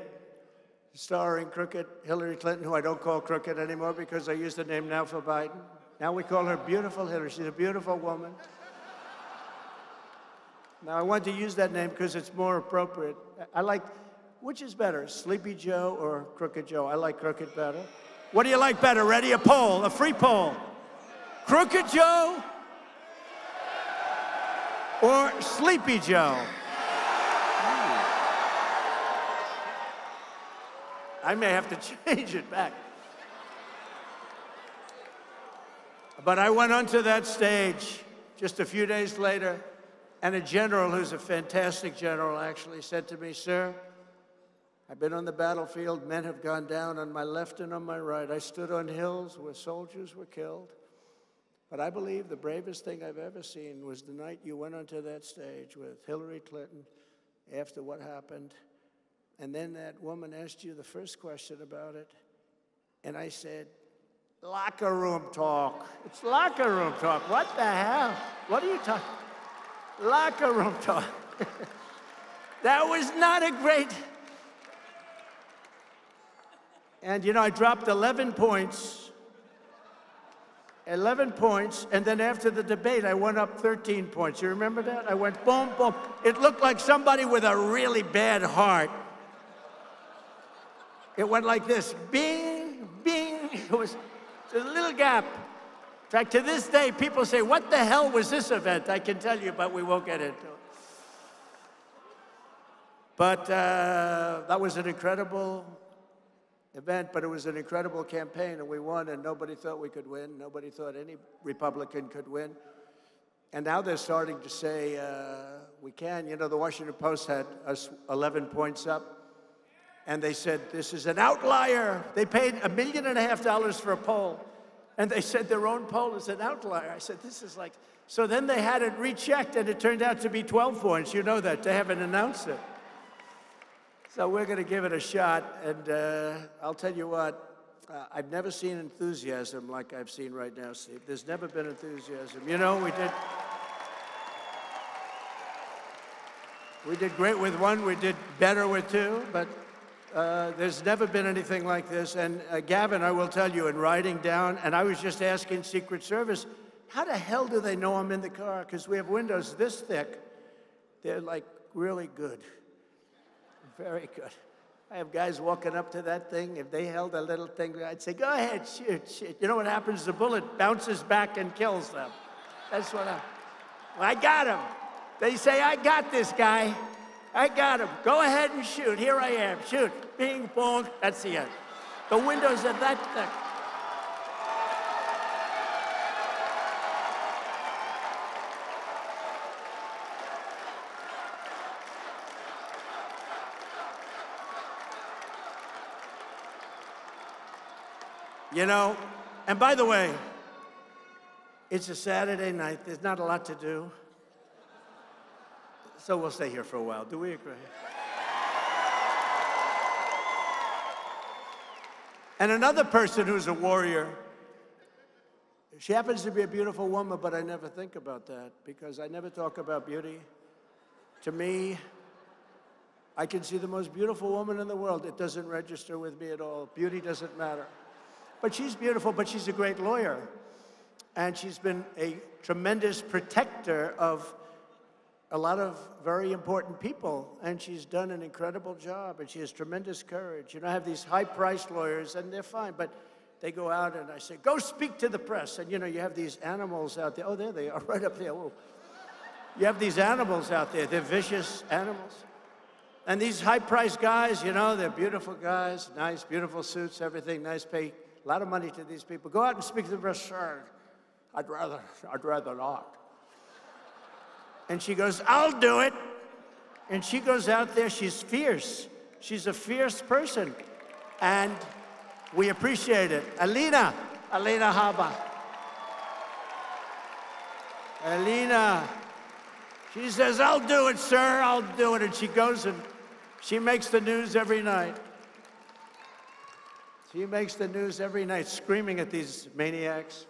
Speaker 18: starring crooked Hillary Clinton, who I don't call crooked anymore because I use the name now for Biden. Now we call her Beautiful Hillary. She's a beautiful woman. Now I want to use that name because it's more appropriate. I like, which is better, Sleepy Joe or Crooked Joe? I like Crooked better. What do you like better? Ready? A poll, a free poll. Crooked Joe or Sleepy Joe? I may have to change it back. But I went onto that stage just a few days later, and a general who's a fantastic general actually said to me, sir, I've been on the battlefield. Men have gone down on my left and on my right. I stood on hills where soldiers were killed. But I believe the bravest thing I've ever seen was the night you went onto that stage with Hillary Clinton after what happened. And then that woman asked you the first question about it. And I said, locker room talk. It's locker room talk. What the hell? What are you talking? Locker room talk. That was not a great... And, you know, I dropped 11 points. 11 points, and then after the debate, I went up 13 points. You remember that? I went boom, boom. It looked like somebody with a really bad heart. It went like this, bing, bing. It was a little gap. In fact, to this day, people say, what the hell was this event? I can tell you, but we won't get into it. But that was an incredible event, but it was an incredible campaign, and we won, and nobody thought we could win. Nobody thought any Republican could win. And now they're starting to say, we can. You know, the Washington Post had us 11 points up, and they said, this is an outlier. They paid $1.5 million for a poll, and they said their own poll is an outlier. I said, this is like, so then they had it rechecked, and it turned out to be 12 points. You know that. They haven't announced it. So we're going to give it a shot, and I'll tell you what, I've never seen enthusiasm like I've seen right now, Steve. There's never been enthusiasm. You know, we did great with one, we did better with two, but there's never been anything like this. And Gavin, I will tell you, in riding down, and I was just asking Secret Service, how the hell do they know I'm in the car? Because we have windows this thick. They're like really good. Very good. I have guys walking up to that thing. If they held a little thing, I'd say, go ahead, shoot. You know what happens? The bullet bounces back and kills them. That's what I got him. They say, I got this guy. I got him. Go ahead and shoot. Here I am. Shoot. Bing, bong. That's the end. The windows are that thick. You know, and by the way, It's a Saturday night. There's not a lot to do. So we'll stay here for a while. Do we agree? And another person who's a warrior, she happens to be a beautiful woman, but I never think about that because I never talk about beauty. To me, I can see the most beautiful woman in the world. It doesn't register with me at all. Beauty doesn't matter. But she's beautiful, but she's a great lawyer. And she's been a tremendous protector of a lot of very important people, and she's done an incredible job, and she has tremendous courage. You know, I have these high-priced lawyers, and they're fine, but they go out and I say, go speak to the press. And, you know, you have these animals out there. Oh, there they are, right up there. Whoa. You have these animals out there. They're vicious animals. And these high-priced guys, you know, they're beautiful guys, nice, beautiful suits, everything, nice pay, a lot of money to these people. Go out and speak to the press. Sure, I'd rather not. And she goes, I'll do it. And she goes out there, she's fierce. She's a fierce person. And we appreciate it. Alina Habba. Alina, she says, I'll do it, sir, I'll do it. And she goes and she makes the news every night. She makes the news every night, screaming at these maniacs.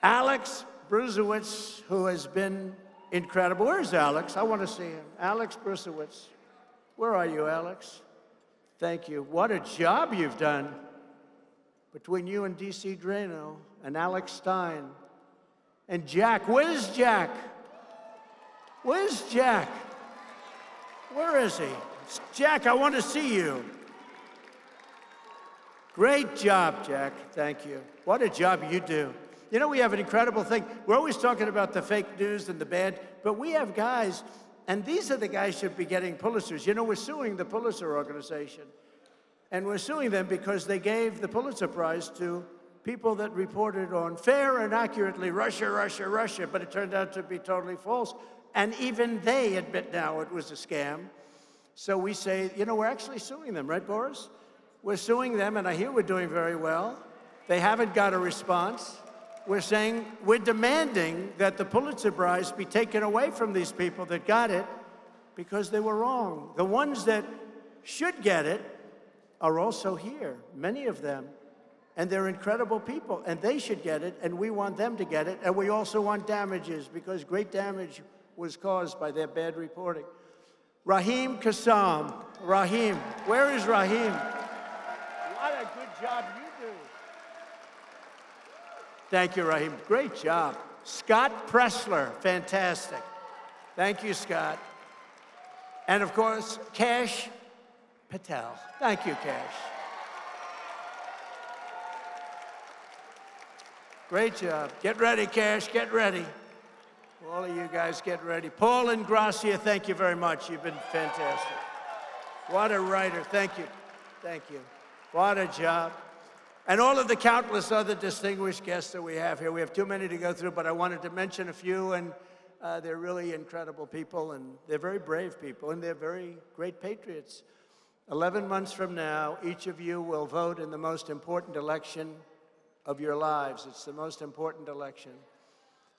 Speaker 18: Alex Brusewitz, who has been incredible. Where's Alex? I want to see him. Alex Brusewitz. Where are you, Alex? Thank you. What a job you've done between you and D.C. Drano and Alex Stein and Jack. Where's Jack? Where's Jack? Where is he? Jack, I want to see you. Great job, Jack. Thank you. What a job you do. You know, we have an incredible thing. We're always talking about the fake news and the bad, but we have guys, and these are the guys who should be getting Pulitzers. You know, we're suing the Pulitzer Organization, and we're suing them because they gave the Pulitzer Prize to people that reported on fair and accurately Russia, Russia, Russia, but it turned out to be totally false. And even they admit now it was a scam. So we say, you know, we're actually suing them, right, Boris? We're suing them, and I hear we're doing very well. They haven't got a response. We're saying, we're demanding that the Pulitzer Prize be taken away from these people that got it because they were wrong. The ones that should get it are also here, many of them. And they're incredible people, and they should get it, and we want them to get it, and we also want damages because great damage was caused by their bad reporting. Raheem Kassam. Raheem. Where is Raheem? What a good job you do. Thank you, Raheem. Great job. Scott Pressler. Fantastic. Thank you, Scott. And, of course, Kash Patel. Thank you, Kash. Great job. Get ready, Kash. Get ready. All of you guys get ready. Paul and Gracia, thank you very much. You've been fantastic. What a writer. Thank you. Thank you. What a job. And all of the countless other distinguished guests that we have here. We have too many to go through, but I wanted to mention a few, and they're really incredible people, and they're very brave people, and they're very great patriots. 11 months from now, each of you will vote in the most important election of your lives. It's the most important election.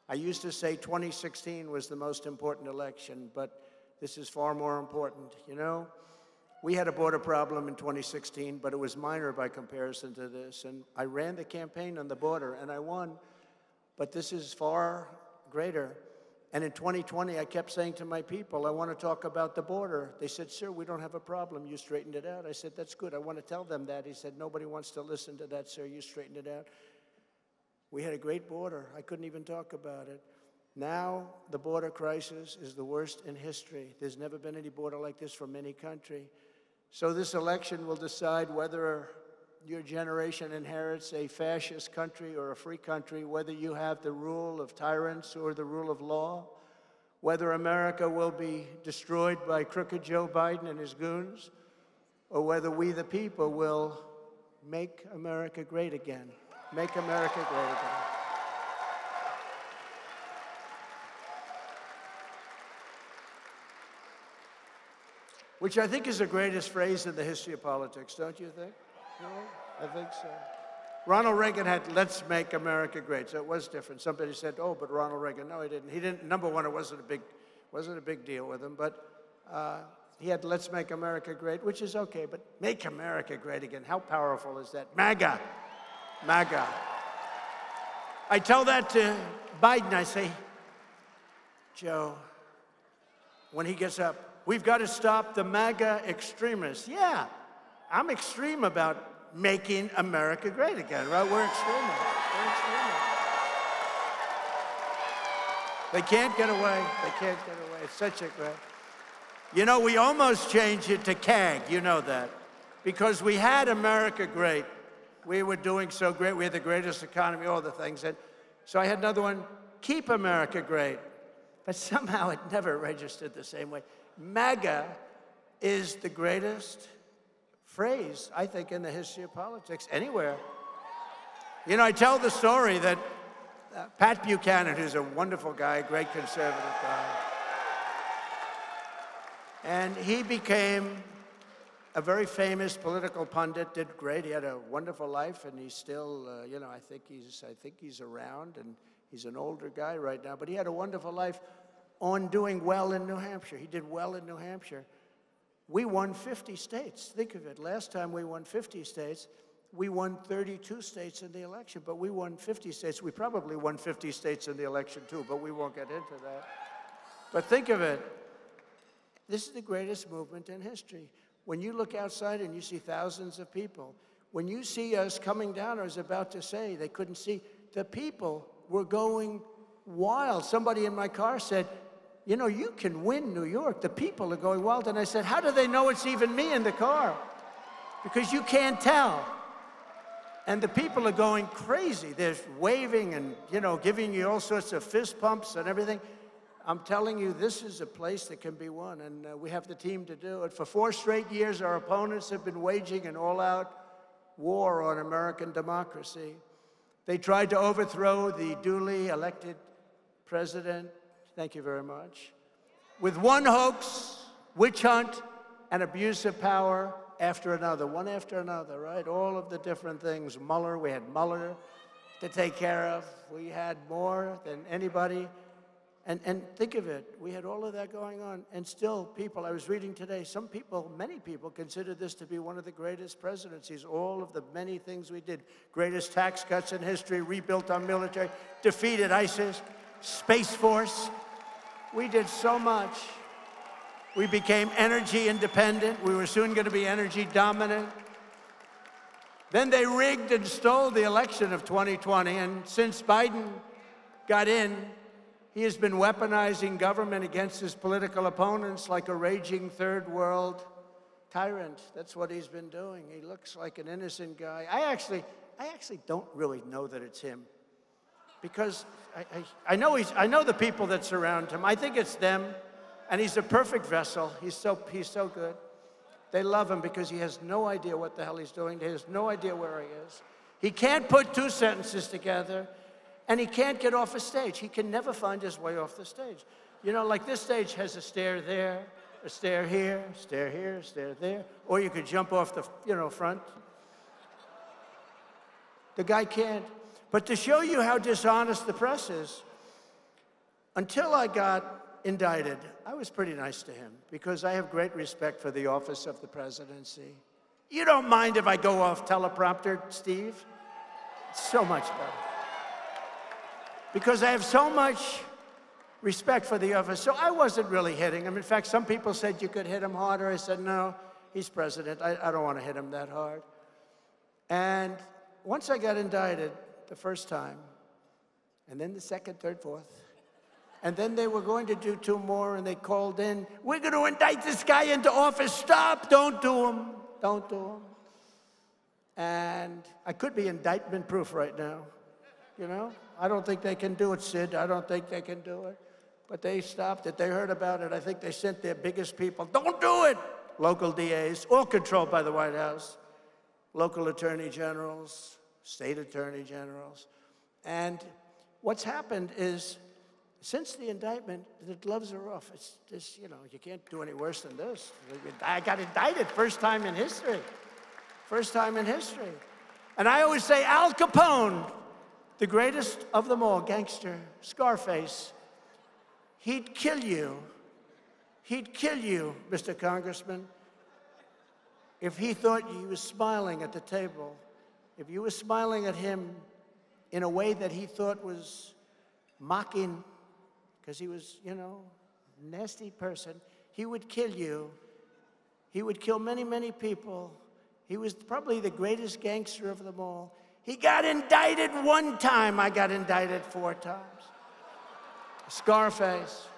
Speaker 18: I used to say 2016 was the most important election, but this is far more important. You know, we had a border problem in 2016, but it was minor by comparison to this. And I ran the campaign on the border, and I won. But this is far greater. And in 2020, I kept saying to my people, I want to talk about the border. They said, sir, we don't have a problem. You straightened it out. I said, that's good. I want to tell them that. He said, nobody wants to listen to that, sir. You straightened it out. We had a great border. I couldn't even talk about it. Now, the border crisis is the worst in history. There's never been any border like this from any country. So this election will decide whether your generation inherits a fascist country or a free country, whether you have the rule of tyrants or the rule of law, whether America will be destroyed by crooked Joe Biden and his goons, or whether we, the people, will make America great again. Make America great again. Which I think is the greatest phrase in the history of politics, don't you think? No, I think so. Ronald Reagan had "Let's Make America Great," so it was different. Somebody said, "Oh, but Ronald Reagan." No, he didn't. He didn't. Number one, it wasn't a big deal with him, but he had "Let's Make America Great," which is okay. But "Make America Great Again," how powerful is that? MAGA, MAGA. I tell that to Biden. I say, Joe, when he gets up, we've got to stop the MAGA extremists. Yeah, I'm extreme about making America great again, right? We're extremists. We're extremists. They can't get away. They can't get away. It's such a great. You know, we almost changed it to CAG. You know that. Because we had America great. We were doing so great. We had the greatest economy, all the things. And so I had another one, Keep America Great. But somehow it never registered the same way. MAGA is the greatest phrase, I think, in the history of politics, anywhere. You know, I tell the story that Pat Buchanan, who's a wonderful guy, a great conservative guy, and he became a very famous political pundit, did great. He had a wonderful life, and he's still, you know, I think he's around, and he's an older guy right now, but he had a wonderful life on doing well in New Hampshire. He did well in New Hampshire. We won 50 states. Think of it. Last time we won 50 states, we won 32 states in the election, but we won 50 states. We probably won 50 states in the election too, but we won't get into that. But think of it. This is the greatest movement in history. When you look outside and you see thousands of people, when you see us coming down, I was about to say, they couldn't see, the people were going wild. Somebody in my car said, you know, you can win New York. The people are going wild. And I said, how do they know it's even me in the car? Because you can't tell. And the people are going crazy. They're waving and, you know, giving you all sorts of fist pumps and everything. I'm telling you, this is a place that can be won, and we have the team to do it. For 4 straight years, our opponents have been waging an all-out war on American democracy. They tried to overthrow the duly elected president, thank you very much, with one hoax, witch hunt, and abuse of power after another, one after another, right? All of the different things. Mueller, we had Mueller to take care of. We had more than anybody. And think of it, we had all of that going on, and still people, I was reading today, some people, many people consider this to be one of the greatest presidencies, all of the many things we did. Greatest tax cuts in history, rebuilt our military, defeated ISIS, Space Force. We did so much. We became energy independent. We were soon going to be energy dominant. Then they rigged and stole the election of 2020, and since Biden got in, he has been weaponizing government against his political opponents like a raging third world tyrant. That's what he's been doing. He looks like an innocent guy. I actually don't really know that it's him, because I know the people that surround him. I think it's them, and he's a perfect vessel. He's so good. They love him because he has no idea what the hell he's doing. He has no idea where he is. He can't put 2 sentences together. And he can't get off a stage. He can never find his way off the stage. You know, like this stage has a stair there, a stair here, a stair there. Or you could jump off the, front. The guy can't. But to show you how dishonest the press is, until I got indicted, I was pretty nice to him because I have great respect for the office of the presidency. You don't mind if I go off teleprompter, Steve? It's so much better. Because I have so much respect for the office. So I wasn't really hitting him. In fact, some people said you could hit him harder. I said, no, he's president. I don't want to hit him that hard. And once I got indicted the first time, and then the second, third, fourth, and then they were going to do 2 more, and they called in, we're going to indict this guy into office. Stop, don't do him. Don't do him. And I could be indictment-proof right now, you know? I don't think they can do it, Sid. I don't think they can do it. But they stopped it. They heard about it. I think they sent their biggest people. Don't do it! Local DAs, all controlled by the White House. Local attorney generals, state attorney generals. And what's happened is, since the indictment, the gloves are off. It's just, you know, you can't do any worse than this. I got indicted, first time in history. First time in history. And I always say Al Capone, the greatest of them all, gangster, Scarface, he'd kill you. He'd kill you, Mr. Congressman, if he thought you was smiling at the table. If you were smiling at him in a way that he thought was mocking, because he was, you know, a nasty person, he would kill you. He would kill many, many people. He was probably the greatest gangster of them all. He got indicted one time. I got indicted 4 times. Scarface.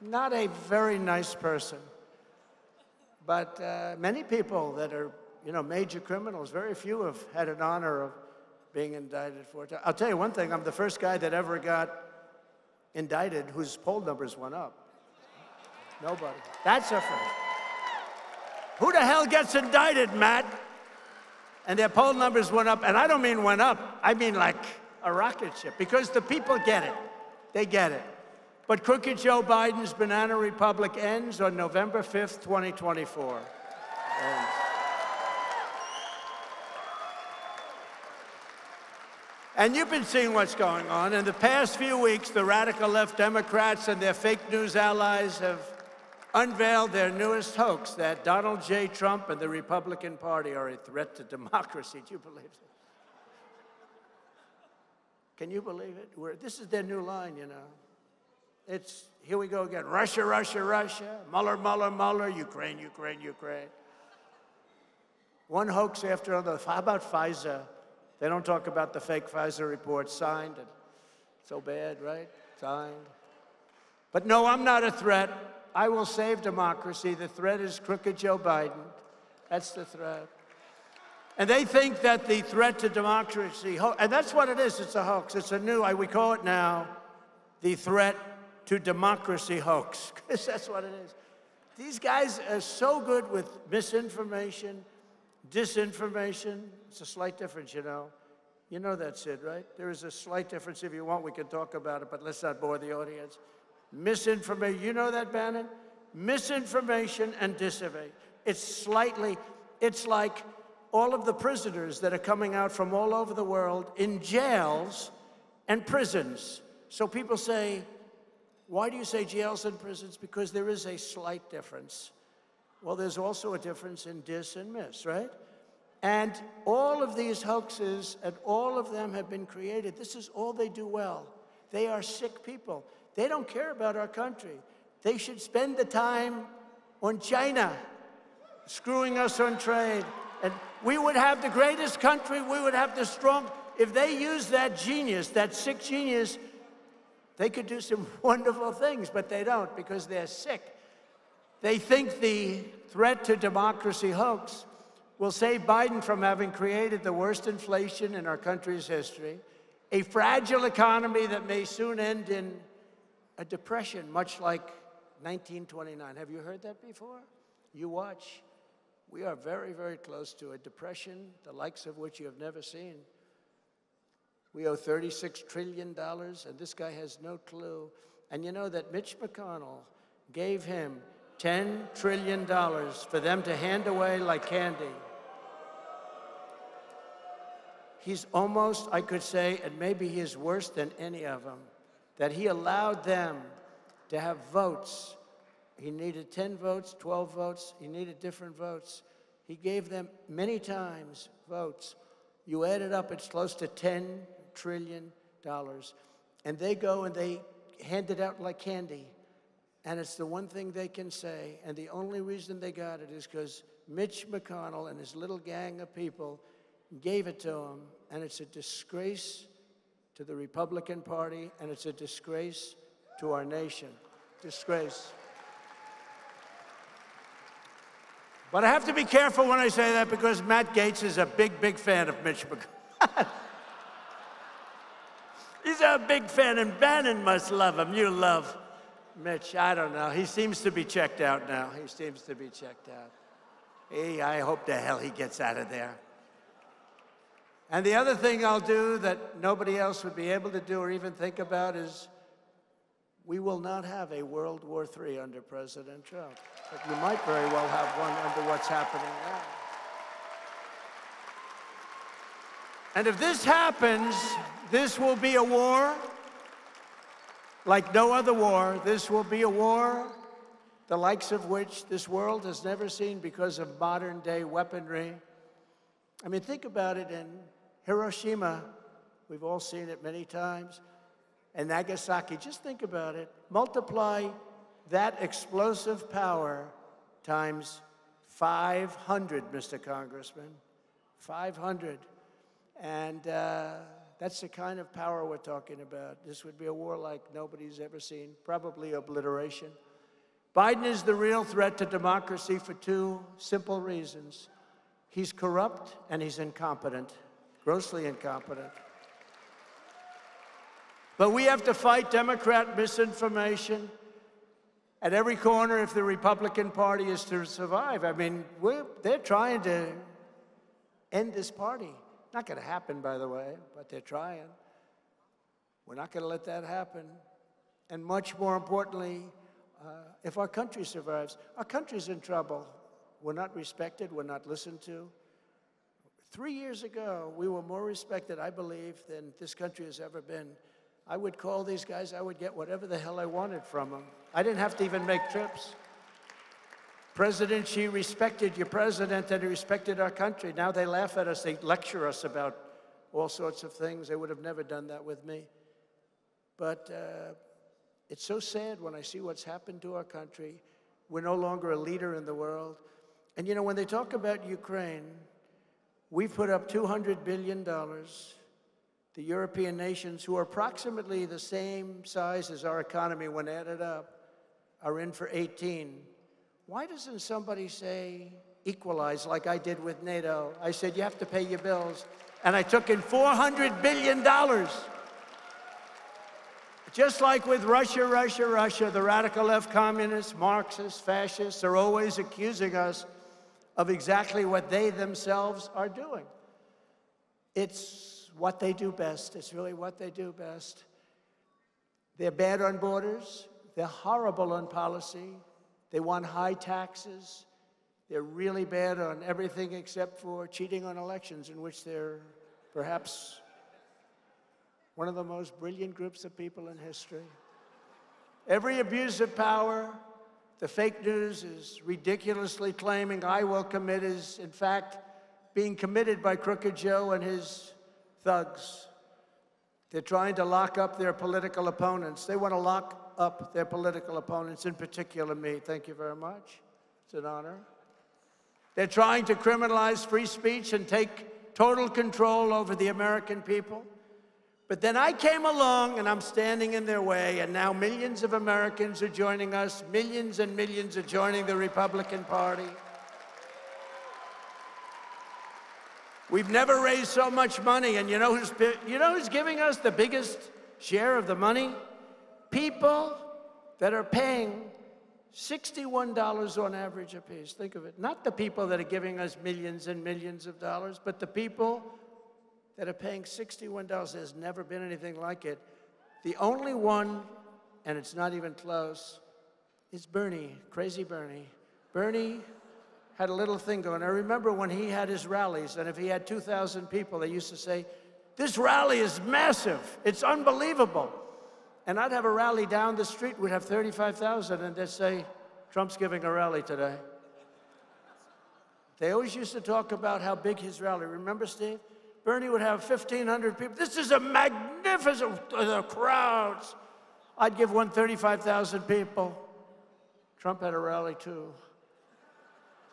Speaker 18: Not a very nice person. But many people that are, you know, major criminals, very few have had an honor of being indicted 4 times. I'll tell you one thing, I'm the first guy that ever got indicted whose poll numbers went up. Nobody. That's a first. Who the hell gets indicted, Matt? And their poll numbers went up, and I don't mean went up, I mean like a rocket ship, because the people get it. They get it. But crooked Joe Biden's banana republic ends on November 5th, 2024. And you've been seeing what's going on. In the past few weeks, the radical left Democrats and their fake news allies have unveiled their newest hoax that Donald J. Trump and the Republican Party are a threat to democracy. Do you believe it? Can you believe it? This is their new line, you know. It's, here we go again. Russia, Russia, Russia. Mueller, Mueller, Mueller. Ukraine, Ukraine, Ukraine. One hoax after another. How about Pfizer? They don't talk about the fake Pfizer report signed. And so bad, right? Signed. But no, I'm not a threat. I will save democracy. The threat is crooked Joe Biden. That's the threat. And they think that the threat to democracy, and that's what it is. It's a hoax. It's a new, we call it now, the threat to democracy hoax, because that's what it is. These guys are so good with misinformation, disinformation. It's a slight difference, you know. You know that, Sid, right? There is a slight difference. If you want, we can talk about it, but let's not bore the audience. Misinformation, you know that, Bannon? Misinformation and disinformation. It's like all of the prisoners that are coming out from all over the world in jails and prisons. So people say, why do you say jails and prisons? Because there is a slight difference. Well, there's also a difference in dis and mis, right? And all of these hoaxes, and all of them have been created. This is all they do well. They are sick people. They don't care about our country. They should spend the time on China, screwing us on trade. And we would have the greatest country, we would have the strong, if they use that genius, that sick genius, they could do some wonderful things, but they don't because they're sick. They think the threat to democracy hoax will save Biden from having created the worst inflation in our country's history, a fragile economy that may soon end in a depression, much like 1929. Have you heard that before? You watch. We are very, very close to a depression, the likes of which you have never seen. We owe $36 trillion, and this guy has no clue. And you know that Mitch McConnell gave him $10 trillion for them to hand away like candy. He's almost, I could say, and maybe he is worse than any of them, that he allowed them to have votes. He needed 10 votes, 12 votes. He needed different votes. He gave them many times votes. You add it up, it's close to $10 trillion. And they go and they hand it out like candy. And it's the one thing they can say. And the only reason they got it is because Mitch McConnell and his little gang of people gave it to him. And it's a disgrace to the Republican Party, and it's a disgrace to our nation. Disgrace. But I have to be careful when I say that because Matt Gaetz is a big, big fan of Mitch McConnell. He's a big fan, and Bannon must love him. You love Mitch. I don't know. He seems to be checked out now. He seems to be checked out. I hope the hell he gets out of there. And the other thing I'll do that nobody else would be able to do or even think about is we will not have a World War III under President Trump. But you might very well have one under what's happening now. And if this happens, this will be a war like no other war. This will be a war the likes of which this world has never seen because of modern day weaponry. I mean, think about it. In Hiroshima, we've all seen it many times, and Nagasaki, just think about it. Multiply that explosive power times 500, Mr. Congressman, 500. And that's the kind of power we're talking about. This would be a war like nobody's ever seen, probably obliteration. Biden is the real threat to democracy for two simple reasons. He's corrupt and he's incompetent, grossly incompetent. But we have to fight Democrat misinformation at every corner if the Republican Party is to survive. I mean, they're trying to end this party. Not going to happen, by the way, but they're trying. We're not going to let that happen. And much more importantly, if our country survives, our country's in trouble. We're not respected, we're not listened to. 3 years ago, we were more respected, I believe, than this country has ever been. I would call these guys, I would get whatever the hell I wanted from them. I didn't have to even make trips. President Xi respected your president and he respected our country. Now they laugh at us, they lecture us about all sorts of things. They would have never done that with me. But it's so sad when I see what's happened to our country. We're no longer a leader in the world. And you know, when they talk about Ukraine, we've put up $200 billion. The European nations, who are approximately the same size as our economy when added up, are in for 18. Why doesn't somebody say equalize like I did with NATO? I said, you have to pay your bills. And I took in $400 billion. Just like with Russia, the radical left communists, Marxists, fascists are always accusing us of exactly what they themselves are doing. It's what they do best. It's really what they do best. They're bad on borders. They're horrible on policy. They want high taxes. They're really bad on everything except for cheating on elections, in which they're perhaps one of the most brilliant groups of people in history. Every abuse of power, the fake news is ridiculously claiming I will commit is, in fact, being committed by Crooked Joe and his thugs. They're trying to lock up their political opponents. They want to lock up their political opponents, in particular me. Thank you very much. It's an honor. They're trying to criminalize free speech and take total control over the American people. But then I came along and I'm standing in their way, and now millions of Americans are joining us. Millions and millions are joining the Republican Party. We've never raised so much money, and you know who's giving us the biggest share of the money? People that are paying $61 on average apiece. Think of it. Not the people that are giving us millions and millions of dollars, but the people that are paying $61. There's never been anything like it. The only one, and it's not even close, is Bernie, crazy Bernie. Bernie had a little thing going. I remember when he had his rallies, and if he had 2,000 people, they used to say, this rally is massive, it's unbelievable. And I'd have a rally down the street, we'd have 35,000, and they'd say, Trump's giving a rally today. They always used to talk about how big his rally. Remember, Steve? Bernie would have 1,500 people. This is a magnificent, the crowds. I'd give one 35,000 people. Trump had a rally too.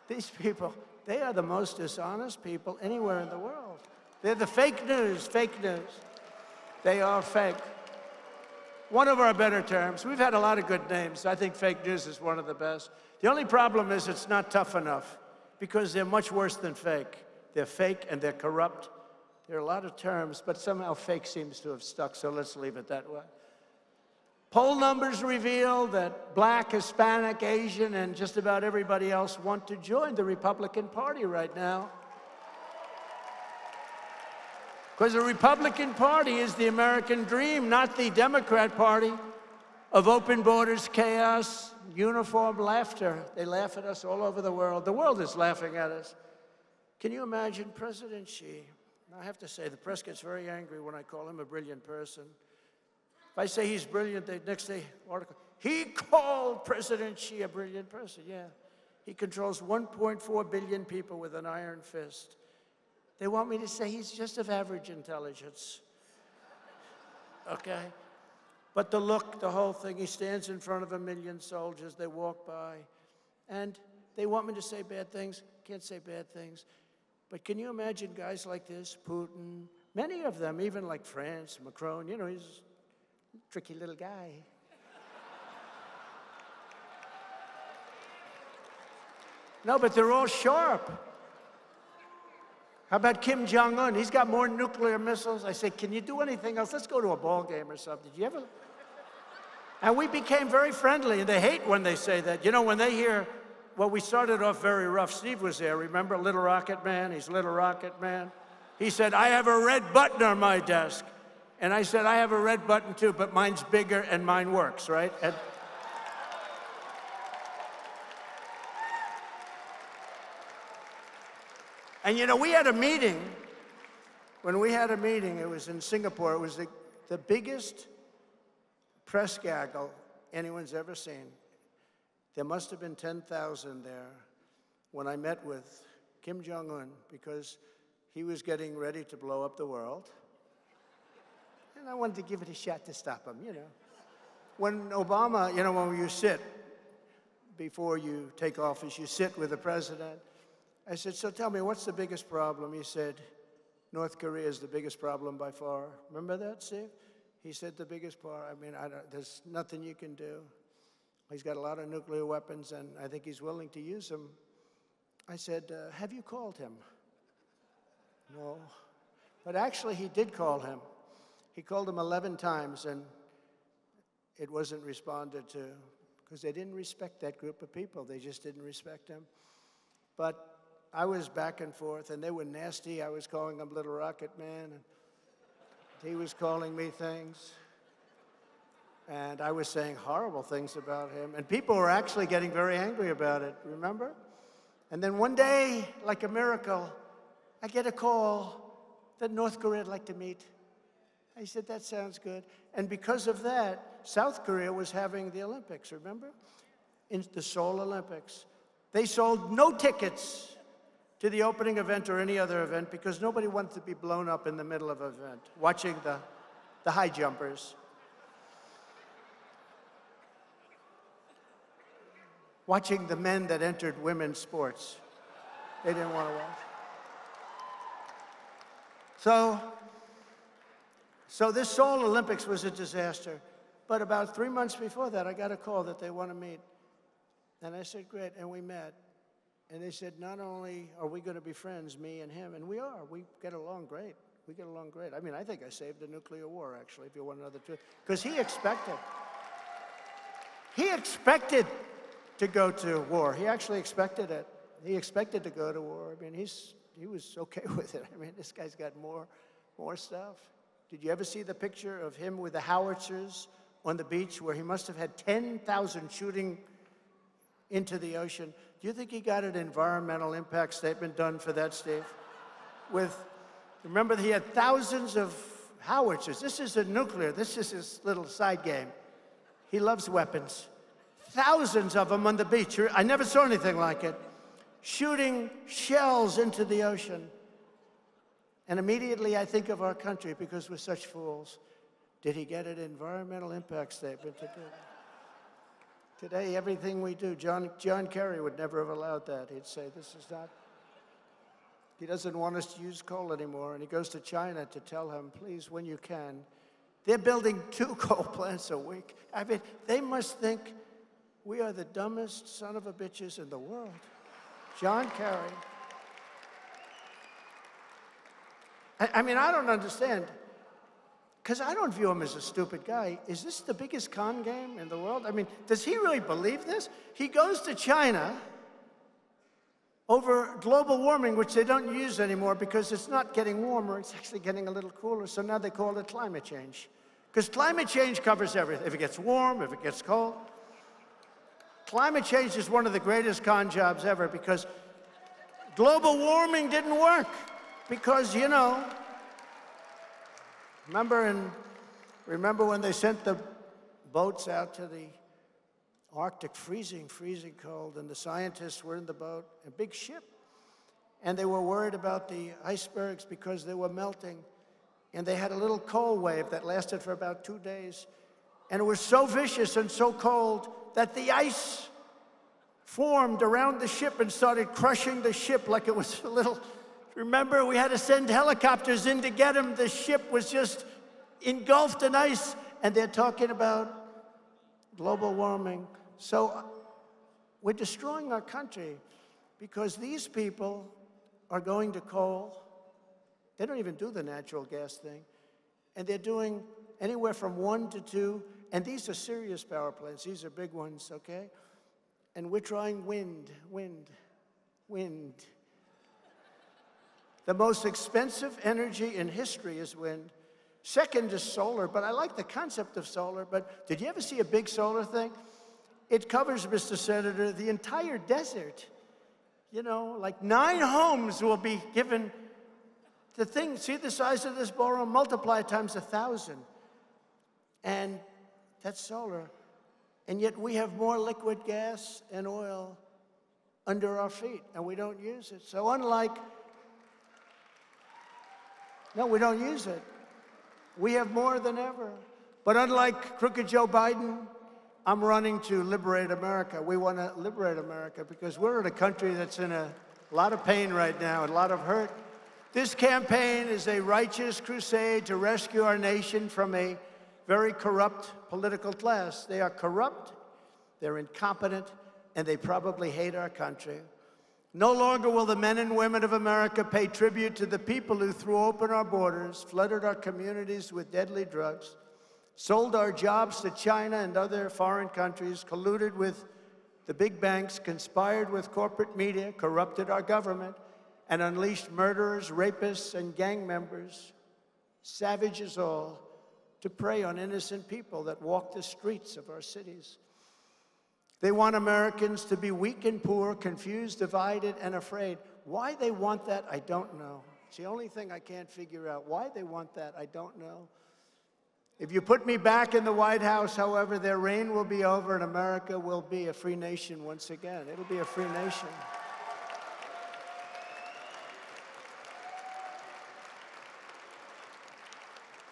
Speaker 18: These people, they are the most dishonest people anywhere in the world. They're the fake news. They are fake. One of our better terms, we've had a lot of good names. I think fake news is one of the best. The only problem is it's not tough enough because they're much worse than fake. They're fake and they're corrupt. There are a lot of terms, but somehow fake seems to have stuck, so let's leave it that way. Poll numbers reveal that Black, Hispanic, Asian, and just about everybody else want to join the Republican Party right now. Because the Republican Party is the American dream, not the Democrat Party of open borders, chaos, uniform laughter. They laugh at us all over the world. The world is laughing at us. Can you imagine President Xi I have to say, the press gets very angry when I call him a brilliant person. If I say he's brilliant, the next day article, he called President Xi a brilliant person. Yeah, he controls 1.4 billion people with an iron fist. They want me to say he's just of average intelligence. Okay? But the look, the whole thing, he stands in front of 1 million soldiers, they walk by, and they want me to say bad things. Can't say bad things. But can you imagine guys like this, Putin, many of them, even like France, Macron, you know, he's a tricky little guy. No, but they're all sharp. How about Kim Jong-un? He's got more nuclear missiles. I say, can you do anything else? Let's go to a ball game or something. Did you ever? And we became very friendly, and they hate when they say that. You know, when they hear, well, we started off very rough. Steve was there, remember? Little Rocket Man, he's Little Rocket Man. He said, I have a red button on my desk. And I said, I have a red button too, but mine's bigger and mine works, right? And you know, we had a meeting. When we had a meeting, it was in Singapore. It was the biggest press gaggle anyone's ever seen. There must have been 10,000 there when I met with Kim Jong-un, because he was getting ready to blow up the world. And I wanted to give it a shot to stop him, you know. When Obama, you know, when you sit, before you take office, you sit with the president. I said, so tell me, what's the biggest problem? He said, North Korea is the biggest problem by far. Remember that, Steve? He said the biggest part. I mean, there's nothing you can do. He's got a lot of nuclear weapons, and I think he's willing to use them. I said, have you called him? No. But actually, he did call him. He called him 11 times, and it wasn't responded to, because they didn't respect that group of people. They just didn't respect him. But I was back and forth, and they were nasty. I was calling him Little Rocket Man, and he was calling me things. And I was saying horrible things about him. And people were actually getting very angry about it, remember? And then one day, like a miracle, I get a call that North Korea would like to meet. I said, that sounds good. And because of that, South Korea was having the Olympics, remember? In the Seoul Olympics. They sold no tickets to the opening event or any other event because nobody wanted to be blown up in the middle of an event, watching the high jumpers. Watching the men that entered women's sports. They didn't want to watch. So this Seoul Olympics was a disaster. But about 3 months before that, I got a call that they want to meet. And I said, great, and we met. And they said, not only are we going to be friends, me and him, and we are. We get along great. We get along great. I mean, I think I saved a nuclear war, actually, if you want another truth. Because he expected to go to war. He actually expected it. He expected to go to war. I mean, he was okay with it. I mean, this guy's got more stuff. Did you ever see the picture of him with the howitzers on the beach where he must have had 10,000 shooting into the ocean? Do you think he got an environmental impact statement done for that, Steve? Remember, he had thousands of howitzers. This is a nuclear. This is his little side game. He loves weapons. Thousands of them on the beach. I never saw anything like it. Shooting shells into the ocean. And immediately I think of our country because we're such fools. Did he get an environmental impact statement to do? Today, everything we do, John Kerry would never have allowed that. He'd say, this is not, he doesn't want us to use coal anymore. And he goes to China to tell him, please, when you can. They're building 2 coal plants a week. I mean, they must think we are the dumbest son of a bitches in the world. John Kerry. I mean, I don't understand. Because I don't view him as a stupid guy. Is this the biggest con game in the world? I mean, does he really believe this? He goes to China over global warming, which they don't use anymore because it's not getting warmer, it's actually getting a little cooler, so now they call it climate change. Because climate change covers everything. If it gets warm, if it gets cold. Climate change is one of the greatest con jobs ever because global warming didn't work. Because, you know, remember when they sent the boats out to the Arctic, freezing cold, and the scientists were in the boat, a big ship, and they were worried about the icebergs because they were melting, and they had a little cold wave that lasted for about 2 days, and it was so vicious and so cold that the ice formed around the ship and started crushing the ship like it was a little. Remember, we had to send helicopters in to get them. The ship was just engulfed in ice, and they're talking about global warming. So we're destroying our country because these people are going to coal. They don't even do the natural gas thing. And they're doing anywhere from 1 to 2, and these are serious power plants. These are big ones, okay? And we're trying wind. The most expensive energy in history is wind. Second is solar, but I like the concept of solar, but did you ever see a big solar thing? It covers, Mr. Senator, the entire desert. You know, like 9 homes will be given. The thing, see the size of this ballroom, multiply it times 1,000. And that's solar. And yet we have more liquid gas and oil under our feet, and we don't use it. So no, we don't use it. We have more than ever. But unlike crooked Joe Biden, I'm running to liberate America. We want to liberate America because we're in a country that's in a lot of pain right now, a lot of hurt. This campaign is a righteous crusade to rescue our nation from a very corrupt political class. They are corrupt, they're incompetent, and they probably hate our country. No longer will the men and women of America pay tribute to the people who threw open our borders, flooded our communities with deadly drugs, sold our jobs to China and other foreign countries, colluded with the big banks, conspired with corporate media, corrupted our government, and unleashed murderers, rapists, and gang members, savages all, to prey on innocent people that walk the streets of our cities. They want Americans to be weak and poor, confused, divided, and afraid. Why they want that, I don't know. It's the only thing I can't figure out. Why they want that, I don't know. If you put me back in the White House, however, their reign will be over and America will be a free nation once again. It'll be a free nation.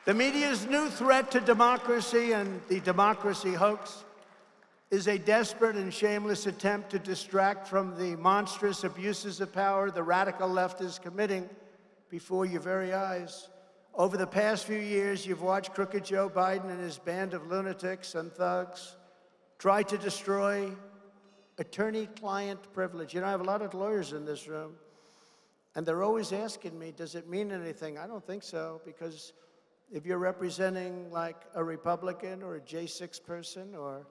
Speaker 18: The media's new threat to democracy and the democracy hoax is a desperate and shameless attempt to distract from the monstrous abuses of power the radical left is committing before your very eyes. Over the past few years, you've watched crooked Joe Biden and his band of lunatics and thugs try to destroy attorney-client privilege. You know, I have a lot of lawyers in this room, and they're always asking me, does it mean anything? I don't think so, because if you're representing like a Republican or a J6 person or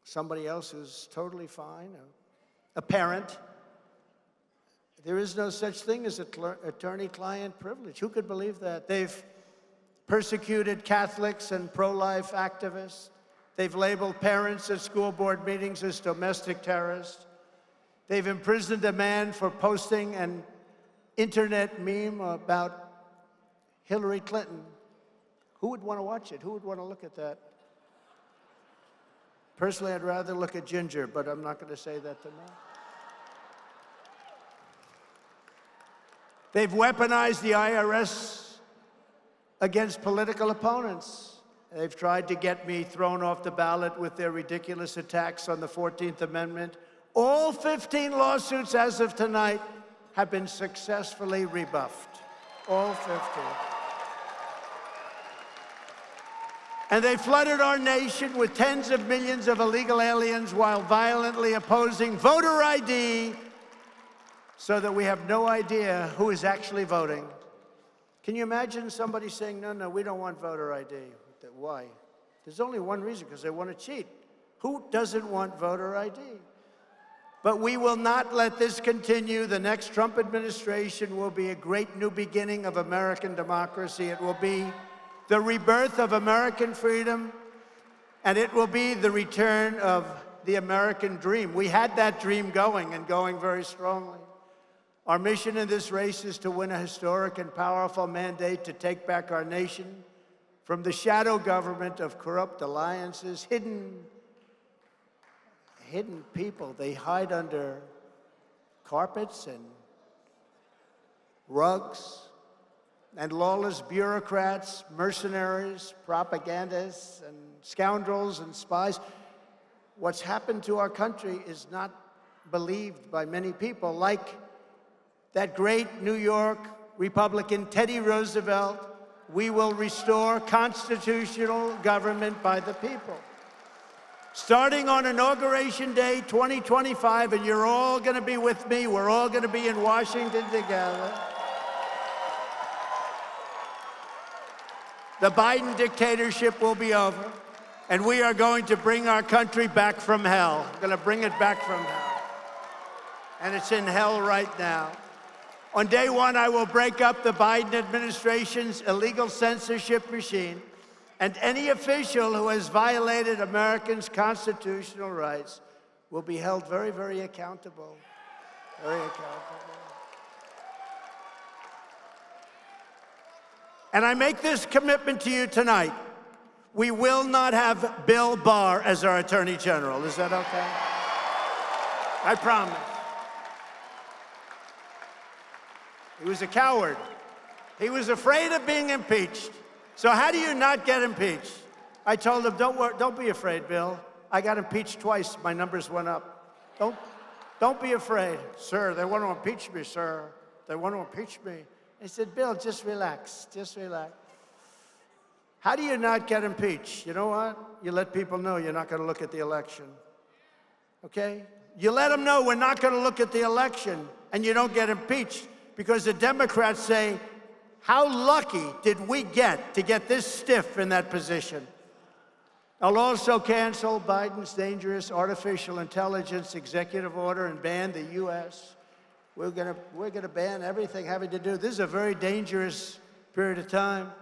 Speaker 18: somebody else who's totally fine, a parent, there is no such thing as attorney-client privilege. Who could believe that? They've persecuted Catholics and pro-life activists. They've labeled parents at school board meetings as domestic terrorists. They've imprisoned a man for posting an internet meme about Hillary Clinton. Who would want to watch it? Who would want to look at that? Personally, I'd rather look at Ginger, but I'm not going to say that tonight. They've weaponized the IRS against political opponents. They've tried to get me thrown off the ballot with their ridiculous attacks on the 14th Amendment. All 15 lawsuits as of tonight have been successfully rebuffed. All 15. And they flooded our nation with tens of millions of illegal aliens while violently opposing voter ID so that we have no idea who is actually voting. Can you imagine somebody saying, no, we don't want voter ID? Why? There's only one reason, because they want to cheat. Who doesn't want voter ID? But we will not let this continue. The next Trump administration will be a great new beginning of American democracy. It will be the rebirth of American freedom, and it will be the return of the American dream. We had that dream going and going very strongly. Our mission in this race is to win a historic and powerful mandate to take back our nation from the shadow government of corrupt alliances, hidden people. They hide under carpets and rugs, and lawless bureaucrats, mercenaries, propagandists, and scoundrels and spies. What's happened to our country is not believed by many people, like that great New York Republican Teddy Roosevelt. We will restore constitutional government by the people. Starting on Inauguration Day 2025, and you're all going to be with me. We're all going to be in Washington together. The Biden dictatorship will be over, and we are going to bring our country back from hell. We're going to bring it back from hell. And it's in hell right now. On day one, I will break up the Biden administration's illegal censorship machine, and any official who has violated Americans' constitutional rights will be held very, very accountable. Very accountable. And I make this commitment to you tonight. We will not have Bill Barr as our Attorney General. Is that okay? I promise. He was a coward. He was afraid of being impeached. So how do you not get impeached? I told him, don't be afraid, Bill. I got impeached twice. My numbers went up. Don't be afraid. Sir, they want to impeach me, sir. They want to impeach me. He said, Bill, just relax. Just relax. How do you not get impeached? You know what? You let people know you're not going to look at the election. Okay? You let them know we're not going to look at the election, and you don't get impeached, because the Democrats say, how lucky did we get to get this stiff in that position? I'll also cancel Biden's dangerous artificial intelligence executive order and ban the U.S. We're gonna ban everything having to do. This is a very dangerous period of time,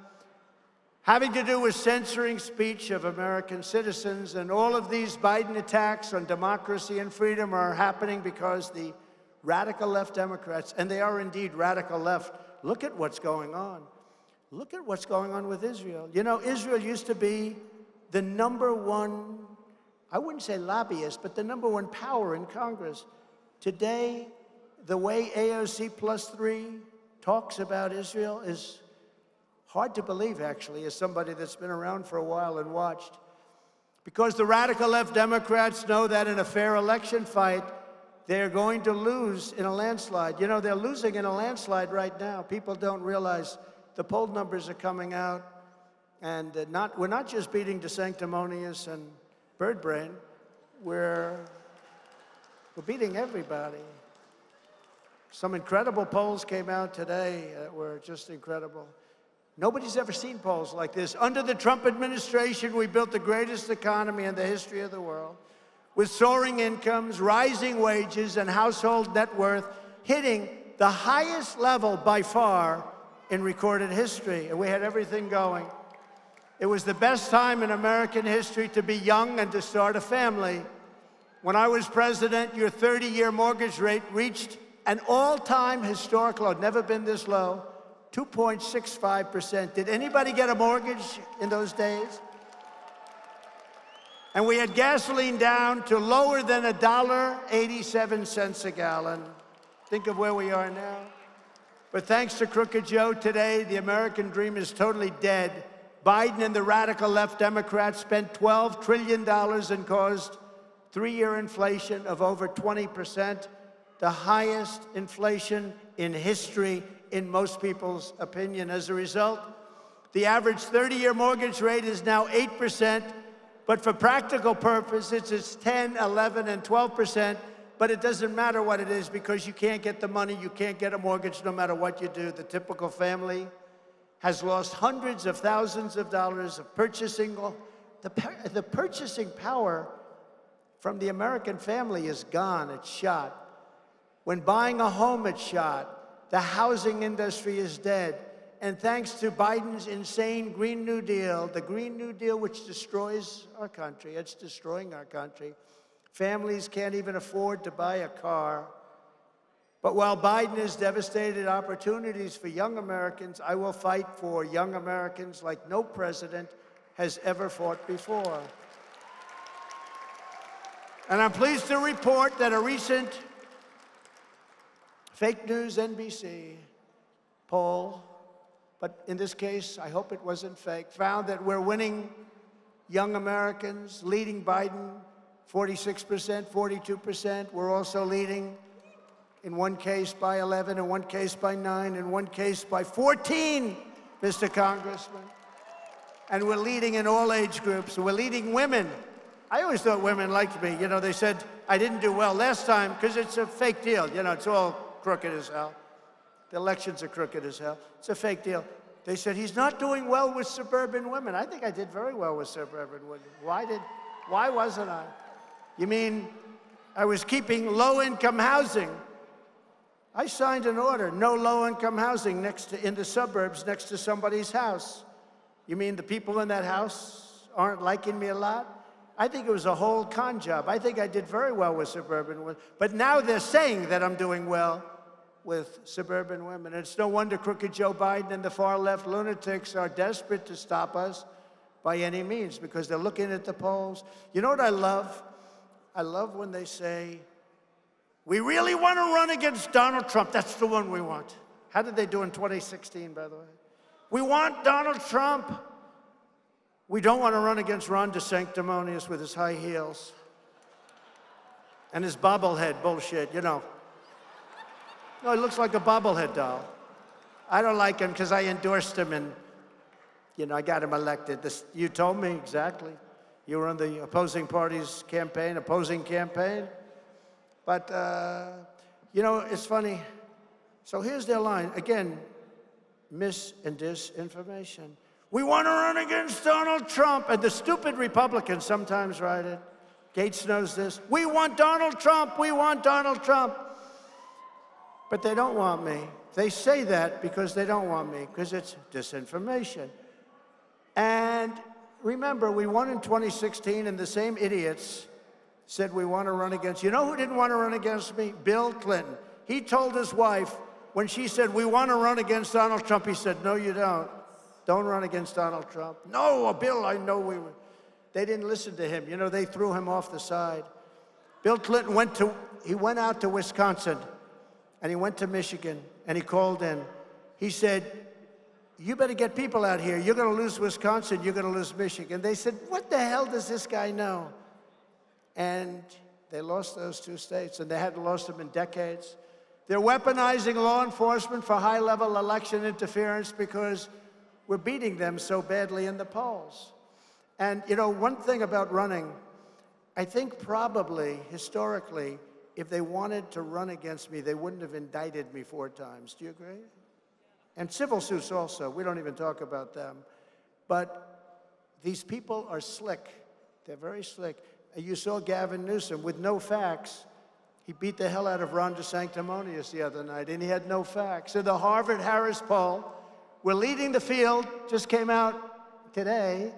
Speaker 18: having to do with censoring speech of American citizens. And all of these Biden attacks on democracy and freedom are happening because the radical left Democrats, and they are indeed radical left, look at what's going on. Look at what's going on with Israel. You know, Israel used to be the #1, I wouldn't say lobbyist, but the #1 power in Congress. Today, the way AOC +3 talks about Israel is hard to believe, actually, as somebody that's been around for a while and watched. Because the radical left Democrats know that in a fair election fight, they're going to lose in a landslide. You know, they're losing in a landslide right now. People don't realize the poll numbers are coming out, and we're not just beating DeSanctimonious and Birdbrain, we're beating everybody. Some incredible polls came out today that were just incredible. Nobody's ever seen polls like this. Under the Trump administration, we built the greatest economy in the history of the world, with soaring incomes, rising wages, and household net worth hitting the highest level by far in recorded history. And we had everything going. It was the best time in American history to be young and to start a family. When I was president, your 30-year mortgage rate reached an all-time historic low, never been this low, 2.65%. Did anybody get a mortgage in those days? And we had gasoline down to lower than $1.87 a gallon. Think of where we are now. But thanks to Crooked Joe today, the American dream is totally dead. Biden and the radical left Democrats spent $12 trillion and caused 3-year inflation of over 20%, the highest inflation in history in most people's opinion. As a result, the average 30-year mortgage rate is now 8%, but for practical purposes, it's 10, 11, and 12%, but it doesn't matter what it is because you can't get the money, you can't get a mortgage no matter what you do. The typical family has lost hundreds of thousands of dollars of purchasing. The purchasing power from the American family is gone, it's shot. When buying a home, it's shot. The housing industry is dead. And thanks to Biden's insane Green New Deal, the Green New Deal which destroys our country, it's destroying our country. Families can't even afford to buy a car. But while Biden has devastated opportunities for young Americans, I will fight for young Americans like no president has ever fought before. And I'm pleased to report that a recent fake news NBC poll, but in this case, I hope it wasn't fake, found that we're winning young Americans, leading Biden 46%, 42%. We're also leading in one case by 11, in one case by 9, in one case by 14, Mr. Congressman. And we're leading in all age groups. We're leading women. I always thought women liked me. You know, they said I didn't do well last time because it's a fake deal. You know, it's all crooked as hell. The elections are crooked as hell. It's a fake deal. They said he's not doing well with suburban women. I think I did very well with suburban women. Why wasn't I? You mean I was keeping low-income housing? I signed an order, no low-income housing in the suburbs next to somebody's house. You mean the people in that house aren't liking me a lot? I think it was a whole con job. I think I did very well with suburban women. But now they're saying that I'm doing well with suburban women. And it's no wonder crooked Joe Biden and the far-left lunatics are desperate to stop us by any means because they're looking at the polls. You know what I love? I love when they say, we really want to run against Donald Trump. That's the one we want. How did they do in 2016, by the way? We want Donald Trump. We don't want to run against Ron DeSanctimonious with his high heels and his bobblehead bullshit, you know. No, he looks like a bobblehead doll. I don't like him because I endorsed him and, you know, I got him elected. You told me exactly. You were on the opposing party's campaign, opposing campaign. But, you know, it's funny. So here's their line. Again, mis and disinformation. We want to run against Donald Trump. And the stupid Republicans sometimes write it. Gates knows this. We want Donald Trump. We want Donald Trump. But they don't want me. They say that because they don't want me, because it's disinformation. And remember, we won in 2016, and the same idiots said we want to run against. You know who didn't want to run against me? Bill Clinton. He told his wife, when she said, we want to run against Donald Trump, he said, no, you don't. Don't run against Donald Trump. No, Bill, I know we were. They didn't listen to him. You know, they threw him off the side. Bill Clinton went out to Wisconsin, and he went to Michigan, and he called in. He said, you better get people out here. You're going to lose Wisconsin. You're going to lose Michigan. They said, what the hell does this guy know? And they lost those two states, and they hadn't lost them in decades. They're weaponizing law enforcement for high-level election interference because we're beating them so badly in the polls. And, you know, one thing about running, I think probably, historically, if they wanted to run against me, they wouldn't have indicted me 4 times. Do you agree? And civil suits also. We don't even talk about them. But these people are slick. They're very slick. You saw Gavin Newsom with no facts. He beat the hell out of Ron DeSanctimonious the other night, and he had no facts. In the Harvard-Harris poll, we're leading the field, just came out today.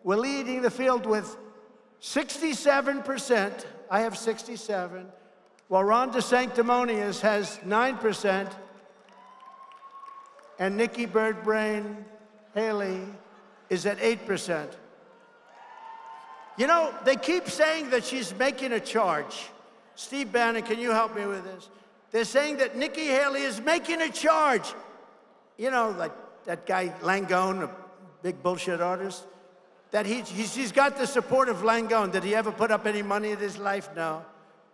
Speaker 18: We're leading the field with 67%. I have 67%, while Ron DeSanctimonious has 9%, and Nikki Birdbrain Haley is at 8%. You know, they keep saying that she's making a charge. Steve Bannon, can you help me with this? They're saying that Nikki Haley is making a charge. You know, like that guy Langone, a big bullshit artist, that he's got the support of Langone. Did he ever put up any money in his life? No.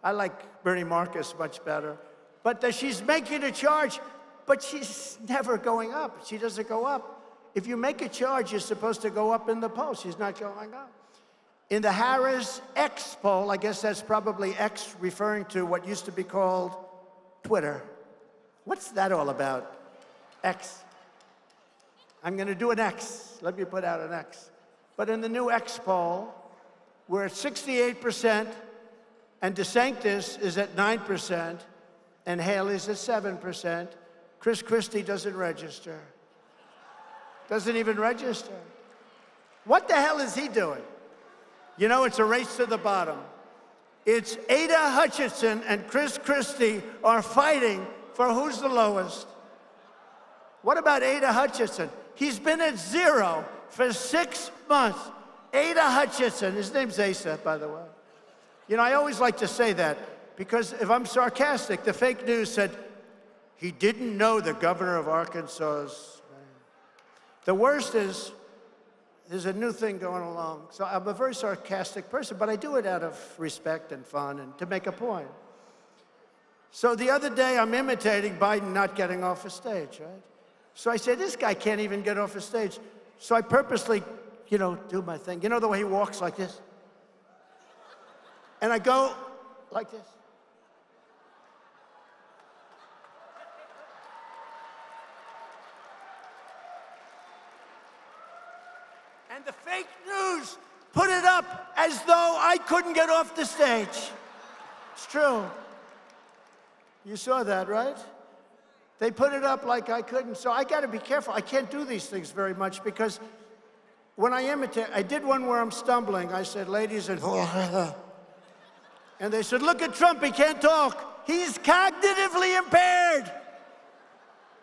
Speaker 18: I like Bernie Marcus much better. But that she's making a charge, but she's never going up. She doesn't go up. If you make a charge, you're supposed to go up in the poll. She's not going up. In the Harris X poll, I guess that's probably X referring to what used to be called Twitter. What's that all about? X. I'm going to do an X. Let me put out an X. But in the new X poll, we're at 68%, and DeSantis is at 9%, and Haley's at 7%. Chris Christie doesn't register. Doesn't even register. What the hell is he doing? You know, it's a race to the bottom. It's Ada Hutchinson and Chris Christie are fighting for who's the lowest. What about Ada Hutchinson? He's been at 0 for 6 months. Ada Hutchinson, his name's Asa, by the way. You know, I always like to say that because if I'm sarcastic, the fake news said, he didn't know the governor of Arkansas's name. The worst is, there's a new thing going along. So I'm a very sarcastic person, but I do it out of respect and fun and to make a point. So the other day, I'm imitating Biden not getting off a stage, right? So I said, this guy can't even get off a stage. So I purposely, you know, do my thing. You know the way he walks like this? And I go like this. And the fake news put it up as though I couldn't get off the stage. It's true. You saw that, right? They put it up like I couldn't, so I gotta be careful. I can't do these things very much because when I imitate, I did one where I'm stumbling. I said, ladies and and they said, look at Trump, he can't talk. He's cognitively impaired.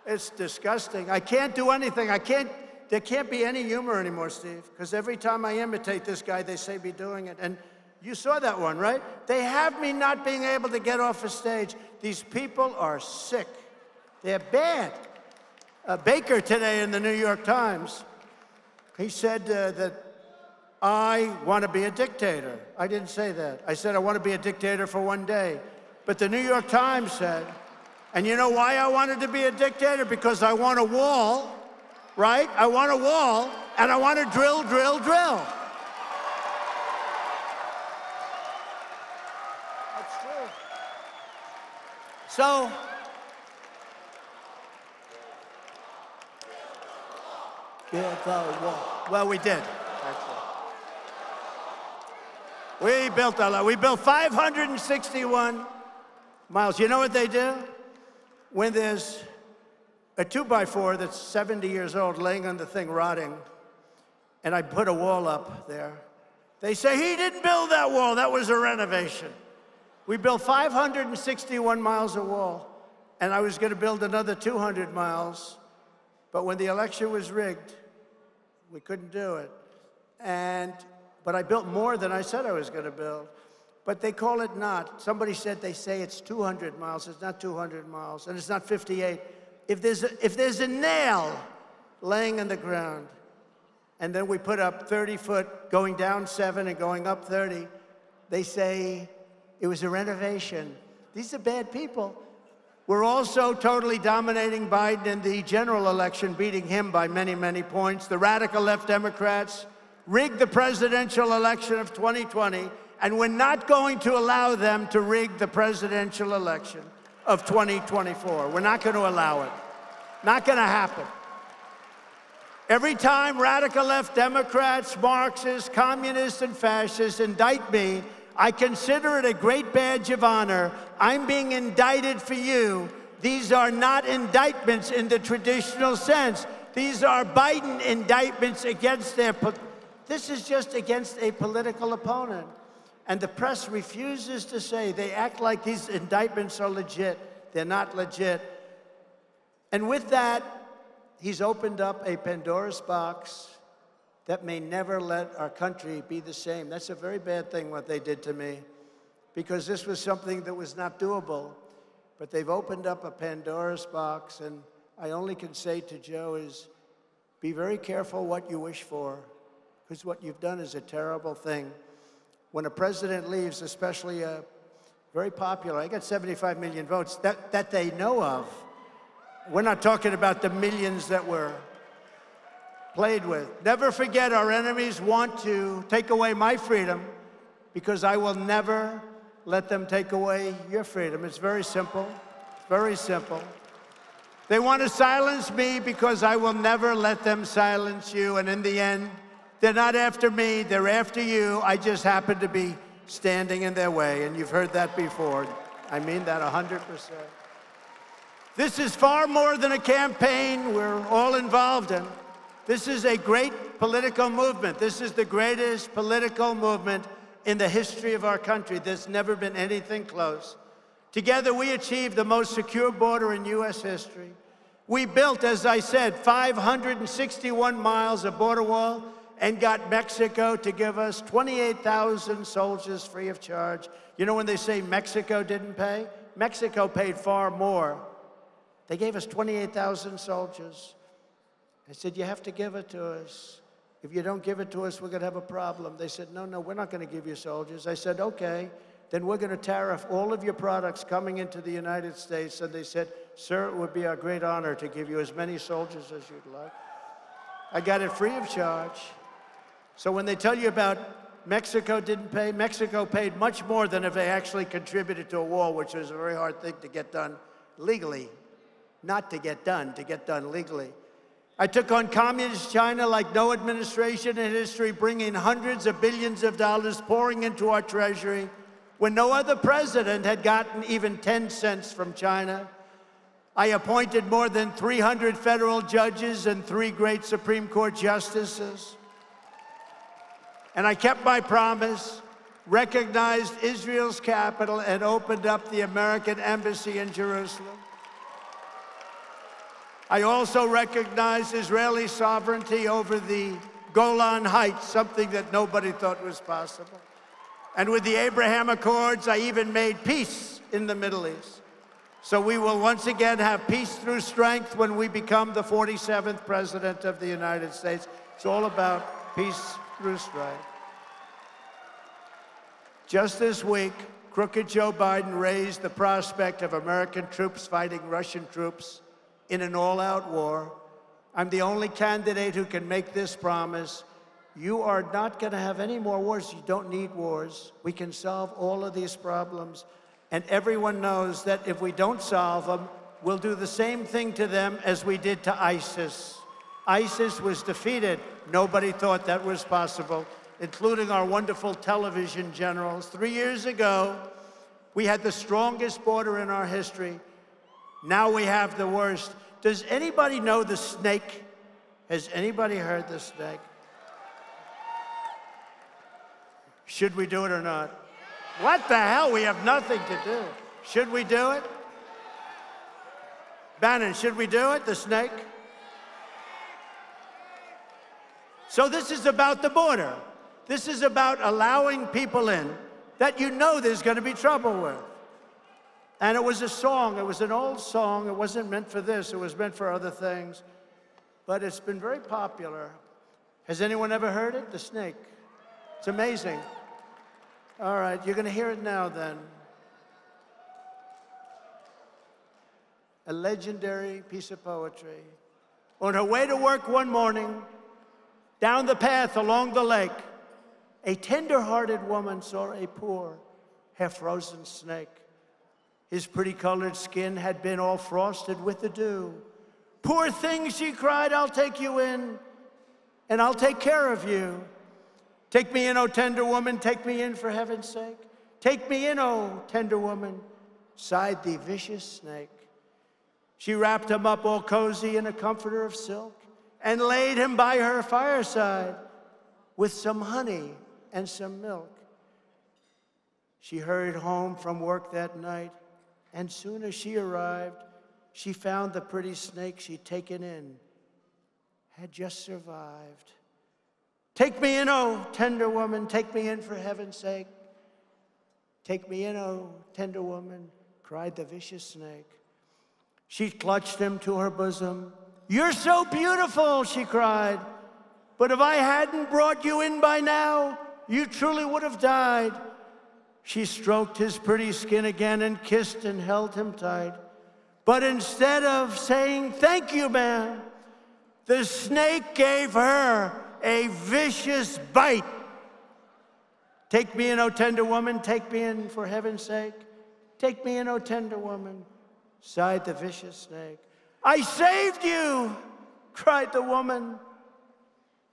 Speaker 18: It's disgusting. I can't do anything. There can't be any humor anymore, Steve, because every time I imitate this guy, they say me doing it. And you saw that one, right? They have me not being able to get off a stage. These people are sick. They're bad. Baker today in the New York Times, he said that I want to be a dictator. I didn't say that. I said I want to be a dictator for one day. But the New York Times said, and you know why I wanted to be a dictator? Because I want a wall, right? I want a wall, and I want to drill, drill, drill. That's true. So, well, we did, actually. We built a lot. We built 561 miles. You know what they do? When there's a 2x4 that's 70 years old laying on the thing rotting, and I put a wall up there, they say, he didn't build that wall. That was a renovation. We built 561 miles of wall, and I was going to build another 200 miles. But when the election was rigged, we couldn't do it. But I built more than I said I was going to build. But they call it not. Somebody said they say it's 200 miles. It's not 200 miles, and it's not 58. If there's a nail laying in the ground, and then we put up 30 foot, going down 7 and going up 30, they say it was a renovation. These are bad people. We're also totally dominating Biden in the general election, beating him by many, many points. The radical left Democrats rigged the presidential election of 2020, and we're not going to allow them to rig the presidential election of 2024. We're not going to allow it. Not going to happen. Every time radical left Democrats, Marxists, communists, and fascists indict me, I consider it a great badge of honor. I'm being indicted for you. These are not indictments in the traditional sense. These are Biden indictments against their... This is just against a political opponent. And the press refuses to say. They act like these indictments are legit. They're not legit. And with that, he's opened up a Pandora's box that may never let our country be the same. That's a very bad thing, what they did to me, because this was something that was not doable. But they've opened up a Pandora's box, and I only can say to Joe is, be very careful what you wish for, because what you've done is a terrible thing. When a president leaves, especially very popular, I got 75 million votes that they know of. We're not talking about the millions that were played with. Never forget, our enemies want to take away my freedom, because I will never let them take away your freedom. It's very simple, very simple. They want to silence me because I will never let them silence you. And in the end, they're not after me, they're after you. I just happen to be standing in their way, and you've heard that before. I mean that 100%. This is far more than a campaign we're all involved in. This is a great political movement. This is the greatest political movement in the history of our country. There's never been anything close. Together, we achieved the most secure border in U.S. history. We built, as I said, 561 miles of border wall and got Mexico to give us 28,000 soldiers free of charge. You know when they say Mexico didn't pay? Mexico paid far more. They gave us 28,000 soldiers. I said, you have to give it to us. If you don't give it to us, we're going to have a problem. They said, no, we're not going to give you soldiers. I said, okay, then we're going to tariff all of your products coming into the United States. And they said, sir, it would be our great honor to give you as many soldiers as you'd like. I got it free of charge. So when they tell you about Mexico didn't pay, Mexico paid much more than if they actually contributed to a war, which was a very hard thing to get done legally. Not to get done legally. I took on communist China like no administration in history, bringing hundreds of billions of dollars pouring into our treasury when no other president had gotten even 10 cents from China. I appointed more than 300 federal judges and 3 great Supreme Court justices. And I kept my promise, recognized Israel's capital, and opened up the American embassy in Jerusalem. I also recognized Israeli sovereignty over the Golan Heights, something that nobody thought was possible. And with the Abraham Accords, I even made peace in the Middle East. So we will once again have peace through strength when we become the 47th President of the United States. It's all about peace through strength. Just this week, crooked Joe Biden raised the prospect of American troops fighting Russian troops in an all-out war. I'm the only candidate who can make this promise. You are not going to have any more wars. You don't need wars. We can solve all of these problems. And everyone knows that if we don't solve them, we'll do the same thing to them as we did to ISIS. ISIS was defeated. Nobody thought that was possible, including our wonderful television generals. 3 years ago, we had the strongest border in our history. Now we have the worst. Does anybody know the snake? Has anybody heard the snake? Should we do it or not? What the hell? We have nothing to do. Should we do it? Bannon, should we do it, the snake? So this is about the border. This is about allowing people in that you know there's going to be trouble with. And it was a song. It was an old song. It wasn't meant for this. It was meant for other things. But it's been very popular. Has anyone ever heard it? The Snake. It's amazing. All right, you're going to hear it now then. A legendary piece of poetry. On her way to work one morning, down the path along the lake, a tender-hearted woman saw a poor, half-frozen snake. His pretty colored skin had been all frosted with the dew. Poor thing, she cried, I'll take you in, and I'll take care of you. Take me in, oh tender woman, take me in for heaven's sake. Take me in, oh tender woman, sighed the vicious snake. She wrapped him up all cozy in a comforter of silk and laid him by her fireside with some honey and some milk. She hurried home from work that night, and soon as she arrived, she found the pretty snake she'd taken in had just survived. Take me in, oh tender woman, take me in for heaven's sake. Take me in, oh tender woman, cried the vicious snake. She clutched him to her bosom. You're so beautiful, she cried. But if I hadn't brought you in by now, you truly would have died. She stroked his pretty skin again and kissed and held him tight. But instead of saying, thank you, ma'am, the snake gave her a vicious bite. Take me in, oh tender woman, take me in for heaven's sake. Take me in, oh tender woman, sighed the vicious snake. I saved you, cried the woman,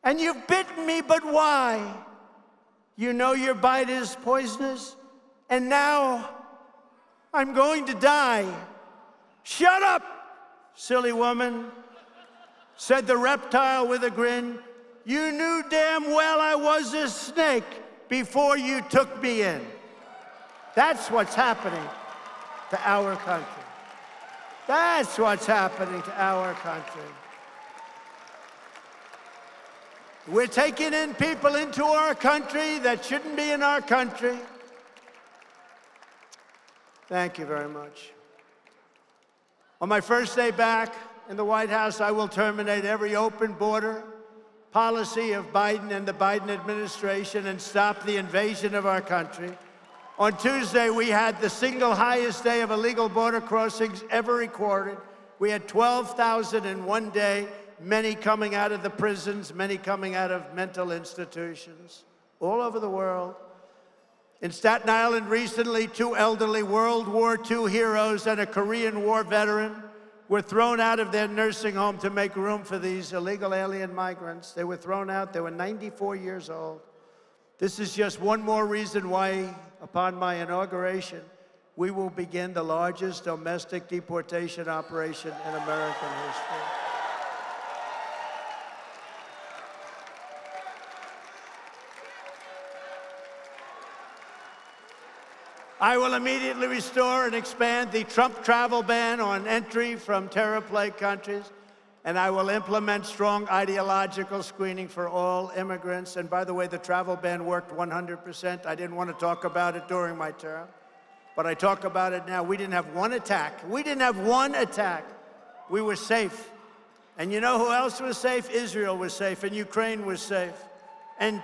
Speaker 18: and you've bitten me, but why? You know your bite is poisonous, and now I'm going to die. Shut up, silly woman, said the reptile with a grin. You knew damn well I was a snake, before you took me in. That's what's happening to our country. That's what's happening to our country. We're taking in people into our country that shouldn't be in our country. Thank you very much. On my first day back in the White House, I will terminate every open border policy of Biden and the Biden administration and stop the invasion of our country. On Tuesday, we had the single highest day of illegal border crossings ever recorded. We had 12,000 in one day, many coming out of the prisons, many coming out of mental institutions all over the world. In Staten Island recently, 2 elderly World War II heroes and a Korean War veteran were thrown out of their nursing home to make room for these illegal alien migrants. They were thrown out. They were 94 years old. This is just one more reason why, upon my inauguration, we will begin the largest domestic deportation operation in American history. I will immediately restore and expand the Trump travel ban on entry from terror-plagued countries, and I will implement strong ideological screening for all immigrants. And by the way, the travel ban worked 100%. I didn't want to talk about it during my term, but I talk about it now. We didn't have one attack. We didn't have one attack. We were safe. And you know who else was safe? Israel was safe, and Ukraine was safe, and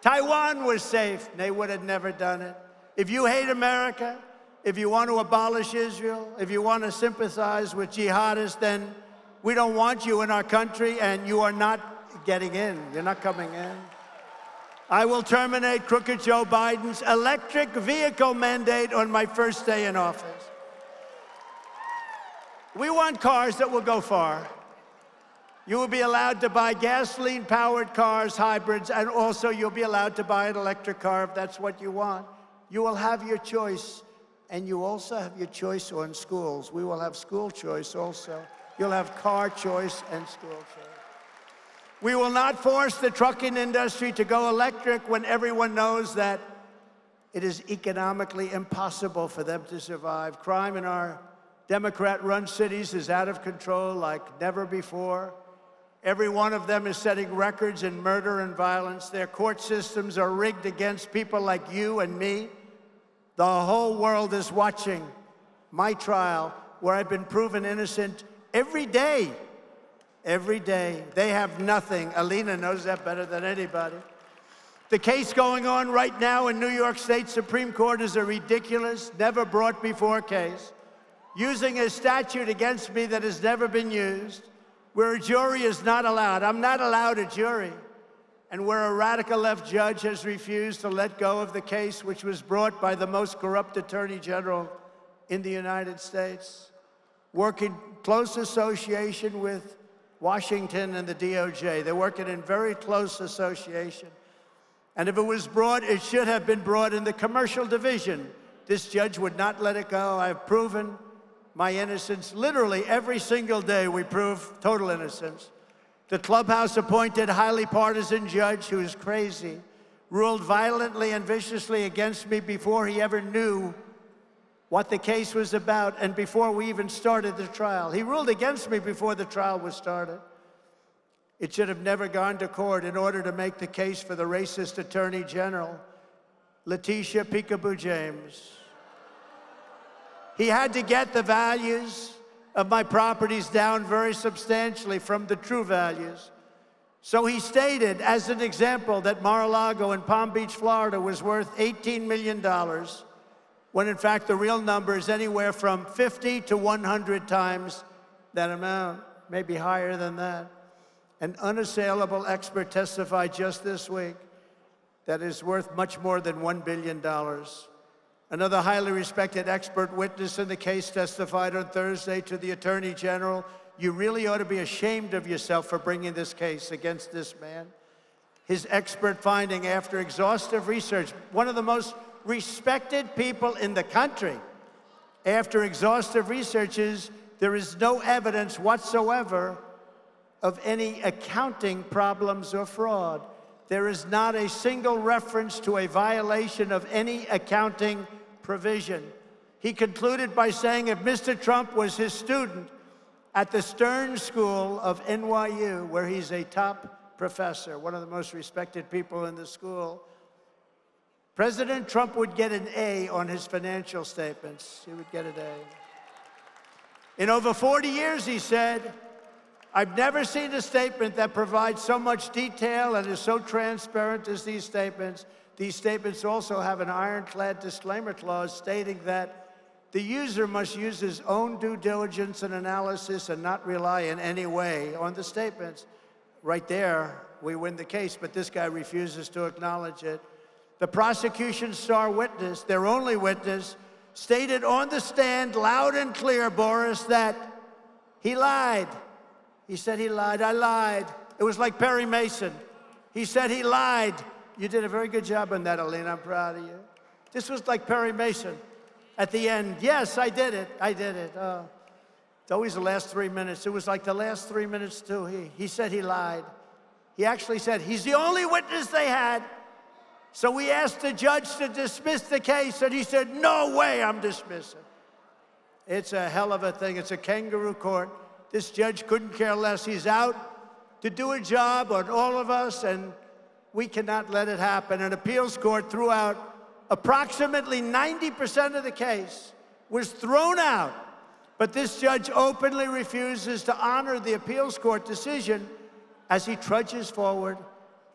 Speaker 18: Taiwan was safe. They would have never done it. If you hate America, if you want to abolish Israel, if you want to sympathize with jihadists, then we don't want you in our country, and you are not getting in. You're not coming in. I will terminate crooked Joe Biden's electric vehicle mandate on my first day in office. We want cars that will go far. You will be allowed to buy gasoline-powered cars, hybrids, and also you'll be allowed to buy an electric car if that's what you want. You will have your choice, and you also have your choice on schools. We will have school choice also. You'll have car choice and school choice. We will not force the trucking industry to go electric when everyone knows that it is economically impossible for them to survive. Crime in our Democrat-run cities is out of control like never before. Every one of them is setting records in murder and violence. Their court systems are rigged against people like you and me. The whole world is watching my trial, where I've been proven innocent every day. Every day. They have nothing. Alina knows that better than anybody. The case going on right now in New York State Supreme Court is a ridiculous, never brought before case, using a statute against me that has never been used, where a jury is not allowed. I'm not allowed a jury. And where a radical left judge has refused to let go of the case which was brought by the most corrupt attorney general in the United States, working close association with Washington and the DOJ. They're working in very close association. And if it was brought, it should have been brought in the commercial division. This judge would not let it go. I've proven my innocence. Literally every single day we prove total innocence. The clubhouse-appointed, highly partisan judge, who is crazy, ruled violently and viciously against me before he ever knew what the case was about and before we even started the trial. He ruled against me before the trial was started. It should have never gone to court in order to make the case for the racist Attorney General, Letitia Peekaboo James. He had to get the values of my properties down very substantially from the true values. So he stated, as an example, that Mar-a-Lago in Palm Beach, Florida was worth $18 million, when in fact the real number is anywhere from 50 to 100 times that amount, maybe higher than that. An unassailable expert testified just this week that is worth much more than $1 billion. Another highly respected expert witness in the case testified on Thursday to the Attorney General, "You really ought to be ashamed of yourself for bringing this case against this man." His expert finding after exhaustive research, one of the most respected people in the country, after exhaustive research, is there is no evidence whatsoever of any accounting problems or fraud. there is not a single reference to a violation of any accounting provision. He concluded by saying if Mr. Trump was his student at the Stern School of NYU, where he's a top professor, one of the most respected people in the school, President Trump would get an A on his financial statements. He would get an A. In over 40 years, he said, I've never seen a statement that provides so much detail and is so transparent as these statements. These statements also have an ironclad disclaimer clause stating that the user must use his own due diligence and analysis and not rely in any way on the statements. Right there, we win the case, but this guy refuses to acknowledge it. The prosecution's star witness, their only witness, stated on the stand loud and clear, Boris, that he lied. He said he lied. I lied. It was like Perry Mason. He said he lied. You did a very good job on that, Alina. I'm proud of you. This was like Perry Mason. At the end, yes, I did it. I did it. It's always the last 3 minutes. It was like the last 3 minutes, too. He said he lied. He actually said he's the only witness they had. So we asked the judge to dismiss the case, and he said, no way I'm dismissing. It's a hell of a thing. It's a kangaroo court. This judge couldn't care less. He's out to do a job on all of us, and we cannot let it happen. An appeals court threw out approximately 90% of the case, was thrown out. But this judge openly refuses to honor the appeals court decision as he trudges forward.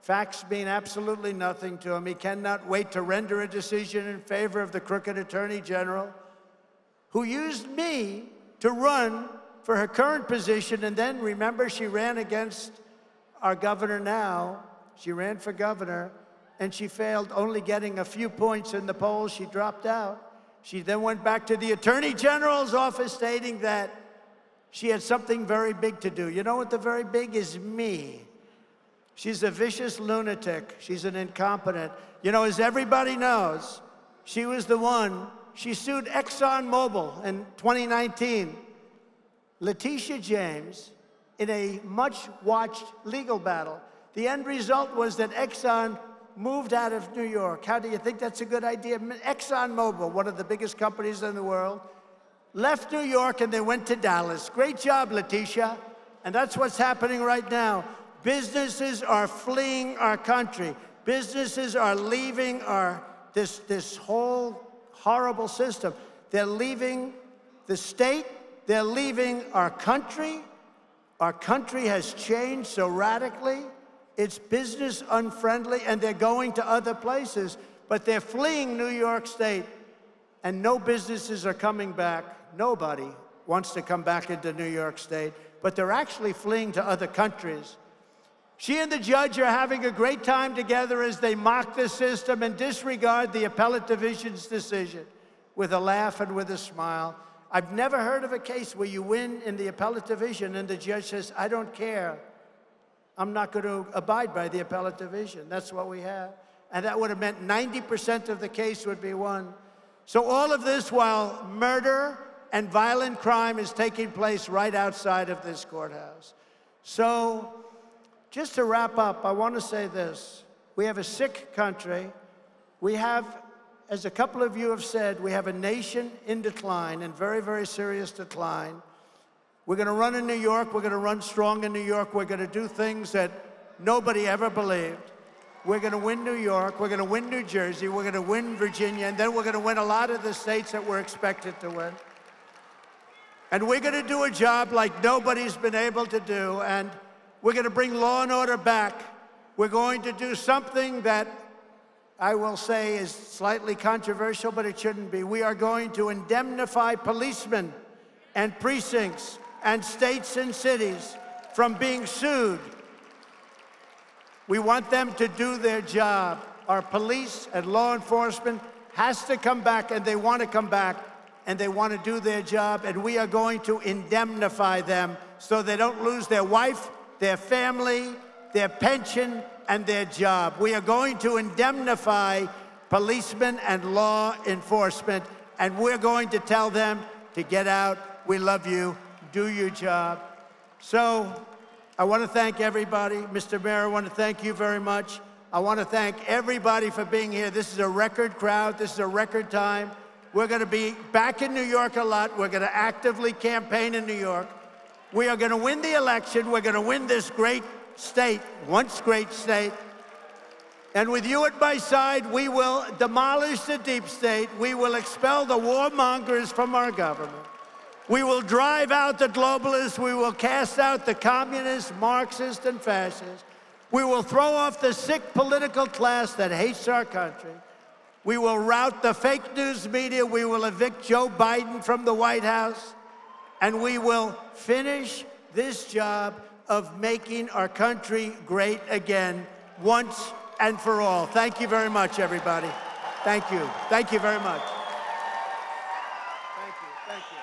Speaker 18: Facts mean absolutely nothing to him. He cannot wait to render a decision in favor of the crooked Attorney General, who used me to run for her current position, and then, remember, she ran against our governor now. She ran for governor, and she failed, only getting a few points in the polls. She dropped out. She then went back to the Attorney General's office stating that she had something very big to do. You know what the very big is? Me. She's a vicious lunatic. She's an incompetent. You know, as everybody knows, she was the one, she sued ExxonMobil in 2019. Letitia James, in a much-watched legal battle. The end result was that Exxon moved out of New York. How do you think that's a good idea? ExxonMobil, one of the biggest companies in the world, left New York and they went to Dallas. Great job, Letitia. And that's what's happening right now. Businesses are fleeing our country. Businesses are leaving this whole horrible system. They're leaving the state. They're leaving our country. Our country has changed so radically. It's business unfriendly, and they're going to other places, but they're fleeing New York State, and no businesses are coming back. Nobody wants to come back into New York State, but they're actually fleeing to other countries. She and the judge are having a great time together as they mock the system and disregard the appellate division's decision with a laugh and with a smile. I've never heard of a case where you win in the appellate division and the judge says, I don't care. I'm not going to abide by the appellate division. That's what we have. And that would have meant 90% of the case would be won. So all of this while murder and violent crime is taking place right outside of this courthouse. So just to wrap up, I want to say this. We have a sick country. We have, as a couple of you have said, we have a nation in decline, in very, very serious decline. We're going to run in New York. We're going to run strong in New York. We're going to do things that nobody ever believed. We're going to win New York. We're going to win New Jersey. We're going to win Virginia. And then we're going to win a lot of the states that we're expected to win. And we're going to do a job like nobody's been able to do. And we're going to bring law and order back. We're going to do something that I will say is slightly controversial, but it shouldn't be. We are going to indemnify policemen and precincts and states and cities from being sued. We want them to do their job. Our police and law enforcement has to come back, and they want to come back, and they want to do their job, and we are going to indemnify them so they don't lose their wife, their family, their pension, and their job. We are going to indemnify policemen and law enforcement, and we're going to tell them to get out. We love you. Do your job. So I want to thank everybody. Mr. Mayor, I want to thank you very much. I want to thank everybody for being here. This is a record crowd. This is a record time. We're going to be back in New York a lot. We're going to actively campaign in New York. We are going to win the election. We're going to win this great state, once great state. And with you at my side, we will demolish the deep state. We will expel the warmongers from our government. We will drive out the globalists. We will cast out the communists, Marxists, and fascists. We will throw off the sick political class that hates our country. We will rout the fake news media. We will evict Joe Biden from the White House. And we will finish this job of making our country great again, once and for all. Thank you very much, everybody. Thank you. Thank you very much. Thank you. Thank you.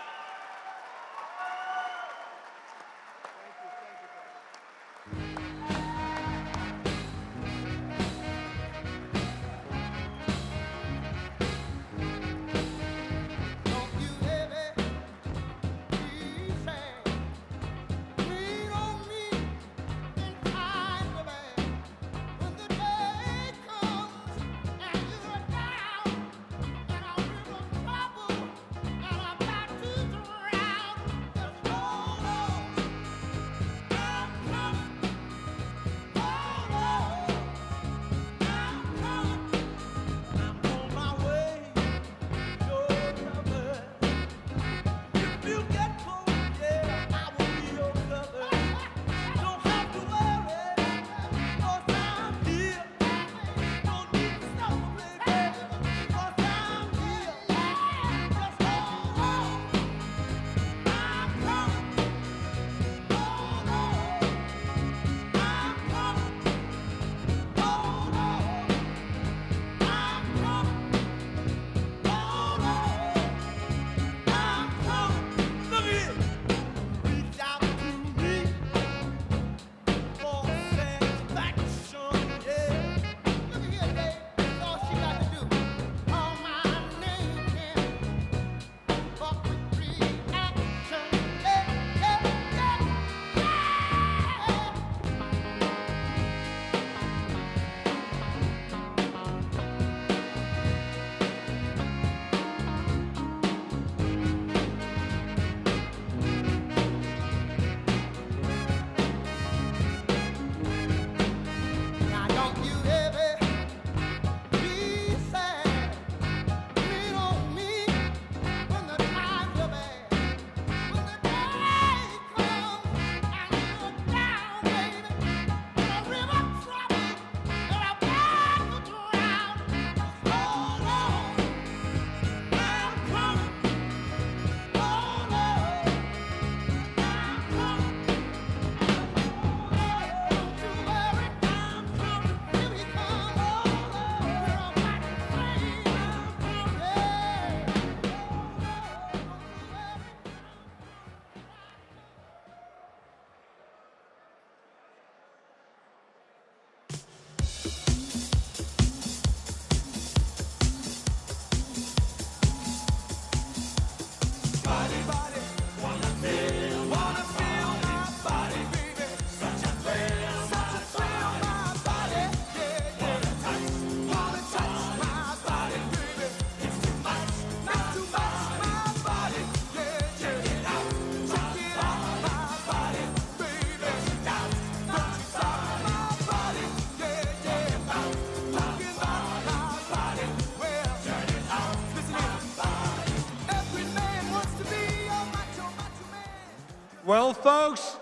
Speaker 2: Well, folks,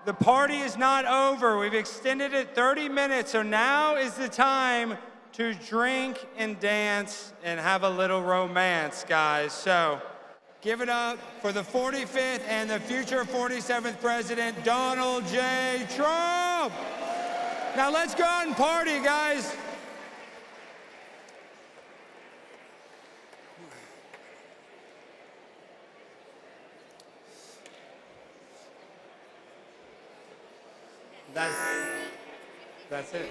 Speaker 2: the party is not over. We've extended it 30 minutes, so now is the time to drink and dance and have a little romance, guys. So give it up for the 45th and the future 47th President, Donald J. Trump. Now let's go out and party, guys. That's it.